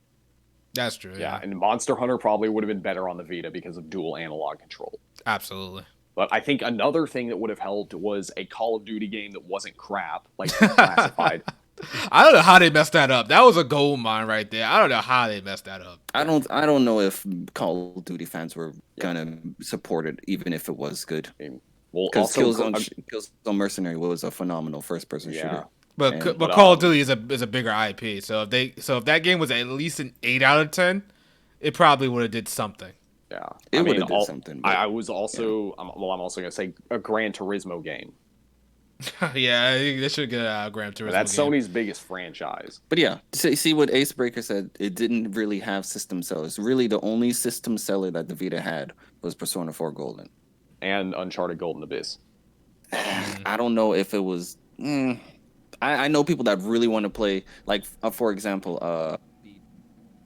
Speaker 1: That's true.
Speaker 7: Yeah, and Monster Hunter probably would have been better on the Vita because of dual analog control.
Speaker 1: Absolutely.
Speaker 7: But I think another thing that would have helped was a Call of Duty game that wasn't crap, like Classified.
Speaker 1: I don't know how they messed that up. That was a gold mine right there. I don't know how they messed that up.
Speaker 3: I don't know if Call of Duty fans were gonna support it, even if it was good.
Speaker 7: Well,
Speaker 3: Because
Speaker 7: also,
Speaker 3: Killzone Mercenary was a phenomenal first-person shooter.
Speaker 1: But Call of Duty is a bigger IP. So if that game was at least an 8 out of 10, it probably would have did something.
Speaker 7: Yeah,
Speaker 3: it would have did something. But,
Speaker 7: I was also I'm also gonna say a Gran Turismo game.
Speaker 1: Yeah, they should get a Gran Turismo.
Speaker 7: That's
Speaker 1: game.
Speaker 7: Sony's biggest franchise.
Speaker 3: But yeah, see what Ace Breaker said. It didn't really have system sellers. Really, the only system seller that the Vita had was Persona 4 Golden
Speaker 7: and Uncharted Golden Abyss.
Speaker 3: I don't know if it was. I know people that really want to play, like for example,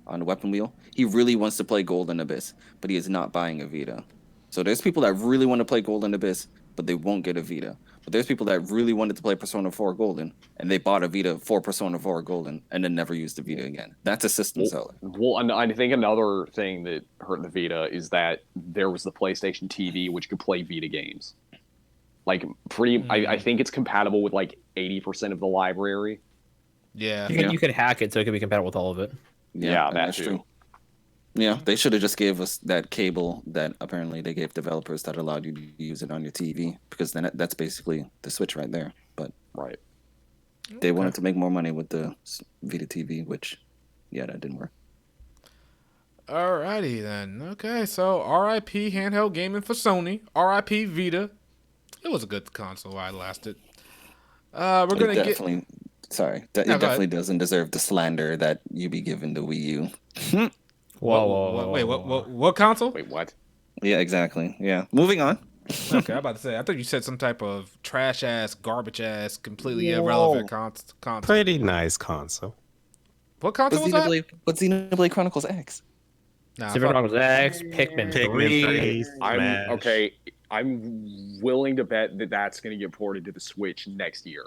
Speaker 3: on the Weapon Wheel, he really wants to play Golden Abyss, but he is not buying a Vita. So there's people that really want to play Golden Abyss, but they won't get a Vita. But there's people that really wanted to play Persona 4 Golden, and they bought a Vita for Persona 4 Golden, and then never used the Vita again. That's a system seller.
Speaker 7: Well, and I think another thing that hurt the Vita is that there was the PlayStation TV, which could play Vita games. Like I think it's compatible with like 80% of the library.
Speaker 1: Yeah,
Speaker 2: you could hack it so it can be compatible with all of it.
Speaker 7: Yeah, that's true.
Speaker 3: Yeah, they should have just gave us that cable that apparently they gave developers that allowed you to use it on your TV, because then that's basically the Switch right there. But they wanted to make more money with the Vita TV, which, that didn't work.
Speaker 1: Alrighty then. Okay, so RIP handheld gaming for Sony. RIP Vita. It was a good console while it lasted. We're gonna
Speaker 3: definitely. Sorry, it definitely doesn't deserve the slander that you be giving the Wii U.
Speaker 1: Whoa. Wait, what console?
Speaker 7: Wait, what?
Speaker 3: Yeah, exactly. Yeah. Moving on.
Speaker 1: Okay, I'm about to say. I thought you said some type of trash ass, garbage ass, completely irrelevant console.
Speaker 5: Pretty nice console.
Speaker 1: What console was that?
Speaker 3: But Xenoblade Chronicles X.
Speaker 2: Xenoblade Chronicles X, Pikmin 3.
Speaker 7: I'm willing to bet that that's going to get ported to the Switch next year.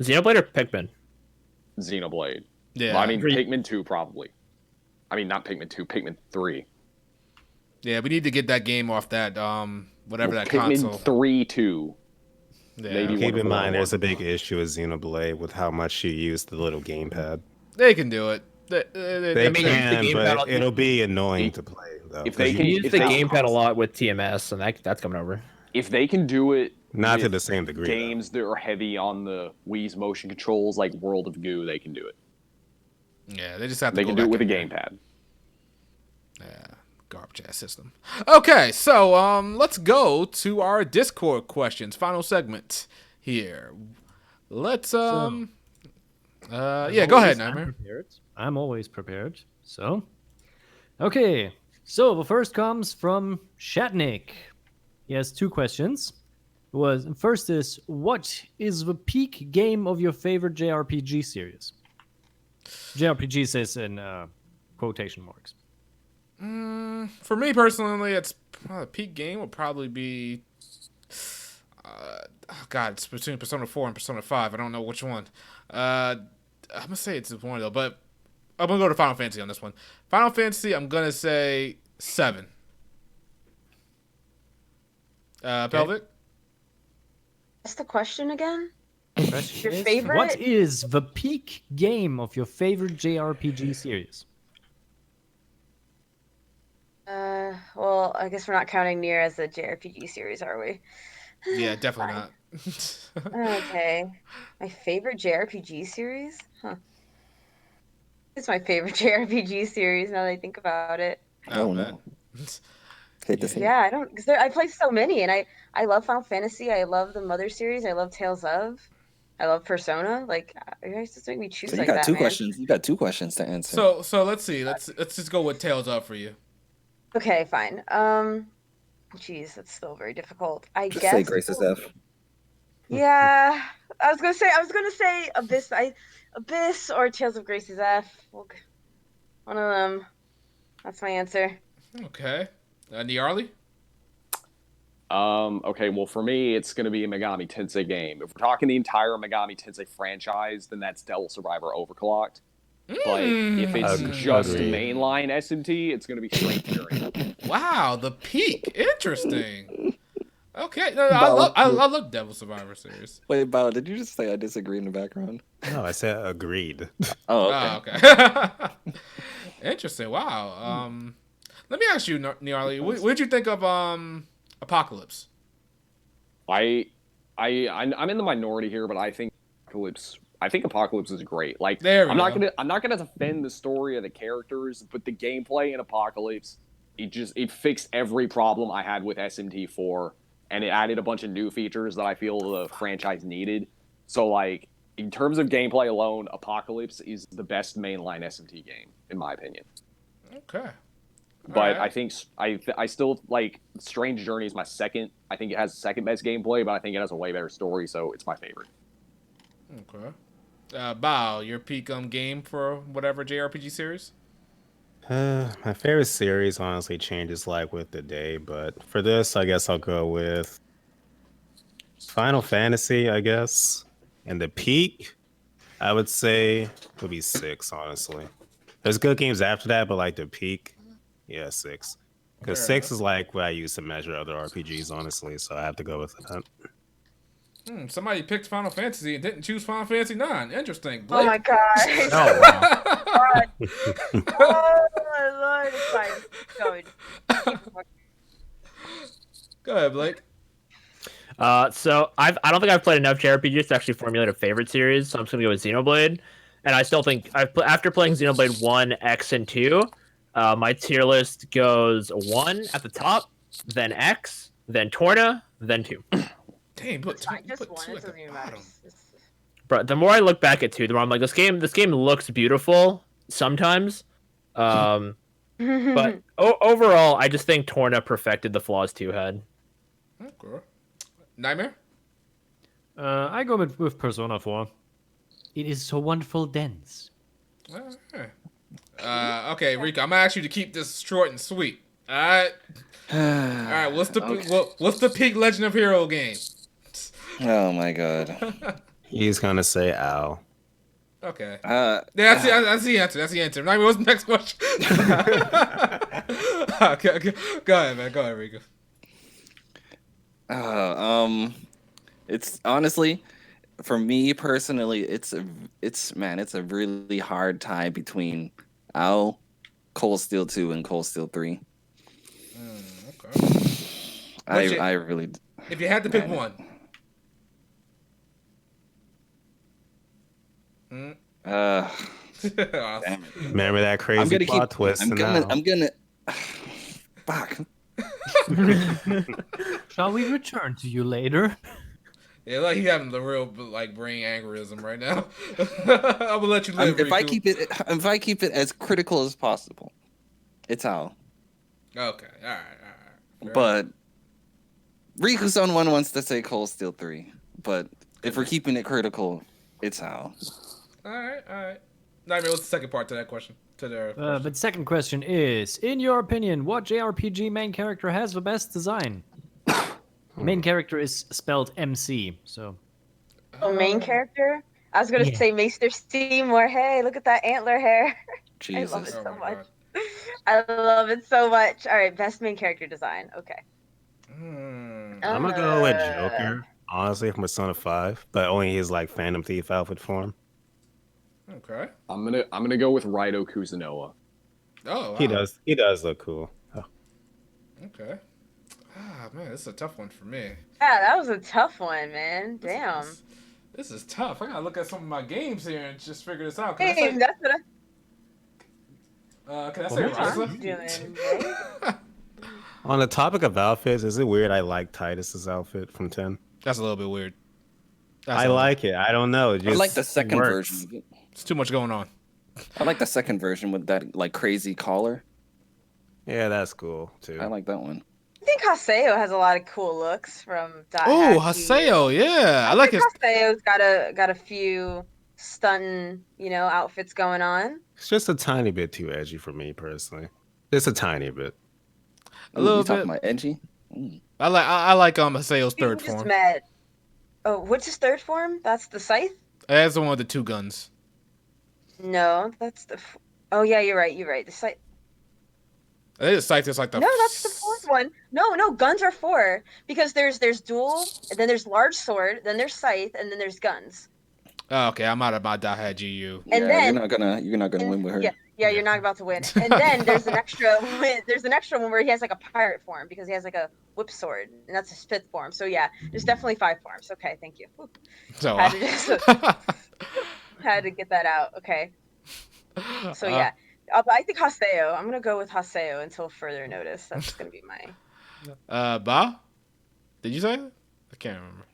Speaker 2: Xenoblade or Pikmin?
Speaker 7: Xenoblade.
Speaker 1: Yeah.
Speaker 7: Well, I mean, Pikmin 2 probably. I mean, not Pikmin 2, Pikmin 3.
Speaker 1: Yeah, we need to get that game off that whatever that
Speaker 7: Pikmin
Speaker 1: console.
Speaker 7: 3 2.
Speaker 1: Yeah.
Speaker 7: Maybe
Speaker 5: Keep in mind, there's a big issue with Xenoblade with how much you use the little gamepad.
Speaker 1: They can do it.
Speaker 5: They can, but it'll be annoying to play though.
Speaker 7: If they can
Speaker 2: use the gamepad a lot with TMS, and that's coming over.
Speaker 7: If they can do it,
Speaker 5: not to the same degree.
Speaker 7: Games that are heavy on the Wii's motion controls, like World of Goo, they can do it.
Speaker 1: Yeah, they just have to.
Speaker 7: They can do it with a gamepad.
Speaker 1: Yeah, garbage ass system. Okay, so let's go to our Discord questions. Final segment here. Let's go ahead, Nightmare.
Speaker 4: I'm always prepared. So, okay. So the first comes from Shatnik. He has two questions. First is, what is the peak game of your favorite JRPG series? JRPG says in quotation marks.
Speaker 1: For me personally, it's the peak game would probably be. It's between Persona 4 and Persona 5. I don't know which one. I'm gonna say it's one though, but I'm gonna go to Final Fantasy on this one. Final Fantasy, I'm gonna say 7. Pelvic?
Speaker 6: What's the question again?
Speaker 4: Your
Speaker 6: favorite?
Speaker 4: What is the peak game of your favorite JRPG series?
Speaker 6: Well, I guess we're not counting Nier as a JRPG series, are we?
Speaker 1: Yeah, definitely not.
Speaker 6: Okay. My favorite JRPG series? Huh. It's my favorite JRPG series now that I think about it.
Speaker 3: Oh no. Hate to see.
Speaker 6: Yeah, I don't, because I played so many, and I love Final Fantasy. I love the Mother series. I love Tales of. I love Persona. Like, you guys just make me choose
Speaker 3: So you
Speaker 6: like
Speaker 3: got
Speaker 6: that,
Speaker 3: two
Speaker 6: man.
Speaker 3: questions. You got two questions to answer.
Speaker 1: So let's see. Let's just go with Tails Up for you.
Speaker 6: Okay, fine. Geez, that's still very difficult. I
Speaker 3: Just say
Speaker 6: guess.
Speaker 3: Grace's F.
Speaker 6: Yeah, I was gonna say Abyss or Tales of Grace's F. One of them. That's my answer.
Speaker 1: Okay. Niarli?
Speaker 7: Okay, well, for me, it's going to be a Megami Tensei game. If we're talking the entire Megami Tensei franchise, then that's Devil Survivor Overclocked. But if it's just
Speaker 5: Agreed.
Speaker 7: mainline SMT, it's going to be Strange Journey.
Speaker 1: Wow, the peak. Interesting. Okay, no,
Speaker 3: Bao.
Speaker 1: I love Devil Survivor series.
Speaker 3: Wait, Bao, did you just say I disagree in the background?
Speaker 5: No, I said agreed.
Speaker 3: Oh, okay.
Speaker 1: Oh, okay. Interesting. Wow. Let me ask you, Niarli, what did you think of Apocalypse?
Speaker 7: I'm in the minority here, but I think Apocalypse is great. Like,
Speaker 1: There we
Speaker 7: I'm not
Speaker 1: go.
Speaker 7: gonna defend the story of the characters, but the gameplay in Apocalypse, it fixed every problem I had with SMT4, and it added a bunch of new features that I feel the franchise needed. So, like, in terms of gameplay alone, Apocalypse is the best mainline SMT game, in my opinion.
Speaker 1: Okay.
Speaker 7: But
Speaker 1: Alright.
Speaker 7: I think I still like Strange Journey is my second. I think it has the second best gameplay, but I think it has a way better story, so it's my favorite.
Speaker 1: Okay. Bao, your peak game for whatever JRPG series?
Speaker 5: My favorite series honestly changes like with the day, but for this, I guess I'll go with Final Fantasy, I guess. And the peak, I would say, would be 6, honestly. There's good games after that, but like the peak, yeah, 6. Because
Speaker 1: Fair
Speaker 5: 6
Speaker 1: enough.
Speaker 5: is like what I use to measure other RPGs, honestly, so I have to go with that.
Speaker 1: Somebody picked Final Fantasy and didn't choose Final Fantasy 9. Interesting.
Speaker 6: Oh
Speaker 1: Blake?
Speaker 6: my god.
Speaker 4: Oh wow.
Speaker 6: Oh my lord. It's fine. Keep going.
Speaker 1: Go ahead, Blake.
Speaker 2: So I don't think I've played enough JRPGs to actually formulate a favorite series. So I'm just gonna go with Xenoblade, and I still think after playing Xenoblade 1, X, and 2, my tier list goes 1 at the top, then X, then Torna, then 2.
Speaker 1: Dang,
Speaker 6: It's fine.
Speaker 1: you
Speaker 6: Just
Speaker 1: put
Speaker 6: one.
Speaker 1: 2
Speaker 6: It
Speaker 1: at the
Speaker 6: doesn't even matter.
Speaker 1: bottom.
Speaker 2: But the more I look back at 2, the more I'm like, this game looks beautiful sometimes. But overall, I just think Torna perfected the flaws 2 had.
Speaker 1: Okay. Nightmare?
Speaker 4: I go with Persona 4. It is so wonderful dense.
Speaker 1: Alright. Okay, Rico, I'm gonna ask you to keep this short and sweet. Alright? Alright, what's the peak Legend of Hero game?
Speaker 3: Oh my god.
Speaker 5: He's gonna say ow.
Speaker 1: Okay.
Speaker 3: Uh,
Speaker 1: Yeah, that's the answer. That's the answer. Nightmare, what's the next question? Okay, go ahead, man. Go ahead, Rico.
Speaker 3: It's honestly, for me personally, it's a really hard tie between Owl, Cold Steel 2, and Cold Steel 3.
Speaker 1: Okay.
Speaker 3: I really.
Speaker 1: If you had to pick
Speaker 3: Man.
Speaker 1: one.
Speaker 3: Damn it.
Speaker 5: Remember that crazy
Speaker 3: I'm gonna
Speaker 5: plot
Speaker 3: keep.
Speaker 5: twist?
Speaker 3: I'm
Speaker 5: and
Speaker 3: gonna.
Speaker 5: now?
Speaker 3: I'm gonna. Fuck.
Speaker 4: Shall we return to you later?
Speaker 1: Yeah, like he having the real like brain aneurysm right now. I'm gonna let you live.
Speaker 3: If I
Speaker 1: Riku.
Speaker 3: keep it as critical as possible, it's Owl.
Speaker 1: Okay, all right. Fair
Speaker 3: But Riku-san one wants to say Cold Steel 3. But if we're keeping it critical, it's Owl.
Speaker 1: All right. Nightmare, what's the second part to that question?
Speaker 4: But the second question is, in your opinion, what JRPG main character has the best design? Main character is spelled MC, so.
Speaker 6: Oh, main character? I was gonna
Speaker 4: Yeah.
Speaker 6: say Maester Seymour. Hey, look at that antler hair.
Speaker 3: Jesus.
Speaker 6: I love it
Speaker 1: Oh
Speaker 6: so
Speaker 1: my
Speaker 6: much.
Speaker 1: God.
Speaker 6: I love it so much. All right, best main character design. Okay.
Speaker 5: I'm gonna go with Joker, honestly, from Persona 5, but only his like Phantom Thief outfit form.
Speaker 1: Okay.
Speaker 7: I'm gonna go with Raito Kuzunoa.
Speaker 1: Oh, wow.
Speaker 5: He does look cool. Oh.
Speaker 1: Okay. Ah, man, this is a tough one for me.
Speaker 6: Yeah, that was a tough one, man. Damn.
Speaker 1: This is tough. I gotta look at some of my games here and just figure this out. Can I
Speaker 6: Hey,
Speaker 1: say,
Speaker 6: that's what
Speaker 1: can I
Speaker 4: One
Speaker 1: say
Speaker 4: more time.
Speaker 1: Rasa?
Speaker 6: I'm doing. Right?
Speaker 5: On the topic of outfits, is it weird I like Titus's outfit from 10?
Speaker 1: That's a little bit weird.
Speaker 5: I like it. I don't know. It
Speaker 3: I
Speaker 5: just
Speaker 3: like the second
Speaker 5: works.
Speaker 3: version of it.
Speaker 1: It's too much going on.
Speaker 3: I like the second version with that like crazy collar.
Speaker 5: Yeah, that's cool too.
Speaker 3: I like that one.
Speaker 6: I think Haseo has a lot of cool looks from Dot
Speaker 1: Oh,
Speaker 6: Hack.
Speaker 1: Haseo, yeah, I like his.
Speaker 6: Haseo's got a few stunting, outfits going on.
Speaker 5: It's just a tiny bit too edgy for me personally. Just a tiny bit.
Speaker 1: A little
Speaker 3: you talking
Speaker 1: bit.
Speaker 3: about edgy? Mm.
Speaker 1: I like Haseo's
Speaker 6: We
Speaker 1: third
Speaker 6: just
Speaker 1: form.
Speaker 6: met. Oh, what's his third form? That's the scythe?
Speaker 1: That's the one with the 2 guns.
Speaker 6: No, that's the. Oh yeah, you're right. You're right. The scythe.
Speaker 1: I think the scythe is like the.
Speaker 6: No, that's the fourth one. No, guns are 4 because there's dual, and then there's large sword, then there's scythe, and then there's guns.
Speaker 1: Oh, okay, I'm out of my Daha GU.
Speaker 6: And
Speaker 3: Yeah,
Speaker 6: then
Speaker 3: you're not gonna win with her.
Speaker 6: Yeah, you're not about to win. And then there's an extra one where he has like a pirate form because he has like a whip sword, and that's his 5th form. So yeah, there's definitely 5 forms. Okay, thank you. Whew.
Speaker 1: So,
Speaker 6: Had to just had to get that out. Okay. So yeah, I think Haseo. I'm gonna go with Haseo until further notice. That's gonna be my.
Speaker 1: Ba? Did you say it? I can't remember.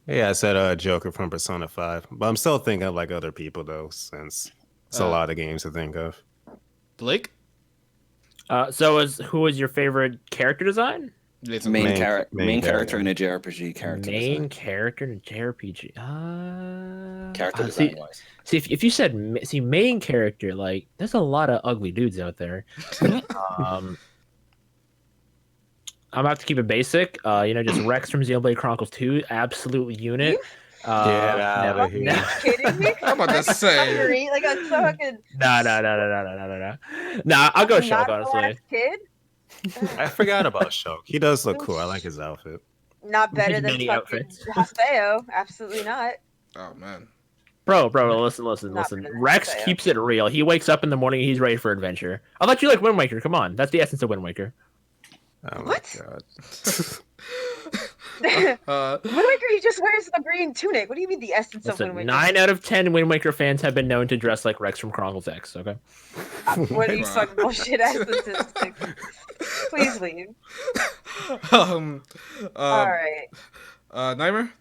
Speaker 5: Yeah, I said Joker from Persona 5. But I'm still thinking of like other people though, since it's a lot of games to think of.
Speaker 1: Blake?
Speaker 2: Who was your favorite character design?
Speaker 1: It's
Speaker 3: Main
Speaker 5: main
Speaker 3: character
Speaker 5: character.
Speaker 3: in a JRPG character.
Speaker 2: Main
Speaker 3: design.
Speaker 2: character in a JRPG.
Speaker 3: Character
Speaker 2: see,
Speaker 3: design wise.
Speaker 2: see if you said main character, like there's a lot of ugly dudes out there. I'm gonna have to keep it basic. Just Rex from Xenoblade Chronicles 2, absolute unit.
Speaker 5: Get out of here.
Speaker 6: Are you kidding me?
Speaker 1: I'm about to say.
Speaker 6: Like a fucking.
Speaker 2: No. Nah, I'll go Shulk, honestly.
Speaker 6: Kid.
Speaker 5: I forgot about Shulk. He does look cool. I like his outfit.
Speaker 6: Not better
Speaker 2: His
Speaker 6: than
Speaker 2: mini
Speaker 6: fucking
Speaker 2: outfits.
Speaker 6: Haseo. Absolutely not.
Speaker 1: Oh, man.
Speaker 2: Bro, listen.
Speaker 6: Not better than
Speaker 2: Rex
Speaker 6: Haseo.
Speaker 2: keeps it real. He wakes up in the morning, he's ready for adventure. I thought you like Wind Waker. Come on, that's the essence of Wind Waker.
Speaker 5: Oh
Speaker 6: What?
Speaker 5: my god.
Speaker 6: Wind Waker, he just wears the green tunic. What do you mean the essence of Wind
Speaker 2: Listen,
Speaker 6: Waker?
Speaker 2: 9 out of 10 Wind Waker fans have been known to dress like Rex from Chronicles X. Okay.
Speaker 6: What are you
Speaker 1: Wow.
Speaker 6: fucking bullshit ass statistics? Please leave.
Speaker 1: All
Speaker 6: Alright.
Speaker 1: Nightmare?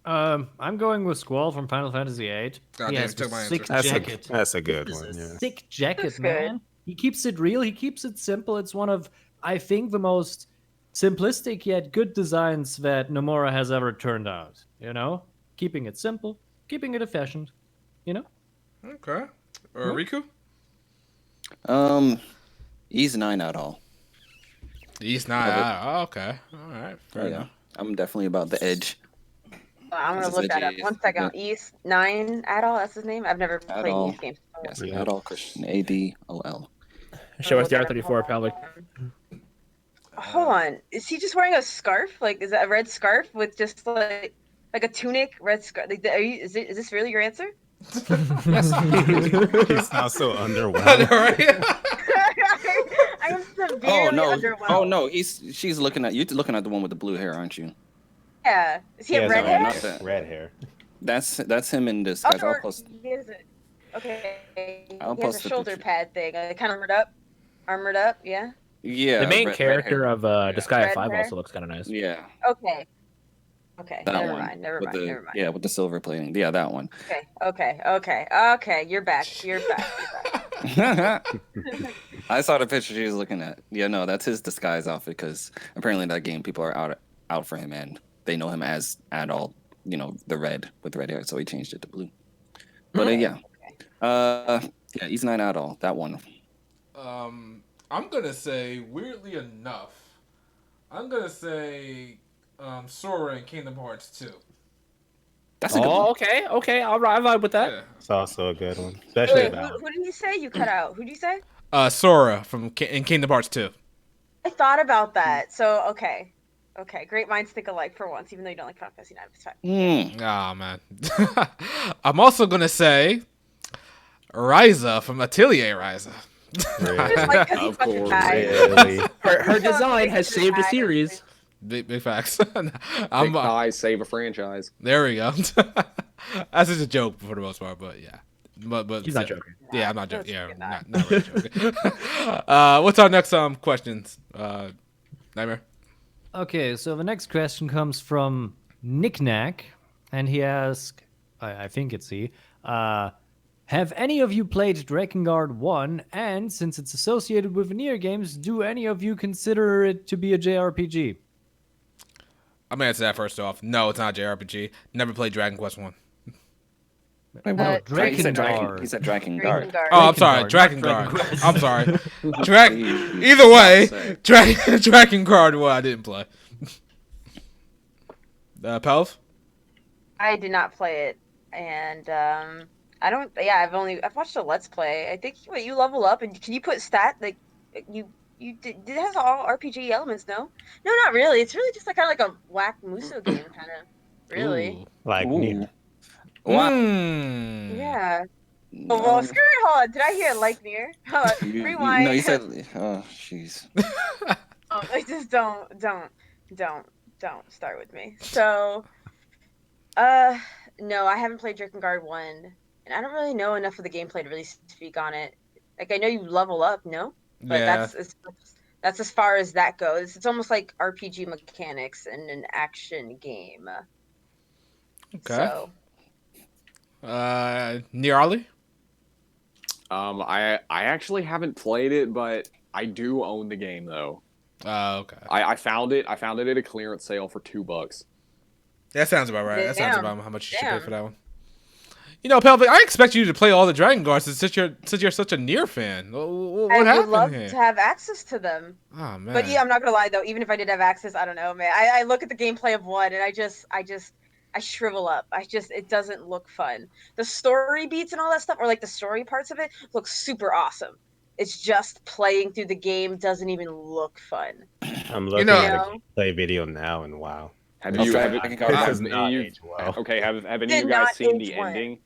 Speaker 4: I'm going with Squall from Final Fantasy VIII.
Speaker 1: God
Speaker 4: He
Speaker 1: damn,
Speaker 4: has
Speaker 1: took my
Speaker 4: a sick
Speaker 1: answer.
Speaker 4: jacket.
Speaker 5: That's a good
Speaker 4: It's
Speaker 5: one.
Speaker 4: a
Speaker 5: Yeah.
Speaker 4: sick jacket,
Speaker 6: Looks good.
Speaker 4: man. He keeps it real. He keeps it simple. It's one of, I think, the most simplistic yet good designs that Nomura has ever turned out. Keeping it simple, keeping it efficient.
Speaker 1: Okay. Riku?
Speaker 3: He's 9 out all.
Speaker 1: He's not. Okay. All right. Fair
Speaker 3: Oh,
Speaker 1: enough.
Speaker 3: yeah. I'm definitely about the edge.
Speaker 6: I'm gonna
Speaker 3: This is
Speaker 6: look that up.
Speaker 3: edgy.
Speaker 6: 1 second. East 9 Adol, that's his name. I've never played
Speaker 3: Adol.
Speaker 6: these games.
Speaker 3: Yes,
Speaker 5: Yeah.
Speaker 3: Adol Christian. ADOL.
Speaker 2: Show us the R34, Pelvic.
Speaker 6: Hold on. Is he just wearing a scarf? Like, is that a red scarf with just like a tunic, red scarf? Like, is this really your answer?
Speaker 5: He sounds so underwhelmed.
Speaker 1: Right?
Speaker 6: I am severely
Speaker 3: Oh no!
Speaker 6: underwhelmed.
Speaker 3: Oh no! She's looking at you're looking at the one with the blue hair, aren't you?
Speaker 6: Yeah. Is he
Speaker 5: He
Speaker 6: have
Speaker 5: has
Speaker 6: red
Speaker 5: a
Speaker 6: hair?
Speaker 3: not that.
Speaker 5: red hair.
Speaker 3: That's him in disguise. I'll
Speaker 6: or-
Speaker 3: post.
Speaker 6: he has a- okay.
Speaker 3: I'll
Speaker 6: He has
Speaker 3: post
Speaker 6: a
Speaker 3: the
Speaker 6: shoulder
Speaker 3: picture.
Speaker 6: pad thing. Kind of armored up. Armored up. Yeah.
Speaker 3: Yeah.
Speaker 2: The main
Speaker 3: red
Speaker 2: character
Speaker 3: hair.
Speaker 2: of Disgaea
Speaker 6: Red
Speaker 2: 5
Speaker 6: hair?
Speaker 2: also looks kind of nice.
Speaker 3: Yeah,
Speaker 6: Okay. Okay.
Speaker 3: that
Speaker 6: Never
Speaker 3: one.
Speaker 6: mind. Never
Speaker 3: with
Speaker 6: mind.
Speaker 3: the,
Speaker 6: Never mind.
Speaker 3: Yeah, with the silver plating. Yeah, that one.
Speaker 6: Okay. You're back. You're back.
Speaker 3: I saw the picture she was looking at. Yeah, no, that's his disguise outfit because apparently that game people are out for him and they know him as adult. The red with red hair, so he changed it to blue. But yeah, yeah, he's 9 out all that one.
Speaker 1: I'm gonna say, weirdly enough, I'm gonna say Sora in Kingdom Hearts 2.
Speaker 3: That's a good one.
Speaker 2: Okay. I'll vibe with that.
Speaker 1: Yeah.
Speaker 5: It's also a good one, especially
Speaker 6: Wait,
Speaker 5: about.
Speaker 6: who did you say? You cut out. Who did you say?
Speaker 1: Sora in Kingdom Hearts 2.
Speaker 6: I thought about that. So okay. Great minds think alike for once, even though you don't like Final Fantasy 9. It's fine.
Speaker 1: Ah, man. I'm also gonna say Ryza from Atelier Ryza.
Speaker 3: Really?
Speaker 6: Like, 'cause he
Speaker 7: Of
Speaker 6: fucking
Speaker 7: course.
Speaker 6: died.
Speaker 5: Really?
Speaker 2: Her design has saved a series.
Speaker 1: Big facts.
Speaker 7: Big
Speaker 1: I'm,
Speaker 7: thighs save a franchise.
Speaker 1: there we go. That's just a joke for the most part, but yeah. But
Speaker 2: He's not joking.
Speaker 1: Yeah, I'm not
Speaker 6: That's
Speaker 1: joking. Yeah,
Speaker 6: fucking
Speaker 1: not really joking. What's our next questions? Nightmare.
Speaker 4: Okay, so the next question comes from Knickknack, and he asks, I think it's he, have any of you played Drakengard 1? And since it's associated with Nier games, do any of you consider it to be a JRPG?
Speaker 1: I'm gonna answer that first off. No, it's not a JRPG. Never played Dragon Quest 1.
Speaker 3: Wait,
Speaker 6: No,
Speaker 3: what? He said
Speaker 4: Drakengard.
Speaker 3: He said Drakengard.
Speaker 6: Drakengard.
Speaker 1: Oh, I'm sorry,
Speaker 4: Dragon
Speaker 1: Drakengard.
Speaker 4: Quest.
Speaker 1: I'm sorry.
Speaker 3: Jeez.
Speaker 1: Either way,
Speaker 3: Say.
Speaker 1: Drakengard 1 I didn't play. Pelv?
Speaker 6: I did not play it, and I don't. Yeah, I've watched a Let's Play. I think you level up, and can you put stat like it has all RPG elements? No, not really. It's really just like kind of like a whack Muso game, kind of. Really?
Speaker 1: Ooh.
Speaker 5: Like
Speaker 3: Ooh.
Speaker 5: Nier.
Speaker 3: Wow.
Speaker 1: Mm.
Speaker 6: Yeah. Oh, well, screw it. Hold on. Did I hear like Nier? Hold on. Rewind.
Speaker 3: No, you said. Oh, jeez.
Speaker 6: I just don't start with me. So, no, I haven't played Drakengard 1, and I don't really know enough of the gameplay to really speak on it. Like, I know you level up, no? But
Speaker 1: Yeah.
Speaker 6: that's as far as that goes. It's almost like RPG mechanics in an action game.
Speaker 1: Okay.
Speaker 6: So,
Speaker 1: Nearly?
Speaker 7: I actually haven't played it, but I do own the game though.
Speaker 1: Okay.
Speaker 7: I found it at a clearance sale for $2.
Speaker 1: That sounds about right. That sounds
Speaker 6: Damn.
Speaker 1: about how much you should pay
Speaker 6: Damn.
Speaker 1: for that one. You know, Pelvic, I expect you to play all the Dragon Guards since you're such a Nier fan. What
Speaker 6: I
Speaker 1: happened
Speaker 6: would love
Speaker 1: here?
Speaker 6: to have access to them.
Speaker 1: Oh man.
Speaker 6: But yeah, I'm not gonna lie though. Even if I did have access, I don't know, man. I look at the gameplay of 1, and I shrivel up. It doesn't look fun. The story beats and all that stuff, or like the story parts of it, look super awesome. It's just playing through the game doesn't even look fun.
Speaker 5: I'm looking
Speaker 1: know-
Speaker 5: at a gameplay video now, and wow.
Speaker 7: Have
Speaker 3: Okay,
Speaker 7: you?
Speaker 3: I
Speaker 7: Have,
Speaker 3: can
Speaker 7: have,
Speaker 3: go
Speaker 5: This
Speaker 3: back.
Speaker 5: does not
Speaker 7: you-
Speaker 5: age well.
Speaker 7: Okay, have any
Speaker 6: Did
Speaker 7: of you guys
Speaker 6: not
Speaker 7: seen
Speaker 6: age
Speaker 7: the
Speaker 6: well.
Speaker 7: ending?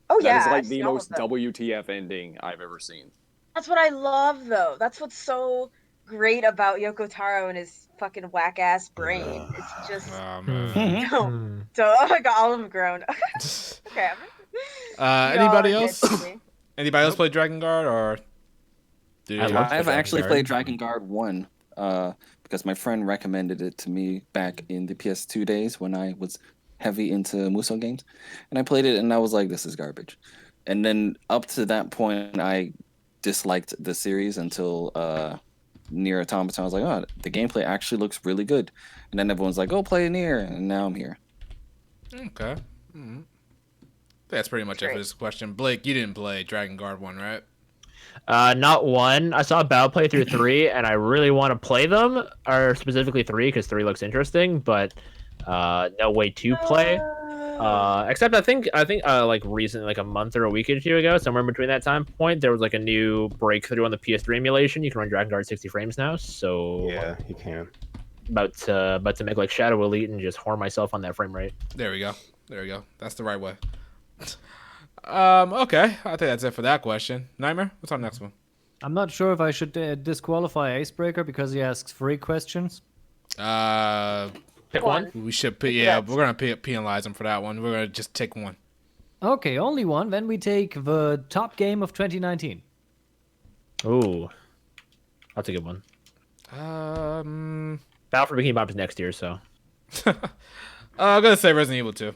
Speaker 6: Oh
Speaker 7: That
Speaker 6: yeah,
Speaker 7: is like
Speaker 6: I've
Speaker 7: the
Speaker 6: seen all
Speaker 7: most
Speaker 6: of them.
Speaker 7: WTF ending I've ever seen.
Speaker 6: That's what I love though. That's what's so great about Yoko Taro and his fucking whack ass brain. It's just
Speaker 1: Oh man.
Speaker 6: don't. Oh my god, all of them grown. Okay.
Speaker 1: Anybody
Speaker 6: Y'all are
Speaker 1: else?
Speaker 6: dead to me.
Speaker 1: Anybody else play Dragon Guard or? Dude,
Speaker 2: I love
Speaker 3: I've actually
Speaker 1: Guard.
Speaker 3: played Drakengard 1 because my friend recommended it to me back in the PS2 days when I was heavy into Muso games. And I played it and I was like, this is garbage. And then up to that point, I disliked the series until Nier Automata. I was like, oh, the gameplay actually looks really good. And then everyone's like, oh, play Nier. And now I'm here.
Speaker 1: Okay. That's pretty much it for
Speaker 6: Great.
Speaker 1: this question. Blake, you didn't play Dragon Guard 1, right?
Speaker 2: Not 1. I saw Battle play through 3, and I really want to play them, or specifically 3 because 3 looks interesting, but no way to play. Except I think like recently, like a month or a week or two ago, somewhere in between that time point, there was like a new breakthrough on the PS3 emulation. You can run Dragon Guard 60 frames now, so
Speaker 5: Yeah, you can.
Speaker 2: about to make like Shadow Elite and just whore myself on that frame rate.
Speaker 1: There we go. That's the right way. Okay. I think that's it for that question. Nightmare, what's our next one?
Speaker 4: I'm not sure if I should disqualify Icebreaker because he asks 3 questions.
Speaker 2: Pick one.
Speaker 1: We should
Speaker 6: Pick
Speaker 1: yeah,
Speaker 6: that.
Speaker 1: we're gonna penalize him for that one. We're gonna just take one.
Speaker 4: Okay, only one. Then we take the top game of 2019.
Speaker 2: Ooh, that's a good one. Battle for Bikini Bottom is next year, so
Speaker 1: I'm gonna say Resident Evil 2.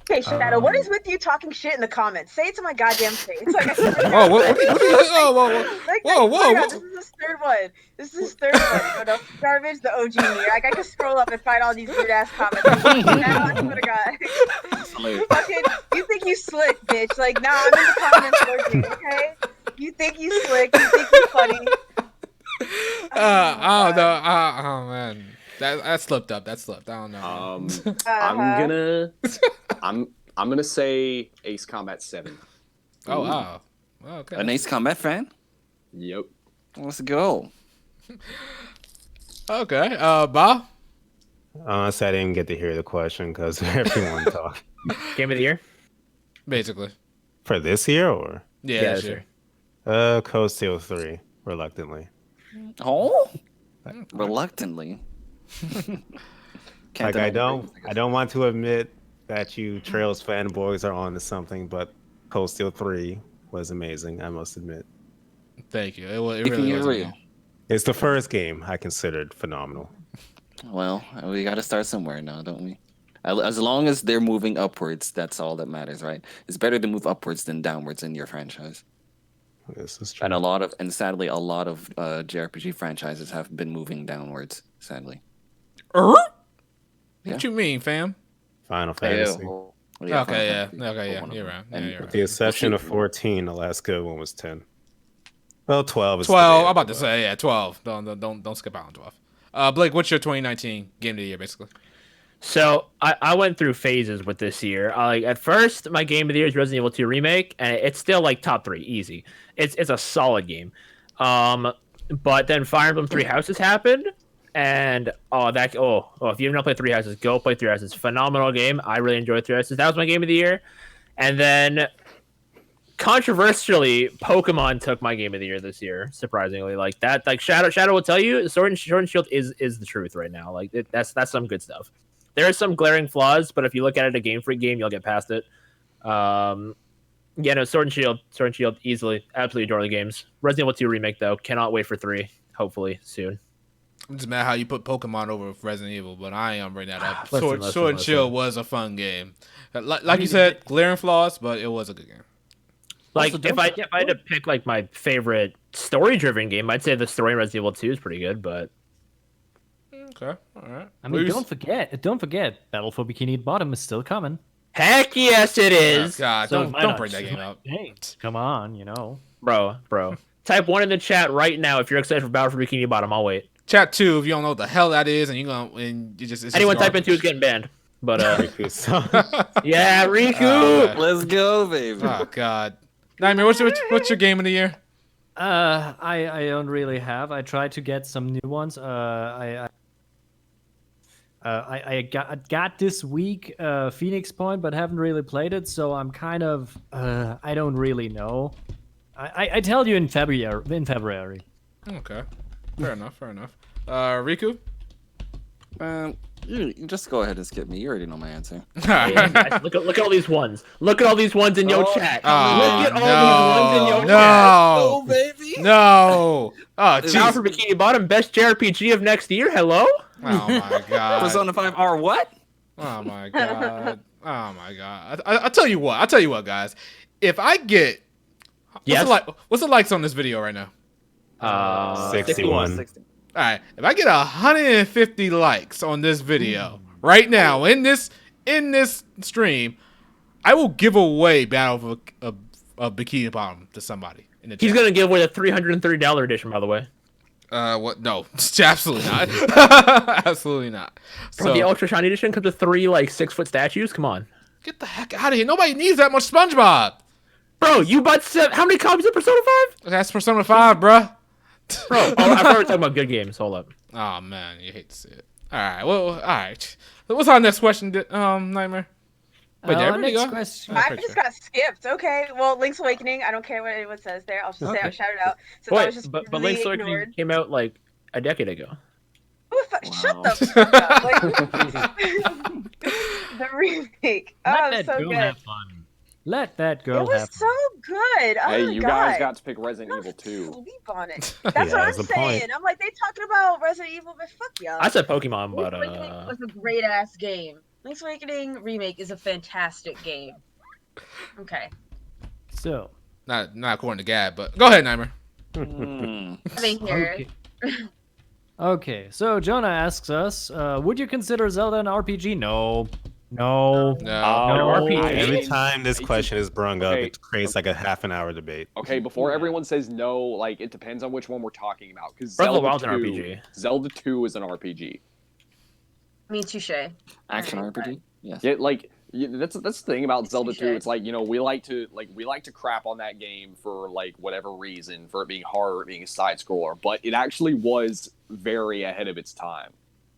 Speaker 6: Okay, Shadow, what is with you talking shit in the comments? Say it to my goddamn face. Like,
Speaker 1: Oh, what whoa,
Speaker 6: oh my God, this is his third one. This is his third one. You know, garbage, the OG Nier. Like, I can scroll up and find all these weird ass comments. I swear to God. Fucking, you think you slick, bitch. Like, nah, I'm in the comments lurking, okay? You think you slick. You think you funny.
Speaker 1: Oh no, oh man. That slipped up. That slipped. I don't know.
Speaker 7: I'm gonna say Ace Combat 7.
Speaker 1: Oh wow. Okay.
Speaker 3: An Ace Combat fan?
Speaker 7: Yep.
Speaker 3: Let's go.
Speaker 1: Okay. Bob?
Speaker 5: Honestly, I didn't get to hear the question because everyone talked.
Speaker 2: game of the year.
Speaker 1: Basically.
Speaker 5: For this year or?
Speaker 1: Yeah,
Speaker 2: this
Speaker 1: sure.
Speaker 2: year.
Speaker 5: Cold Steel 3, reluctantly.
Speaker 3: Oh? Reluctantly.
Speaker 5: Like I don't want to admit that you Trails fanboys are on to something, but Cold Steel 3 was amazing, I must admit.
Speaker 1: Thank you. It
Speaker 3: Keeping
Speaker 1: really
Speaker 3: it
Speaker 1: was.
Speaker 3: real.
Speaker 5: It's the first game I considered phenomenal.
Speaker 3: Well, we got to start somewhere now, don't we? As long as they're moving upwards, that's all that matters, right? It's better to move upwards than downwards in your franchise.
Speaker 5: This is true.
Speaker 3: And sadly, a lot of JRPG franchises have been moving downwards. Sadly.
Speaker 1: What
Speaker 3: Yeah.
Speaker 1: you mean, fam?
Speaker 5: Final Fantasy.
Speaker 3: Yeah,
Speaker 1: Okay, yeah.
Speaker 3: Final Fantasy.
Speaker 1: Okay, yeah.
Speaker 3: One of
Speaker 1: You're
Speaker 3: them.
Speaker 1: right. Yeah,
Speaker 3: And
Speaker 1: you're
Speaker 5: With
Speaker 1: right.
Speaker 5: the exception of 14, the last good one was 10. Well, 12 is
Speaker 1: 12. I'm
Speaker 5: debatable,
Speaker 1: about to
Speaker 5: but-
Speaker 1: say, yeah, 12. Don't skip out on 12. Blake, what's your 2019 game of the year, basically?
Speaker 2: So I went through phases with this year. Like at first, my game of the year is Resident Evil 2 remake, and it's still like top 3, easy. It's a solid game. But then Fire Emblem Three Houses happened, and if you have not played Three Houses, go play Three Houses. Phenomenal game. I really enjoyed Three Houses. That was my game of the year. And then controversially, Pokemon took my game of the year this year. Surprisingly, like that, like Shadow will tell you, Sword and Shield is the truth right now. Like that's some good stuff. There are some glaring flaws, but if you look at it a Game Freak game, you'll get past it. Sword and Shield, easily, absolutely adore the games. Resident Evil 2 remake though, cannot wait for 3. Hopefully soon.
Speaker 1: I'm just mad how you put Pokemon over Resident Evil, but I am bringing that up.
Speaker 4: Listen.
Speaker 1: Sword and Shield was a fun game. Like you said, glaring flaws, but it was a good game.
Speaker 2: Like
Speaker 4: Also,
Speaker 2: if I had to pick like my favorite story-driven game, I'd say the story in Resident Evil 2 is pretty good, but
Speaker 1: Okay, all right.
Speaker 4: I mean, don't forget, Battle for Bikini Bottom is still coming.
Speaker 2: heck yes it
Speaker 1: Oh,
Speaker 2: is.
Speaker 1: God,
Speaker 4: So
Speaker 1: don't
Speaker 4: why not?
Speaker 1: bring that game up.
Speaker 4: Hey, come on,
Speaker 2: Bro. Type 1 in the chat right now if you're excited for Battle for Bikini Bottom. I'll wait.
Speaker 1: Chat 2 if you don't know what the hell that is, and it's
Speaker 2: Anyone
Speaker 1: just
Speaker 2: type in 2 is getting banned. But
Speaker 5: So-
Speaker 2: yeah, Riku.
Speaker 3: Let's go, baby.
Speaker 1: Oh God, Nightmare. What's your game of the year?
Speaker 4: I don't really have. I tried to get some new ones. I got this week Phoenix Point, but haven't really played it, so I'm kind of I don't really know. I tell you in February.
Speaker 1: Okay, fair enough. Riku.
Speaker 3: You just go ahead and skip me. You already know my answer.
Speaker 2: Yeah, guys, look at all these ones. Look at all these ones in your chat.
Speaker 1: Oh,
Speaker 2: Look at all these ones in your chat.
Speaker 1: no,
Speaker 3: baby.
Speaker 1: no. Oh,
Speaker 2: Battle
Speaker 1: jeez.
Speaker 2: for Bikini Bottom, best JRPG of next year. Hello.
Speaker 1: Oh my God.
Speaker 3: Persona 5 R what?
Speaker 1: Oh my God. Oh my God. I'll tell you what, guys. If I get
Speaker 2: Yes.
Speaker 1: what's the likes on this video right now?
Speaker 5: 61.
Speaker 3: 60.
Speaker 1: All right, if I get 150 likes on this video right now in this stream, I will give away Battle of Bikini Bottom to somebody in the chat.
Speaker 2: He's gonna give away the $330 edition, by the way.
Speaker 1: What? No, absolutely not. Absolutely not.
Speaker 2: Bro, the Ultra Shiny edition comes with 3 like 6-foot statues. Come on,
Speaker 1: Get the heck out of here. Nobody needs that much SpongeBob.
Speaker 2: bro. You bought how many copies of Persona 5?
Speaker 1: That's Persona 5, bruh.
Speaker 2: Bro, I thought we were talking about good games. Hold up.
Speaker 1: Oh man, you hate to see it. All right, well, all right. What's our next question, Nightmare? Wait, did everybody
Speaker 4: Next
Speaker 1: go?
Speaker 4: question.
Speaker 6: I just got skipped. Okay, well, Link's Awakening. I don't care what anyone says there. I'll just say I'll shout it out. So that was
Speaker 2: Wait,
Speaker 6: just
Speaker 2: but
Speaker 6: really
Speaker 2: Link's Awakening
Speaker 6: ignored.
Speaker 2: came out like a decade ago.
Speaker 6: Shut the fuck up. Like, the remake. Oh,
Speaker 4: Let
Speaker 6: it was
Speaker 4: that
Speaker 6: so
Speaker 4: girl
Speaker 6: good.
Speaker 4: have fun. Let that
Speaker 6: It
Speaker 4: girl
Speaker 6: was
Speaker 4: have
Speaker 6: so
Speaker 4: fun.
Speaker 6: good. Oh
Speaker 7: Hey,
Speaker 6: my
Speaker 7: you
Speaker 6: God.
Speaker 7: guys got to pick Resident
Speaker 6: Don't
Speaker 7: Evil 2.
Speaker 6: sleep on it.
Speaker 5: Yeah,
Speaker 6: That's what I'm
Speaker 5: that's the point.
Speaker 6: saying. I'm like, they talking about Resident Evil, but fuck y'all.
Speaker 2: I said Pokemon, but
Speaker 6: Link's Awakening was a great ass game. Link's Awakening remake is a fantastic game. Okay.
Speaker 4: So,
Speaker 1: Not according to Gab, but go ahead, Nightmare.
Speaker 3: Hmm.
Speaker 6: Having here.
Speaker 4: okay. So Jonah asks us, would you consider Zelda an RPG? No. No.
Speaker 1: No.
Speaker 2: RPG.
Speaker 5: Every time this
Speaker 7: It's-
Speaker 5: question is brung up,
Speaker 7: okay.
Speaker 5: it creates like a half an hour debate.
Speaker 7: Okay, before everyone says no, like it depends on which one we're talking about. Because
Speaker 2: Breath of the
Speaker 7: Zelda
Speaker 2: Wild's
Speaker 7: 2,
Speaker 2: an RPG.
Speaker 7: Zelda 2 is an RPG.
Speaker 6: I mean, touche.
Speaker 3: Action
Speaker 6: Alright.
Speaker 3: RPG? Yes.
Speaker 7: Yeah, like that's the thing about Zelda 2.
Speaker 6: Touche.
Speaker 7: It's like we like to crap on that game for like whatever reason, for it being hard, it being a side scroller, but it actually was very ahead of its time.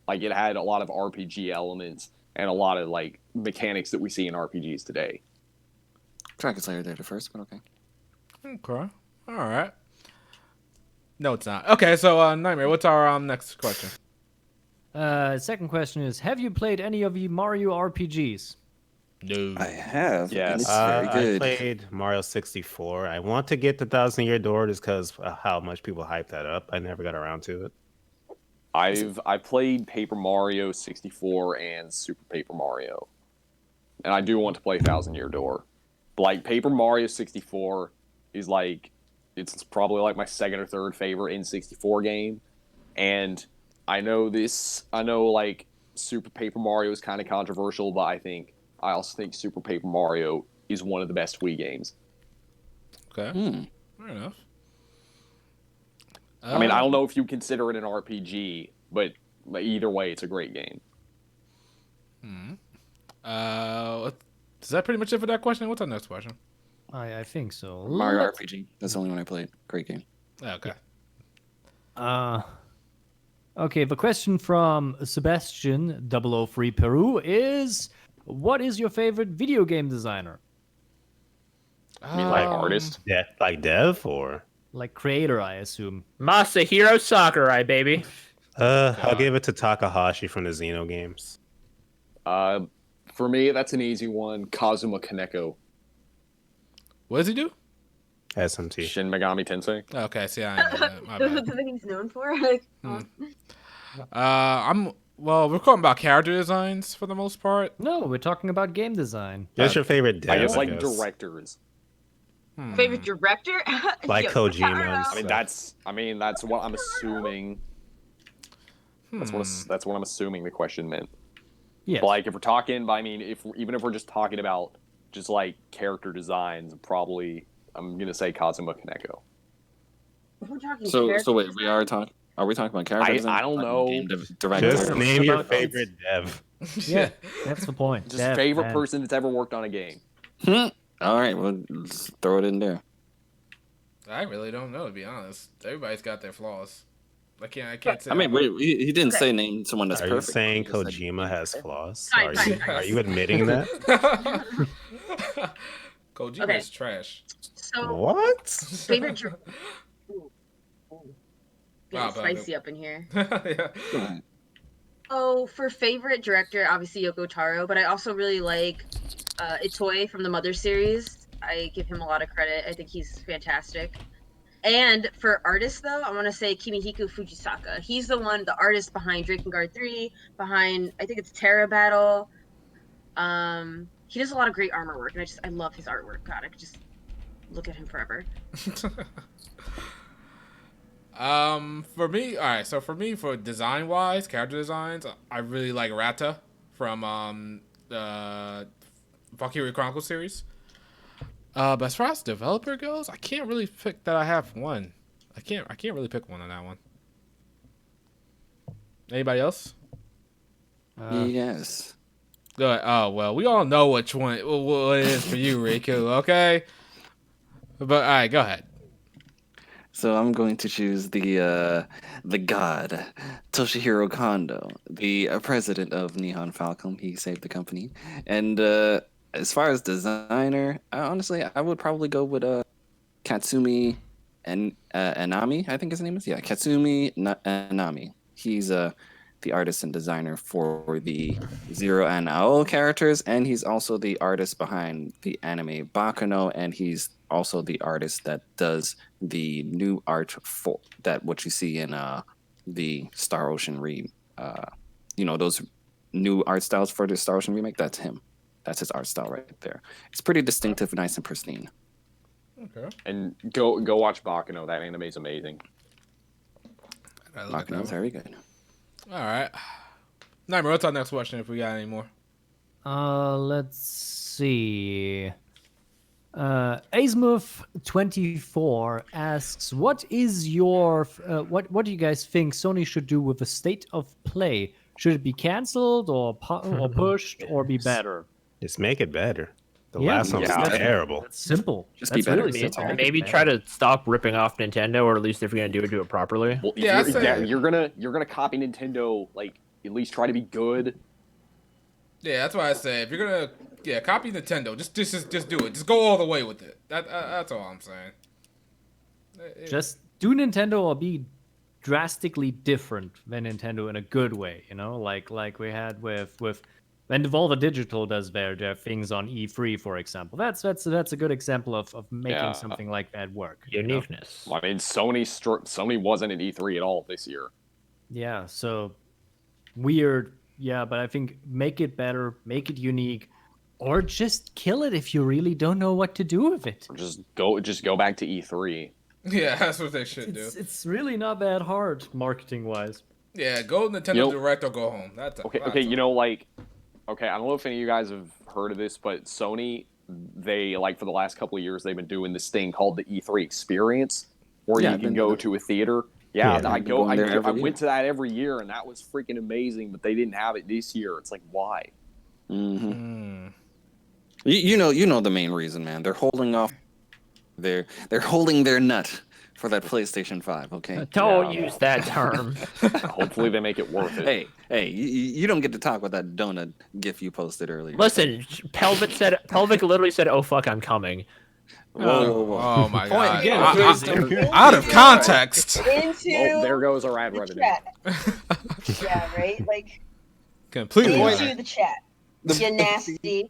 Speaker 7: Like it had a lot of RPG elements and a lot of like mechanics that we see in RPGs today.
Speaker 3: Dragon Slayer did it first, but okay.
Speaker 1: Okay. All right. No, it's not. Okay, so Nightmare, what's our next question?
Speaker 4: Second question is, have you played any of the Mario RPGs?
Speaker 1: No.
Speaker 3: I have.
Speaker 7: Yes.
Speaker 3: And it's very
Speaker 5: I
Speaker 3: good.
Speaker 5: played Mario 64. I want to get the Thousand Year Door just because how much people hype that up. I never got around to it.
Speaker 7: I've played Paper Mario 64 and Super Paper Mario, and I do want to play Thousand Year Door. But, like, Paper Mario 64 is like it's probably like my second or third favorite N64 game, and I know like Super Paper Mario is kind of controversial, but I also think Super Paper Mario is one of the best Wii games.
Speaker 1: Okay.
Speaker 3: Hmm.
Speaker 1: Fair enough.
Speaker 7: I mean, I don't know if you consider it an RPG, but either way, it's a great game.
Speaker 1: Is that pretty much it for that question? What's our next question?
Speaker 4: I think so.
Speaker 3: Mario RPG. That's the only one I played. Great game.
Speaker 1: Okay.
Speaker 4: Okay, the question from Sebastian 003 Peru is, what is your favorite video game designer?
Speaker 7: I mean, like artist.
Speaker 5: Yeah, like Dev or
Speaker 4: Like creator, I assume.
Speaker 2: Masahiro Sakurai, baby.
Speaker 5: I'll give it to Takahashi from the Xeno games.
Speaker 7: For me, that's an easy one. Kazuma Kaneko,
Speaker 1: What does he do?
Speaker 5: SMT.
Speaker 7: Shin Megami Tensei.
Speaker 1: Okay, see, I ain't know that. My
Speaker 6: That's
Speaker 1: bad.
Speaker 6: the thing he's known for. Like,
Speaker 1: we're talking about character designs for the most part.
Speaker 4: No, we're talking about game design.
Speaker 5: What's your favorite Dev?
Speaker 7: I guess like directors.
Speaker 6: favorite director?
Speaker 5: Like
Speaker 6: Yo,
Speaker 5: Kojima
Speaker 6: I don't
Speaker 5: and
Speaker 6: know.
Speaker 7: I mean that's what I'm assuming. That's what I'm assuming the question meant.
Speaker 4: Yes.
Speaker 7: But, like, if we're talking, even if we're just talking about just like character designs, probably I'm gonna say Kazuma Kaneko.
Speaker 6: If we're talking
Speaker 3: So
Speaker 6: character
Speaker 3: wait,
Speaker 6: design-
Speaker 3: are we talking about characters?
Speaker 7: I don't know.
Speaker 3: Director.
Speaker 5: Just name your
Speaker 4: about-
Speaker 5: favorite Dev.
Speaker 4: Yeah, that's the point.
Speaker 7: Just
Speaker 4: Dev,
Speaker 7: favorite
Speaker 4: man.
Speaker 7: person that's ever worked on a game.
Speaker 3: All right, well, let's throw it in there.
Speaker 1: I really don't know, to be honest. Everybody's got their flaws. I can't say.
Speaker 3: I mean, wait, he didn't say name someone that's
Speaker 5: Are you
Speaker 3: perfect.
Speaker 5: saying
Speaker 3: He just said-
Speaker 5: Kojima has flaws?
Speaker 6: Fine,
Speaker 5: Are
Speaker 6: fine,
Speaker 5: you,
Speaker 6: fine.
Speaker 5: are you admitting that?
Speaker 1: Kojima
Speaker 6: Okay.
Speaker 1: is trash.
Speaker 6: So
Speaker 5: What?
Speaker 6: favorite. Ooh.
Speaker 1: Wow,
Speaker 6: Getting spicy up in here.
Speaker 1: Yeah.
Speaker 3: Go ahead.
Speaker 6: Oh, for favorite director, obviously Yoko Taro, but I also really like Itoi from the Mother series. I give him a lot of credit. I think he's fantastic. And for artists, though, I want to say Kimihiko Fujisaka. He's the artist behind Drakengard 3, behind, I think it's Terra Battle. He does a lot of great armor work, and I love his artwork. God, I could just look at him forever.
Speaker 1: For me, all right. So for me, for design wise, character designs, I really like Rata from the Valkyrie Chronicles series. But as far as developer goes, I can't really pick that I have one. I can't really pick one on that one. Anybody else?
Speaker 3: Yes.
Speaker 1: Go ahead. Oh well, we all know which one what it is for you, Riku. Okay. But all right, go ahead.
Speaker 3: So I'm going to choose the god Toshihiro Kondo, the president of Nihon Falcom. He saved the company, and as far as designer, honestly, I would probably go with Katsumi and Anami. I think his name is Katsumi Anami. He's the artist and designer for the Zero and Ao characters, and he's also the artist behind the anime Bakuno, and he's also the artist that does the new art for that what you see in the Star Ocean those new art styles for the Star Ocean remake. That's him. That's his art style right there. It's pretty distinctive, nice and pristine.
Speaker 1: Okay.
Speaker 7: And go watch Bakuno. That anime is amazing.
Speaker 3: Bakuno's very good.
Speaker 1: All right. Nightmare, what's our next question if we got any more?
Speaker 4: Let's see. Azimuth24 asks, what is your what do you guys think Sony should do with the state of play? Should it be canceled or pushed or be better?
Speaker 5: Just make it better. The
Speaker 4: Yeah,
Speaker 5: last one was
Speaker 7: yeah.
Speaker 5: terrible.
Speaker 4: That's simple.
Speaker 3: Just be
Speaker 4: That's
Speaker 3: better.
Speaker 4: really
Speaker 3: That's
Speaker 4: simple.
Speaker 3: all.
Speaker 4: Make it
Speaker 2: Maybe
Speaker 4: better.
Speaker 2: try to stop ripping off Nintendo, or at least if you're gonna do it properly.
Speaker 7: Well,
Speaker 1: Yeah, I'd say-
Speaker 7: you're gonna copy Nintendo. Like, at least try to be good.
Speaker 1: Yeah, that's why I say if you're gonna copy Nintendo, just do it. Just go all the way with it. That's all I'm saying.
Speaker 4: Just do Nintendo or be drastically different than Nintendo in a good way, like we had with And Devolver Digital does their things on E3, for example. That's a good example of making
Speaker 7: Yeah.
Speaker 4: something like that work.
Speaker 2: Uniqueness.
Speaker 7: I mean, Sony wasn't at E3 at all this year.
Speaker 4: Yeah, so weird. Yeah, but I think make it better, make it unique, or just kill it if you really don't know what to do with it.
Speaker 7: Or just go back to E3.
Speaker 1: Yeah, that's what they should do.
Speaker 4: It's really not that hard marketing wise.
Speaker 1: Yeah, go Nintendo
Speaker 7: You know-
Speaker 1: Direct or go home.
Speaker 7: Okay,
Speaker 1: that's
Speaker 7: okay, you know, like, okay, I don't know if any of you guys have heard of this, but Sony, they, like, for the last couple of years, they've been doing this thing called the E3 Experience, where
Speaker 3: Yeah,
Speaker 7: you
Speaker 3: I've
Speaker 7: can
Speaker 3: been
Speaker 7: go
Speaker 3: there.
Speaker 7: to a theater. Yeah,
Speaker 5: Yeah,
Speaker 7: I
Speaker 3: I've been going there every year.
Speaker 7: went to that every year, and that was freaking amazing, but they didn't have it this year. It's like, why?
Speaker 3: Mm-hmm. You know the main reason, man. They're holding off. They're holding their nut for that PlayStation 5. Okay.
Speaker 2: Don't
Speaker 7: Yeah.
Speaker 2: use that term.
Speaker 7: Hopefully they make it worth it.
Speaker 3: Hey, you don't get to talk with that donut gif you posted earlier.
Speaker 2: Listen, Pelvic literally said, "Oh fuck, I'm coming."
Speaker 3: Whoa.
Speaker 1: Oh my
Speaker 3: Point
Speaker 1: god.
Speaker 3: again.
Speaker 1: Out of context.
Speaker 6: Into
Speaker 7: Well, there goes our ad
Speaker 6: the
Speaker 7: revenue.
Speaker 6: chat. Yeah, right? Like,
Speaker 1: Completely.
Speaker 6: into the chat. You nasty.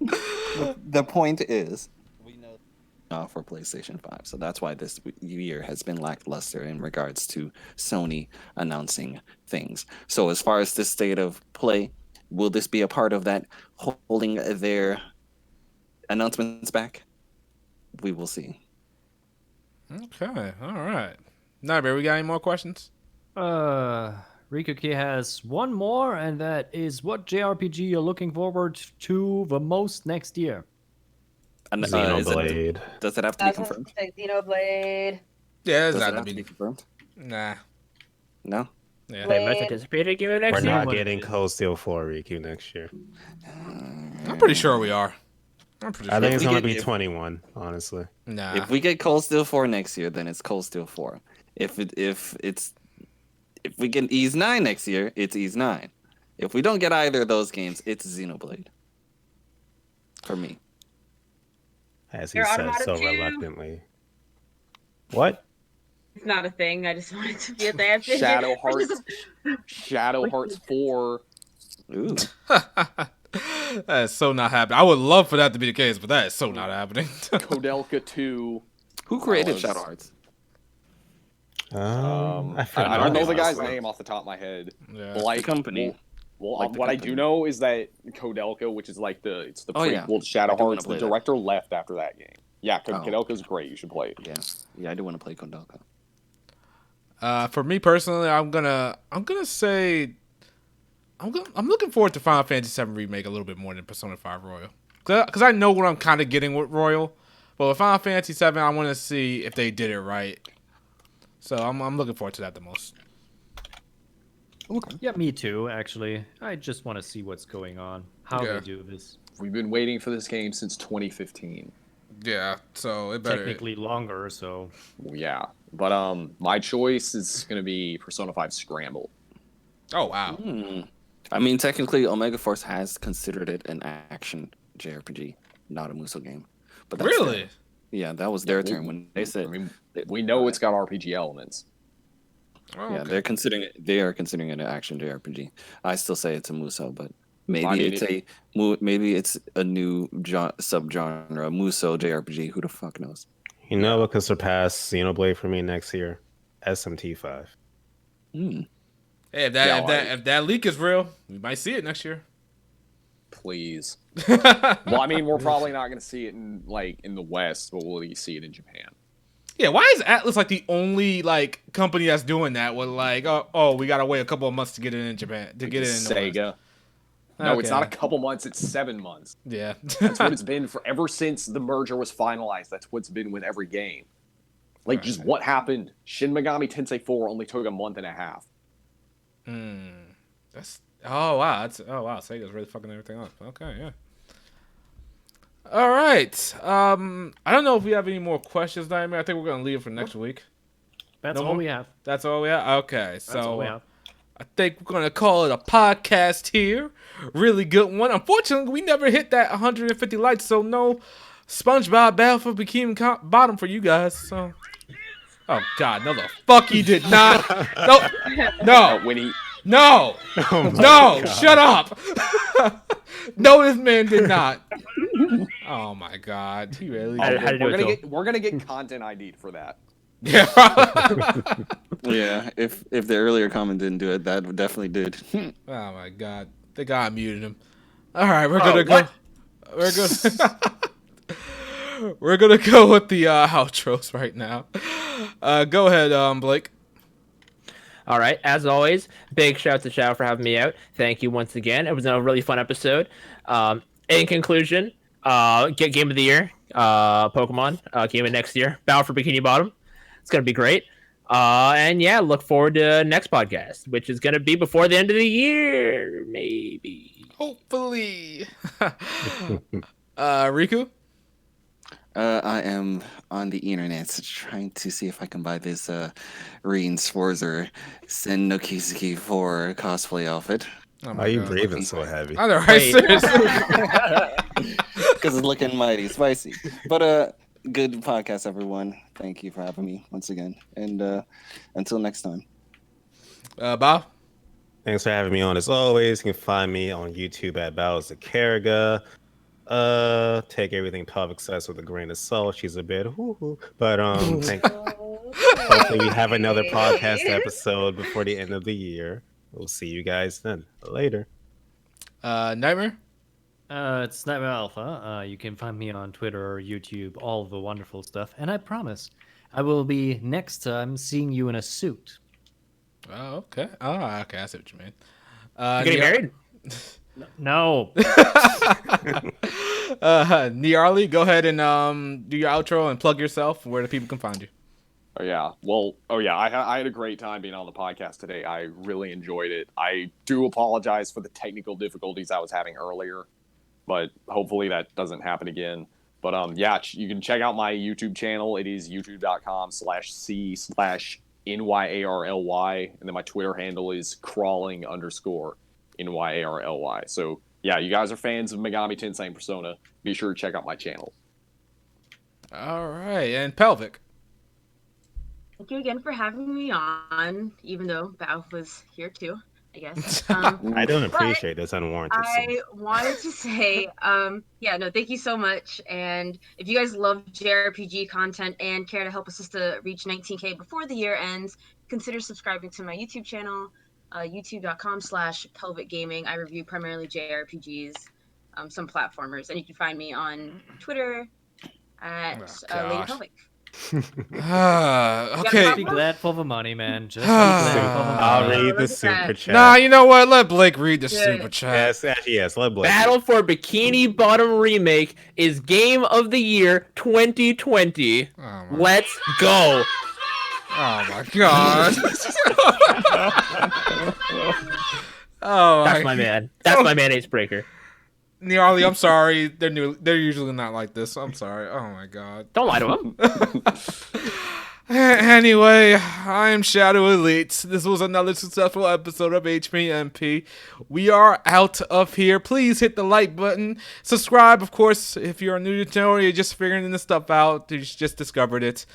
Speaker 3: The point is, we know for PlayStation 5, so that's why this year has been lackluster in regards to Sony announcing things. So as far as this state of play, will this be a part of that holding their announcements back? We will see.
Speaker 1: Okay, all right. Nightmare, we got any more questions?
Speaker 4: Rikuki has one more, and that is what JRPG you're looking forward to the most next year.
Speaker 3: And,
Speaker 5: Xenoblade.
Speaker 3: does it have to be confirmed?
Speaker 6: Xenoblade.
Speaker 1: Yeah, it's
Speaker 3: Does it
Speaker 1: not
Speaker 3: have
Speaker 1: to
Speaker 3: to be
Speaker 1: be.
Speaker 3: confirmed?
Speaker 1: Nah.
Speaker 3: No.
Speaker 1: Yeah.
Speaker 2: The most anticipated game of next
Speaker 5: We're
Speaker 2: year.
Speaker 5: not getting Cold Steel 4 Riku next year.
Speaker 1: I'm pretty sure we are. I'm pretty sure.
Speaker 5: I think it's
Speaker 3: we
Speaker 5: going to
Speaker 3: get-
Speaker 5: be 21, honestly.
Speaker 1: Nah.
Speaker 3: If we get Cold Steel 4 next year, then it's Cold Steel 4. If we get Ys 9 next year, it's Ys 9. If we don't get either of those games, it's Xenoblade. For me.
Speaker 5: As he
Speaker 6: You're
Speaker 5: said
Speaker 6: automatic
Speaker 5: so
Speaker 6: too.
Speaker 5: reluctantly. What?
Speaker 6: It's not a thing. I just wanted to be a thing.
Speaker 7: Shadow Hearts 4.
Speaker 3: Ooh.
Speaker 1: That is so not happening. I would love for that to be the case, but that is so not happening.
Speaker 7: Kodelka 2.
Speaker 3: Who created
Speaker 7: Oh,
Speaker 3: Shadow Hearts?
Speaker 7: I
Speaker 5: forgot,
Speaker 7: don't know the guy's
Speaker 5: honestly.
Speaker 7: name off the top of my head.
Speaker 1: Yeah.
Speaker 7: But, like,
Speaker 3: The company.
Speaker 7: Well,
Speaker 3: Like the
Speaker 7: what I
Speaker 3: company.
Speaker 7: do know is that Kodelka, which is like the
Speaker 3: Oh, yeah.
Speaker 7: prequel to Shadow
Speaker 3: I do wanna
Speaker 7: Hearts, the
Speaker 3: play that.
Speaker 7: director left after that game. Yeah,
Speaker 3: Oh.
Speaker 7: Kodelka's great. You should play it.
Speaker 3: Yeah, I do want to play Kondoka.
Speaker 1: For me personally, I'm gonna say I'm looking forward to Final Fantasy VII Remake a little bit more than Persona 5 Royal, because I know what I'm kind of getting with Royal, but with Final Fantasy VII, I want to see if they did it right. So I'm looking forward to that the most.
Speaker 3: Okay.
Speaker 4: Yeah, me too, actually. I just want to see what's going on, how
Speaker 1: Yeah.
Speaker 4: they do this.
Speaker 7: We've been waiting for this game since 2015.
Speaker 1: Yeah, so it better.
Speaker 4: Technically longer, so
Speaker 7: Yeah, but my choice is gonna be Persona 5 Scramble.
Speaker 1: Oh wow.
Speaker 3: I mean, technically, Omega Force has considered it an action JRPG, not a Muso game. But that's
Speaker 1: Really?
Speaker 3: their- yeah, that was their term when they said.
Speaker 7: I mean, we know it's got RPG elements.
Speaker 1: Oh,
Speaker 3: Yeah,
Speaker 1: okay.
Speaker 3: they're considering it. They are considering it an action JRPG. I still say it's a Muso, but maybe
Speaker 7: I mean,
Speaker 3: maybe it's a new subgenre, Muso JRPG. Who the fuck knows?
Speaker 5: You know what could surpass Xenoblade for me next year? SMT5.
Speaker 3: Hmm.
Speaker 1: Hey, if that leak is real, we might see it next year.
Speaker 7: Please. Well, I mean, we're probably not gonna see it in the West, but we'll see it in Japan.
Speaker 1: Yeah, why is Atlas like the only like company that's doing that? With like, oh, we gotta wait a couple of months to get it in Japan to get it in the West?
Speaker 7: Sega. No, it's
Speaker 1: Okay.
Speaker 7: not a couple months. It's 7 months.
Speaker 1: Yeah,
Speaker 7: That's what it's been for ever since the merger was finalized. That's what's been with every game. Like,
Speaker 1: Right.
Speaker 7: just what happened? Shin Megami Tensei 4 only took a month and a half.
Speaker 1: That's Sega's really fucking everything up. Okay, yeah. All right. I don't know if we have any more questions, Nightmare. I think we're gonna leave it for next week.
Speaker 4: that's
Speaker 1: No
Speaker 4: all
Speaker 1: more?
Speaker 4: we have.
Speaker 1: That's all we have. Okay,
Speaker 4: That's all
Speaker 1: so
Speaker 4: we have.
Speaker 1: I think we're gonna call it a podcast here. Really good one. Unfortunately, we never hit that 150 likes, so no SpongeBob Battle for Bikini Bottom for you guys. So, oh God, no, the fuck he did not. No.
Speaker 7: When he
Speaker 1: No,
Speaker 5: Oh my
Speaker 1: no,
Speaker 5: God.
Speaker 1: shut up. No, this man did not. Oh my God, he really
Speaker 2: How
Speaker 1: did.
Speaker 2: did you do it,
Speaker 7: We're gonna get content ID'd for that.
Speaker 1: Yeah.
Speaker 3: Yeah, if the earlier comment didn't do it, that definitely did.
Speaker 1: Oh my God, they got muted him. All right, we're
Speaker 7: Oh,
Speaker 1: gonna go.
Speaker 7: what?
Speaker 1: We're gonna. We're gonna go with the outros right now. Go ahead, Blake.
Speaker 2: All right, as always, big shout out to Shao for having me out. Thank you once again. It was a really fun episode. In conclusion, get Game of the Year, Pokemon, Game of next year, Battle for Bikini Bottom. It's gonna be great. And yeah, look forward to next podcast, which is gonna be before the end of the year, maybe.
Speaker 1: Hopefully. Riku.
Speaker 3: I am on the internet trying to see if I can buy this Rin Sforzer Sen no Kizuki 4 cosplay outfit.
Speaker 1: Oh
Speaker 5: Why are you
Speaker 1: God.
Speaker 5: breathing so heavy?
Speaker 1: I know, right?
Speaker 2: Wait.
Speaker 1: Seriously.
Speaker 3: Because it's looking mighty spicy. But good podcast, everyone. Thank you for having me once again. And until next time.
Speaker 1: Bob.
Speaker 5: Thanks for having me on. As always, you can find me on YouTube at Bowser Carriga. Take everything Pelvic says with a grain of salt. She's a bit hoo-hoo. But hopefully we have another podcast episode before the end of the year. We'll see you guys then. Later.
Speaker 1: Nightmare.
Speaker 4: It's Nightmare Alpha. You can find me on Twitter or YouTube, all the wonderful stuff. And I promise, I will be next time seeing you in a suit.
Speaker 1: Oh, okay. Oh, okay. I see what you mean.
Speaker 2: You getting married?
Speaker 4: No.
Speaker 1: Niarli, go ahead and do your outro and plug yourself where the people can find you.
Speaker 7: Oh yeah. Well, I had a great time being on the podcast today. I really enjoyed it. I do apologize for the technical difficulties I was having earlier, but hopefully that doesn't happen again. But yeah, you can check out my YouTube channel. It is youtube.com/c/NYARLY, and then my Twitter handle is crawling_NYARLY. So yeah, you guys are fans of Megami Tensei and Persona, be sure to check out my channel.
Speaker 1: All right, and Pelvic.
Speaker 6: Thank you again for having me on, even though Bao was here too, I guess.
Speaker 5: I don't appreciate this unwarranted.
Speaker 6: I wanted to say, thank you so much. And if you guys love JRPG content and care to help us just to reach 19K before the year ends, consider subscribing to my YouTube channel, youtube.com/pelvic gaming. I review primarily JRPGs, some platformers, and you can find me on Twitter at Lady Pelvic.
Speaker 1: Okay.
Speaker 4: Just be glad for the money, man. Just be glad for the
Speaker 5: I'll
Speaker 4: money.
Speaker 5: read the super chat.
Speaker 1: Nah, you know what? Let Blake read the super chat.
Speaker 5: Yes, let Blake.
Speaker 2: Battle for Bikini Bottom remake is Game of the Year 2020. Let's go.
Speaker 1: Oh my God. Oh,
Speaker 2: That's my man. That's my man, Acebreaker.
Speaker 1: Niarli, I'm sorry. They're usually not like this. I'm sorry. Oh my God.
Speaker 2: Don't lie to him.
Speaker 1: Anyway, I am Shadow Elite. This was another successful episode of HPMP. We are out of here. Please hit the like button. Subscribe, of course, if you're new to the channel or you're just figuring this stuff out. You just discovered it.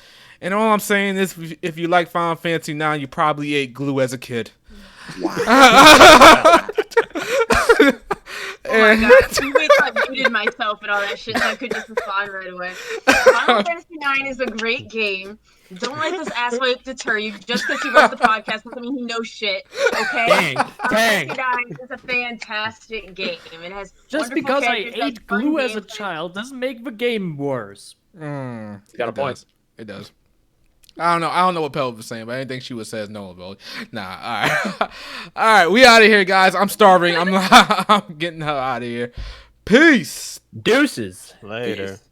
Speaker 1: And all I'm saying is, if you like Final Fantasy 9, you probably ate glue as a kid.
Speaker 6: Wow. Oh my God! You wait till I muted myself and all that shit, so I could just respond right away. Final Fantasy 9 is a great game. Don't let this asswipe deter you just because he runs the podcast doesn't mean he knows shit. Okay?
Speaker 2: Dang.
Speaker 6: Final Fantasy 9 is a fantastic game. It has
Speaker 4: Just
Speaker 6: wonderful
Speaker 4: because I
Speaker 6: characters, has
Speaker 4: ate
Speaker 6: fun
Speaker 4: glue as a
Speaker 6: gameplay.
Speaker 4: child doesn't make the game worse.
Speaker 2: Got a
Speaker 1: It
Speaker 2: point.
Speaker 1: does. It does. I don't know what Pel was saying, but anything she would say is no about. Nah, all right. All right, we out of here, guys. I'm starving. I'm getting her out of here. Peace.
Speaker 2: Deuces.
Speaker 5: Later.
Speaker 3: Peace.